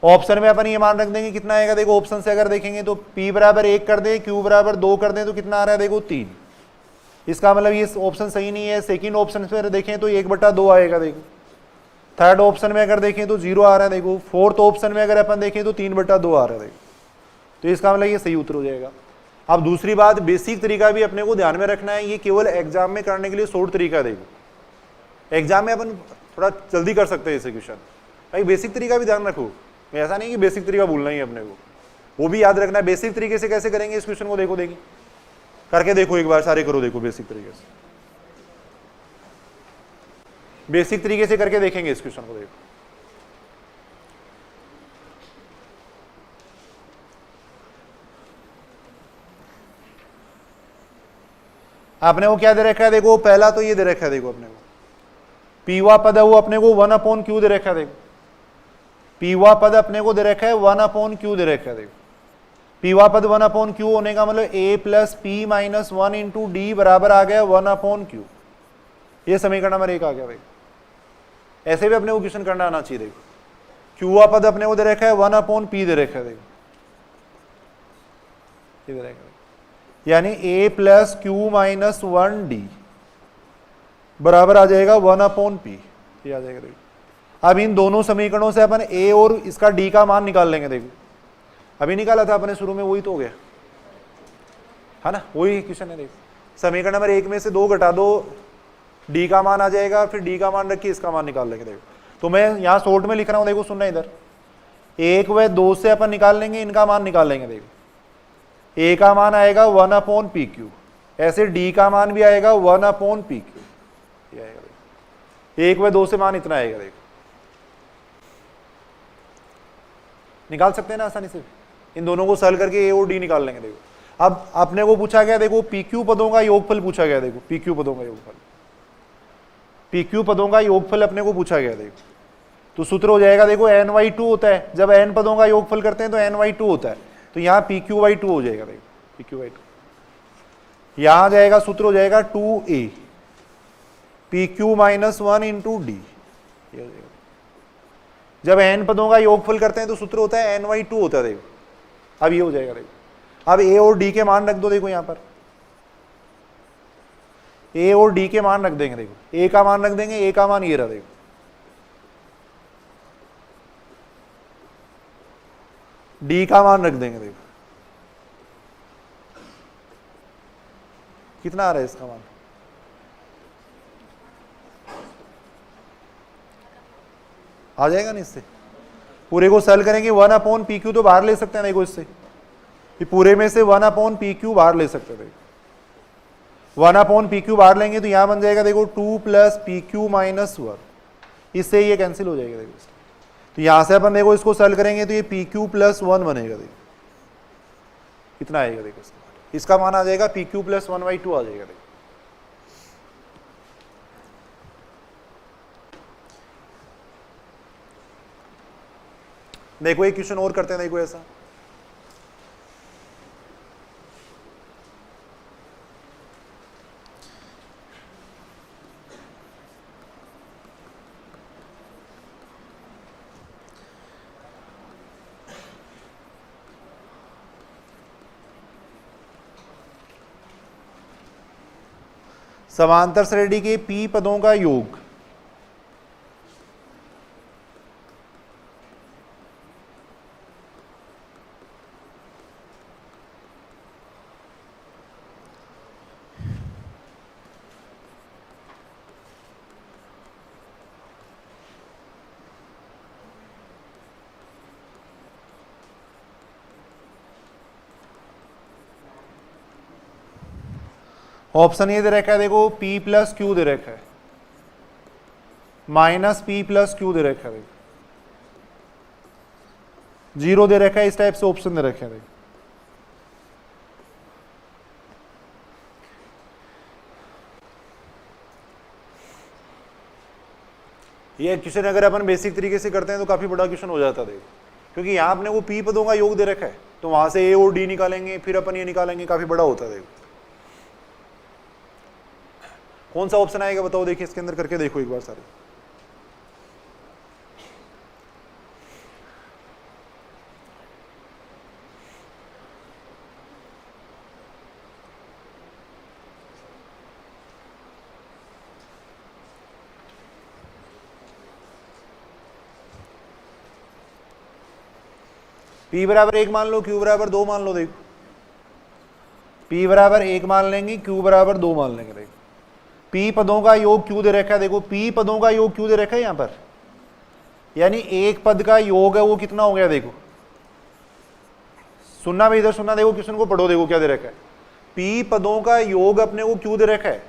ऑप्शन में अपन ये मान रख देंगे, कितना आएगा। देखो ऑप्शन से अगर देखेंगे तो P बराबर 1 कर दे, Q बराबर 2 कर दे, तो कितना आ रहा है, देखो 3। इसका मतलब ये ऑप्शन सही नहीं है। सेकंड ऑप्शन पे देखें तो 1/2 आएगा। देखो थर्ड ऑप्शन में अगर देखें तो 0 आ रहा है। देखो फोर्थ ऑप्शन में अगर अपन देखें तो 3/2 आ रहा है। देखो तो इसका मतलब ये सही उत्तर हो जाएगा। अब दूसरी बात, बेसिक तरीका भी अपने को ध्यान में रखना है। ये केवल एग्जाम में करने के लिए शॉर्ट तरीका। देखो एग्जाम में अपन थोड़ा जल्दी कर सकते हैं इसे क्वेश्चन, भाई बेसिक तरीका भी ध्यान रखो। ऐसा नहीं कि बेसिक तरीका भूलना ही है अपने को, वो भी याद रखना है। बेसिक तरीके से कैसे करेंगे इस क्वेश्चन को, देखो देखिए करके देखो एक बार, सारे करो। देखो बेसिक तरीके से, बेसिक तरीके से करके देखेंगे इस क्वेश्चन को। देखो अपने को क्या दे रखा है देखो, पहला तो ये दे रखा है देखो अपने को, पी हुआ पद है वो अपने को 1/q दे रखा है देखो, पी हुआ पद अपने को दे रखा है 1/q दे रखा है देखो, पी हुआ पद 1/q होने का मतलब a plus P minus 1 into D बराबर आ गया 1/q। ये समीकरण नंबर 1 आ गया भाई। ऐसे भी अपने को क्वेश्चन करना आना चाहिए देखो, q हुआ पद अपने को दे रखा है 1/p दे रखा है देखो, ये दे रखा है यानी a plus Q minus 1d बराबर आ जाएगा 1/p, ये आ जाएगा देखो। अब इन दोनों समीकरणों से अपन a और इसका d का मान निकाल लेंगे देखो, अभी निकाला था अपने शुरू में, वही तो हो गया है ना, वही क्वेश्चन है देखो। समीकरण नंबर 1 में से 2 घटा दो, d का मान आ जाएगा, फिर d का मान रख के इसका मान निकाल लेंगे देखो। तो मैं यहाँ शॉर्ट में लिख रहा हूँ देखो, सुनना इधर, 1 व 2 से अपन निकाल लेंगे, इनका मान निकाल लेंगे देखो। a का मान आएगा 1/pq, ऐसे d का मान भी आएगा 1/pq, ये आएगा देखो। 1 व 2 से मान इतना आएगा देखो, निकाल सकते हैं ना आसानी से, इन दोनों को सॉल्व करके a और d निकाल लेंगे देखो। अब अपने को पूछा गया देखो pq पदों का योगफल पूछा गया देखो, pq पदों का योगफल, pq पदों का योगफल अपने को पूछा गया देखो। तो सूत्र हो जाएगा देखो n/2 होता है, जब n पदों का योगफल करते हैं तो n/2 होता है, तो यहाँ pq/2 हो जाएगा देखो, pq/2 यहाँ जाएगा, सूत्र हो जाएगा 2a pq minus 1 into D, ये हो जाएगा। जब n पदों का योगफल करते हैं तो सूत्र होता है n/2 होता है देखो, अब ये हो जाएगा देखो। अब a और d के मान रख दो देखो, यहाँ पर a और d के मान रख देंगे देखो, a का मान रख देंगे, a का मान ये रहा देखो, d का मान रख देंगे देखो, कितना आ रहा है इसका मान, आ जाएगा ना इससे, पूरे को सॉल्व करेंगे 1/pq तो बाहर ले सकते हैं देखो, इससे ये पूरे में से 1/pq बाहर ले सकते हैं देखो। 1/pq बाहर लेंगे तो यहां बन जाएगा देखो 2 प्लस pq माइनस 1, इससे ये कैंसिल हो जाएगा देखो। तो यहां से अपन देखो इसको सॉल्व करेंगे तो ये pq प्लस 1 बनेगा देखो, कितना आएगा देखो इसका मान आ जाएगा pq प्लस 1/2 आ जाएगा देखो। देखो एक क्वेश्चन और करते हैं देखो ऐसा, समांतर श्रेणी के p पदों का योग ऑप्शन ये दे रखा है देखो, p प्लस क्यू दे रखा है, माइनस p प्लस क्यू दे रखा है देखो, 0 दे रखा है, इस टाइप से ऑप्शन दे रखे हैं देखो। ये क्वेश्चन अगर अपन बेसिक तरीके से करते हैं तो काफी बड़ा क्वेश्चन हो जाता है देखो, क्योंकि यहाँ अपने को p पदों का योग दे रखा है, तो वहां से a और d निकालेंगे, फिर अपन ये निकालेंगे, काफी बड़ा होता है देखो। कौन सा ऑप्शन आएगा बताओ, देखिए इसके अंदर करके देखो एक बार सारे। p बराबर 1 मान लो, q बराबर 2 मान लो देखो, p बराबर 1 मान लेंगे, q बराबर 2 मान लेंगे देखो। p पदों का योग q दे रखा है देखो, p पदों का योग q दे रखा है यहां पर, यानी एक पद का योग है वो कितना हो गया देखो, सुनना भी इधर सुनना देखो, क्वेश्चन को पढ़ो देखो क्या दे रखा है। p पदों का योग अपने को q दे रखा है,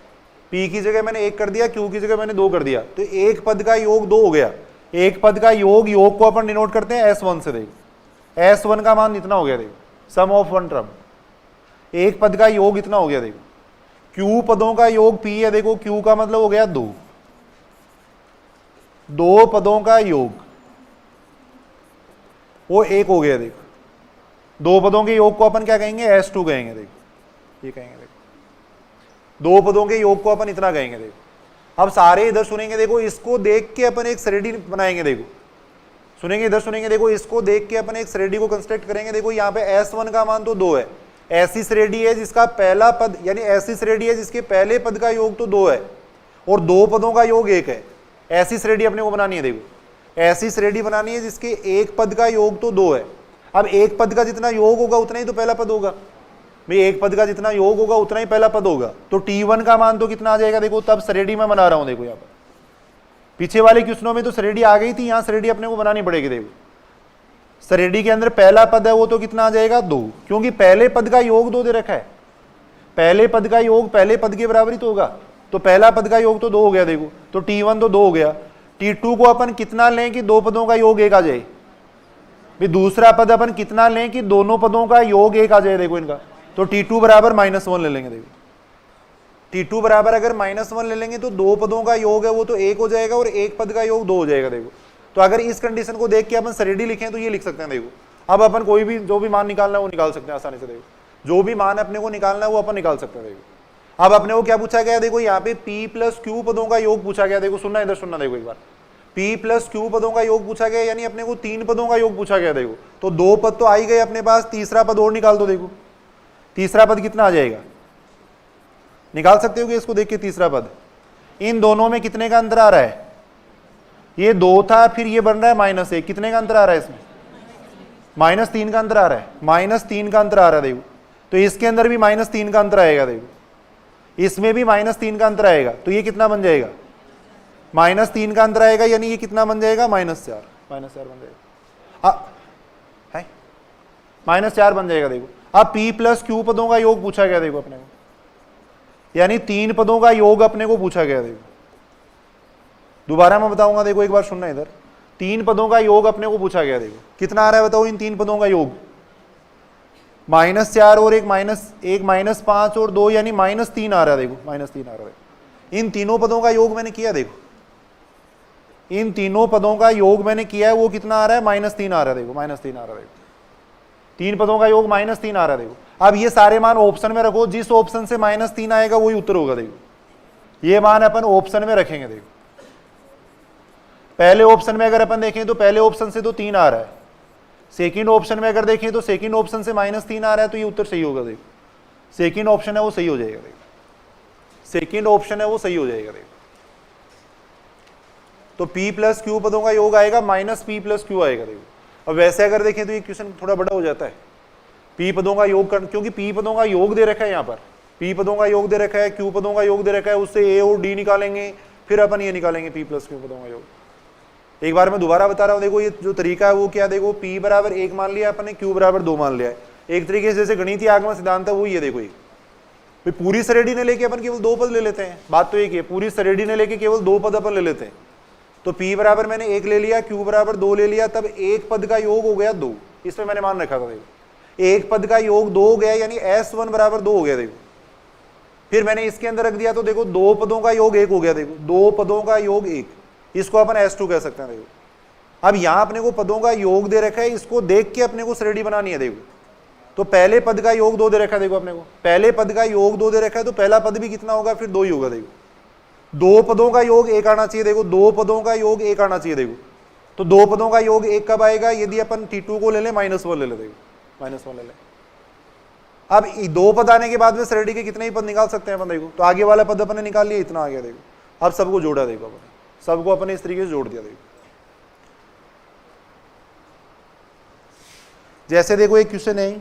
p की जगह मैंने 1 कर दिया, q की जगह मैंने 2 कर दिया, तो एक पद का योग 2 हो गया। एक पद का योग को अपन डिनोट करते हैं s1 से देखो, s1 का मान इतना हो गया देखो, सम ऑफ वन टर्म, एक पद का योग इतना हो गया देखो। Q पदों का योग P है, देखो Q का मतलब हो गया 2, 2 पदों का योग वो 1 हो गया। देखो 2 पदों के योग को अपन क्या कहेंगे, S2 कहेंगे। देखो ये कहेंगे, देखो 2 पदों के योग को अपन इतना कहेंगे। देखो अब सारे इधर सुनेंगे, देखो इसको देख के अपन एक श्रेणी बनाएंगे। देखो सुनेंगे, इधर सुनेंगे, देखो इसको देख के अपन एक श्रेणी को कंस्ट्रक्ट करेंगे। देखो यहाँ पे S1 का मान तो 2 है, ऐसी श्रेणी है जिसका पहला पद, यानी ऐसी श्रेणी है जिसके पहले पद का योग तो 2 है और 2 पदों का योग 1 है। ऐसी श्रेणी अपने को बनानी है। देखो ऐसी श्रेणी बनानी है जिसके एक पद का योग तो 2 है। अब एक पद का जितना योग होगा उतना ही तो पहला पद होगा भाई, एक पद का जितना योग होगा उतना ही पहला पद होगा। तो T1 का मान तो कितना आ जाएगा, देखो तब श्रेणी में बना रहा हूं। देखो यहाँ पर पीछे वाले क्वेश्चनों में तो श्रेणी आ गई थी, यहाँ श्रेणी अपने को बनानी पड़ेगी। देखो श्रेणी के अंदर पहला पद है वो तो कितना आ जाएगा 2, क्योंकि पहले पद का योग 2 दे रखा है। पहले पद का योग पहले पद के बराबर ही तो होगा, तो पहला पद का योग तो 2 हो गया। देखो तो T1 तो 2 हो गया। T2 को अपन कितना लें कि 2 पदों का योग 1 आ जाए भाई, दूसरा पद अपन कितना लें कि दोनों पदों का योग 1 आ जाए। देखो इनका तो T2 बराबर -1 ले लेंगे। देखो T2 बराबर अगर -1 ले लेंगे तो 2 पदों का योग है वो तो 1 हो जाएगा और एक पद का योग 2 हो जाएगा। देखो तो अगर इस कंडीशन को देख के अपन श्रेणी लिखें तो ये लिख सकते हैं। देखो अब अपन कोई भी जो भी मान निकालना है वो निकाल सकते हैं आसानी से। देखो जो भी मान अपने को निकालना है वो अपन निकाल सकते हैं। देखो अब अपने को क्या पूछा गया, देखो यहाँ पे P + Q पदों का योग पूछा गया। देखो सुनना, इधर सुनना, देखो एक बार P + Q पदों का योग पूछा गया, यानी अपने को 3 पदों का योग पूछा गया। देखो तो 2 पद तो आ ही गए अपने पास, तीसरा पद और निकाल दो। देखो तीसरा पद कितना आ जाएगा, निकाल सकते हो कि इसको देख के तीसरा पद, इन दोनों में कितने का अंतर आ रहा है, ये 2 था फिर ये बन रहा है -1, कितने का अंतर आ रहा है इसमें, -3 का अंतर आ रहा है, -3 का अंतर आ रहा है। देखो तो इसके अंदर भी -3 का अंतर आएगा। देखो इसमें भी -3 का अंतर आएगा, तो ये कितना बन जाएगा, -3 का अंतर आएगा, यानी ये कितना बन जाएगा, -4 बन जाएगा, है -4 बन जाएगा। देखो अब P + Q पदों का योग पूछा गया। देखो अपने को यानी 3 पदों का योग अपने को पूछा गया। देखो दोबारा मैं बताऊंगा, देखो एक बार सुनना इधर, 3 पदों का योग अपने को पूछा गया। देखो कितना आ रहा है बताओ इन 3 पदों का योग, -4 और एक -5 और 2 यानी -3 आ रहा है। देखो -3 आ रहा है। इन तीनों पदों का योग मैंने किया। देखो इन तीनों पदों का योग मैंने किया है, वो कितना आ रहा है, -3 आ रहा है। देखो -3 आ रहा है। 3 पदों का योग -3 आ रहा है। देखो अब ये सारे मान ऑप्शन में रखो, जिस ऑप्शन से -3 आएगा वही उत्तर होगा। देखो ये मान अपन ऑप्शन में रखेंगे। देखो पहले ऑप्शन में अगर अपन देखें तो पहले ऑप्शन से तो 3 आ रहा है, सेकंड ऑप्शन में अगर देखें तो सेकंड ऑप्शन से -3 आ रहा है, तो ये उत्तर सही होगा। देखो सेकंड ऑप्शन है वो सही हो जाएगा। देखो सेकंड ऑप्शन है वो सही हो जाएगा। देखो तो P + Q पदों का योग आएगा -P + Q आएगा। देखो अब वैसे अगर देखें तो ये क्वेश्चन थोड़ा बड़ा हो जाता है, P पदों का योग कर, क्योंकि P पदों का योग दे रखा है, यहाँ पर P पदों का योग दे रखा है, Q पदों का योग दे रखा है, उससे A और D निकालेंगे, फिर अपन ये निकालेंगे P + Q पदों का योग। एक बार मैं दोबारा बता रहा हूँ, देखो ये जो तरीका है वो क्या, देखो P बराबर 1 मान लिया अपन ने, Q बराबर 2 मान लिया है। एक तरीके से जैसे गणितीय आगमन सिद्धांत है वही है। देखो ये पूरी श्रेणी ने लेके अपन केवल 2 पद ले लेते हैं, बात तो एक है, पूरी श्रेणी ने लेके केवल 2 पद अपन ले लेते हैं। तो P बराबर मैंने 1 ले लिया, Q बराबर 2 ले लिया, तब एक पद का योग हो गया 2, इसमें मैंने मान रखा था। देखो एक पद का योग 2 हो गया, यानी S1 बराबर 2 हो गया। देखो फिर मैंने इसके अंदर रख दिया, तो देखो 2 पदों का योग 1 हो गया। देखो 2 पदों का योग 1, इसको अपन S2 कह सकते हैं। देखो अब यहां अपने को पदों का योग दे रखा है, इसको देख के अपने को श्रेणी बनानी है। देखो तो पहले पद का योग 2 दे रखा है। देखो अपने को पहले पद का योग 2 दे रखा है, तो पहला पद भी कितना होगा, फिर 2 ही होगा। देखो 2 पदों का योग 1 आना चाहिए। देखो 2 पदों का योग 1 आना चाहिए। देखो तो 2 पदों का योग 1 कब आएगा, यदि अपन T2 को ले लें, -1 ले ले। देखो -1 ले लें। अब 2 पद आने के बाद में श्रेणी के कितने ही पद निकाल सकते हैं अपन। देखो तो आगे वाला पद अपन ने निकाल लिया, इतना आ गया। देखो अब सबको जोड़ा। देखो अपन सबको अपने इस तरीके से जोड़ दिया। देखो जैसे देखो एक क्वेश्चन है,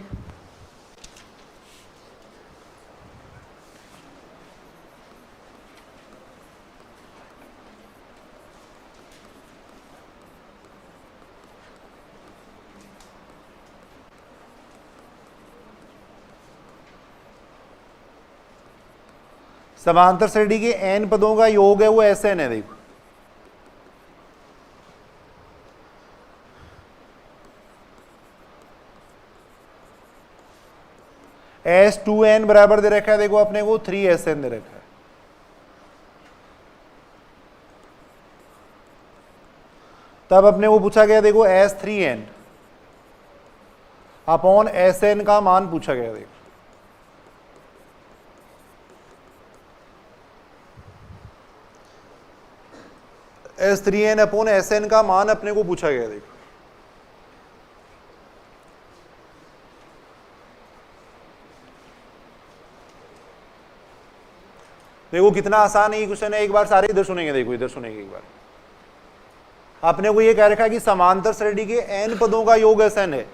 समांतर श्रेणी के n पदों का योग है वो Sn है। देखो S2n बराबर दे रखा है देखो अपने को 3Sn दे रखा है। तब अपने को पूछा गया देखो S3n अपॉन Sn का मान पूछा गया देखो। S3n अपॉन Sn का मान अपने को पूछा गया देखो। देखो कितना आसान है ये क्वेश्चन है, एक बार सारे इधर सुनेंगे, देखो इधर सुनेंगे एक बार। आपने को ये कह रखा है कि समांतर श्रेणी के n पदों का योग Sn है,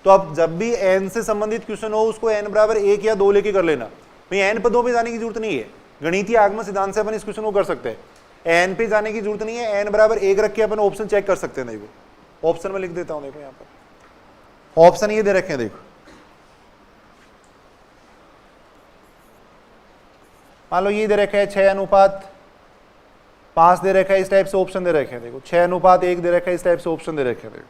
तो अब जब भी n से संबंधित क्वेश्चन हो उसको n बराबर 1 या 2 लेके कर लेना। भाई n पदों पे जाने की जरूरत नहीं है, गणितीय आगमन सिद्धांत से अपन इस क्वेश्चन को कर सकते हैं। n पे जाने की जरूरत नहीं है, n बराबर 1 रख के अपन ऑप्शन चेक कर सकते हैं। देखो ऑप्शन में लिख देता हूं, देखो यहाँ पर ऑप्शन ये दे रखे हैं देखो। मान लो ये दे रखा है 6:5 दे रखा है, इस टाइप से ऑप्शन दे रखे हैं देखो। 6:1 दे रखा है, इस टाइप से ऑप्शन दे रखे हैं देखो।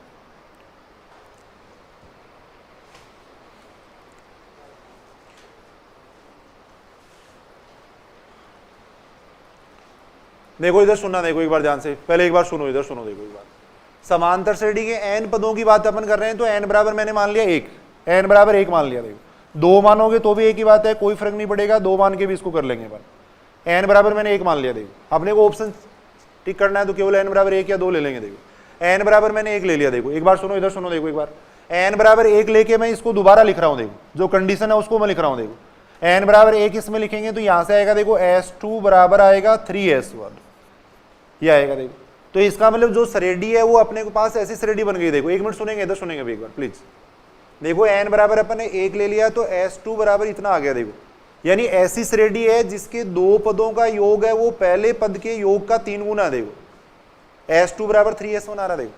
देखो इधर सुनना, देखो एक बार ध्यान से, पहले एक बार सुनो, इधर सुनो देखो एक बार। समांतर श्रेणी के n पदों की बात अपन कर रहे हैं, तो n बराबर मैंने मान लिया 1, n बराबर 1 मान लिया। देखो 2 मानोगे तो भी एक ही बात है, कोई फर्क नहीं पड़ेगा, 2 मान के भी इसको कर लेंगे अपन। n बराबर मैंने 1 मान लिया। देखो अपने को ऑप्शन टिक करना है तो केवल n बराबर 1 या 2 ले लेंगे। देखो n बराबर मैंने 1 ले लिया। देखो एक बार सुनो, इधर सुनो देखो एक बार। n बराबर 1 लेके मैं इसको दोबारा लिख रहा हूँ, देखो जो कंडीशन है उसको मैं लिख रहा हूँ। देखो n बराबर 1 इसमें लिखेंगे तो यहां से आएगा देखो S2 बराबर आएगा 3S1, ये आएगा। देखो तो इसका मतलब जो श्रेणी है वो अपने के पास ऐसी श्रेणी बन गई। देखो 1 मिनट सुनेंगे, इधर सुनेंगे भी एक बार प्लीज। देखो n बराबर अपन ने 1 ले लिया तो S2 बराबर इतना आ गया। देखो यानी ऐसी श्रेणी है जिसके 2 पदों का योग है वो पहले पद के योग का 3 गुना। देखो S2 बराबर 3S1 आ रहा। देखो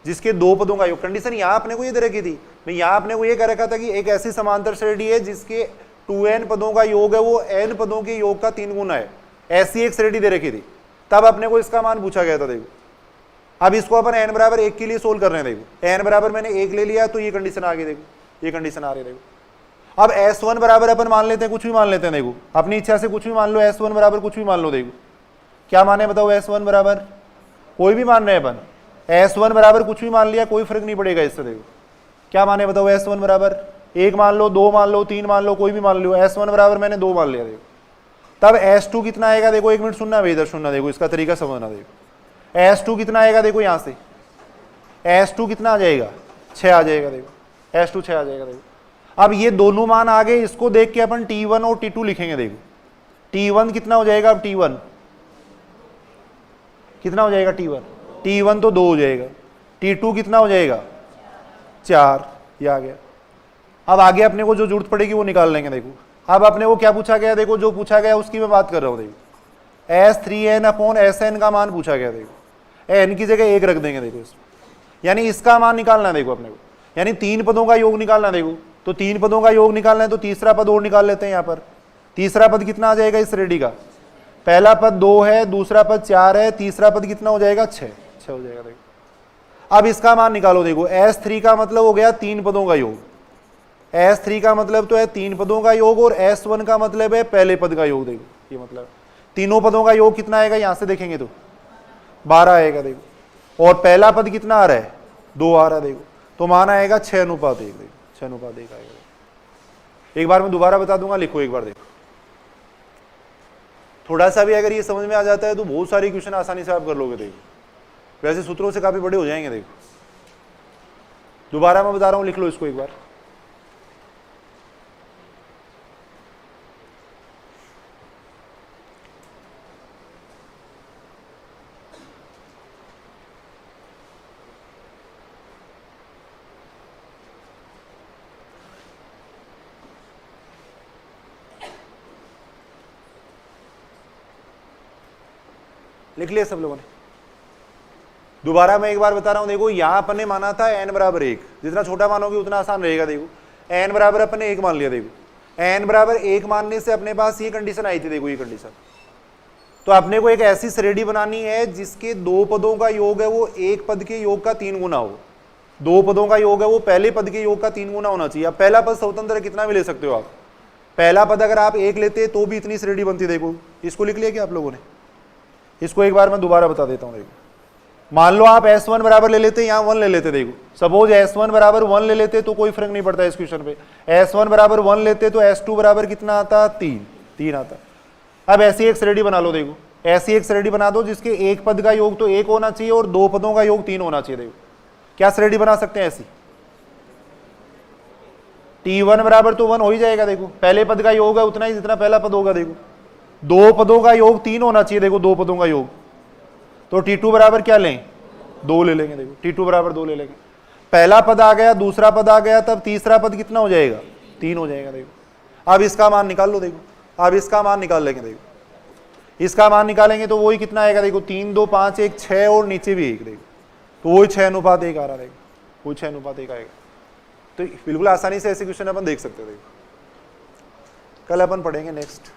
जिसके 2 पदों का योग, कंडीशन यहाँ अपने को ये दे रखी थी, मैं यहाँ अपने को ये कह रखा था कि एक ऐसी समांतर श्रेणी है जिसके 2n पदों का योग है वो n पदों के योग का 3 गुना है, ऐसी एक श्रेणी दे रखी थी। तब अपने को इसका मान पूछा गया था। देखो अब इसको अपन n बराबर 1 के लिए सोल्व कर रहे हैं। देखो n बराबर मैंने 1 ले लिया तो ये कंडीशन आ गई। देखो ये कंडीशन आ रही है। देखो अब S1 बराबर अपन मान लेते हैं, कुछ भी मान लेते हैं। देखो अपनी इच्छा से कुछ भी मान लो, S1 बराबर कुछ भी मान लो। देखो क्या माने बताओ, S1 बराबर कोई भी मान रहे हैं अपन, S1 बराबर कुछ भी मान लिया, कोई फर्क नहीं पड़ेगा इससे। देखो क्या माने बताओ, S1 बराबर 1 मान लो, 2 मान लो, 3 मान लो, कोई भी मान लो। S1 बराबर मैंने 2 मान लिया। देखो तब S2 कितना आएगा, देखो 1 मिनट सुनना भाई, इधर सुनना, देखो इसका तरीका समझना। देखो S2 कितना आएगा, देखो यहां से S2 कितना आ जाएगा, 6 आ जाएगा। देखो S2 6 आ जाएगा। देखो अब ये दोनों मान आ गए, इसको देख के अपन T1 और T2 लिखेंगे। देखो T1 कितना हो जाएगा, अब T1 कितना हो जाएगा, T1 तो 2 हो जाएगा, T2 कितना हो जाएगा 4, ये आ गया। अब आगे अपने को जो जरूरत पड़ेगी वो निकाल लेंगे। देखो अब अपने को क्या पूछा गया, देखो जो पूछा गया उसकी मैं बात कर रहा हूँ। देखो S3n अपॉन Sn का मान पूछा गया। देखो n की जगह 1 रख देंगे। देखो इसमें यानी इसका मान निकालना है। देखो अपने को यानी 3 पदों का योग निकालना। देखो तो 3 पदों का योग निकालना है तो तीसरा पद और निकाल लेते हैं। यहाँ पर तीसरा पद कितना आ जाएगा इस श्रेणी का, पहला पद 2 है, दूसरा पद 4 है, तीसरा पद कितना हो जाएगा 6 हो जाएगा। देखो अब इसका मान निकालो। देखो S3 का मतलब हो गया 3 पदों का योग, S3 का मतलब तो है 3 पदों का योग, और S1 का मतलब है पहले पद का योग। देखो ये मतलब तीनों पदों का योग कितना आएगा, यहां से देखेंगे तो 12 आएगा। देखो और पहला पद कितना आ रहा है, 2 आ रहा है। देखो तो मान आएगा 6:1। देखो 6:1 आएगा। एक बार मैं दोबारा बता दूंगा, लिखो एक बार। देखो थोड़ा सा भी अगर ये समझ में आ जाता है तो बहुत सारे क्वेश्चन आसानी से आप कर लोगे। देखो वैसे सूत्रों से काफी बड़े हो जाएंगे। देखो दोबारा मैं बता रहा हूं, लिख लो इसको एक बार। लिख लिया सब लोगों ने? दोबारा मैं एक बार बता रहा हूं। देखो यहां अपन ने माना था n बराबर 1, जितना छोटा मानोगे उतना आसान रहेगा। देखो n बराबर अपन ने 1 मान लिया। देखो n बराबर 1 मानने से अपने पास ये कंडीशन आई थी। देखो ये कंडीशन, तो अपने को एक ऐसी श्रेणी बनानी है जिसके 2 पदों का योग है वो एक पद के योग का 3 गुना हो। 2 पदों का योग है वो पहले पद के योग का 3 गुना होना चाहिए। अब पहला पद स्वतंत्र कितना भी ले सकते हो आप, पहला पद अगर आप 1 लेते तो भी इतनी श्रेणी बनती। देखो इसको लिख लिया क्या आप लोगों ने? इसको एक बार मैं दोबारा बता देता हूं। देखो मान लो आप S1 बराबर ले लेते, यहाँ 1 ले लेते। देखो सपोज S1 बराबर 1 ले लेते तो कोई फर्क नहीं पड़ता इस क्वेश्चन पे। S1 बराबर 1 लेते तो S2 बराबर कितना आता? 3 आता। अब ऐसी एक श्रेणी बना लो। देखो ऐसी एक श्रेणी बना दो जिसके एक पद का योग तो 1 होना चाहिए और 2 पदों का योग 3 होना चाहिए। देखो क्या श्रेणी बना सकते हैं ऐसी? T1 बराबर तो 1 हो ही जाएगा। देखो पहले पद का योग है उतना ही जितना पहला पद होगा। देखो 2 पदों का योग 3 होना चाहिए। देखो 2 पदों का योग तो T2 बराबर क्या लें? 2 ले लेंगे। देखो T2 बराबर 2 ले लेंगे। पहला पद आ गया, दूसरा पद आ गया, तब तीसरा पद कितना हो जाएगा? 3 हो जाएगा। देखो अब इसका मान निकाल लो। देखो अब इसका मान निकाल लेंगे। देखो इसका मान निकालेंगे तो वही कितना आएगा? देखो 3 2 5 1 6 और नीचे भी 1। देखो तो वही 6:1 आ रहा। देखो वही 6:1 आएगा। तो बिल्कुल आसानी से ऐसे क्वेश्चन अपन देख सकते हैं। देखो कल अपन पढ़ेंगे नेक्स्ट।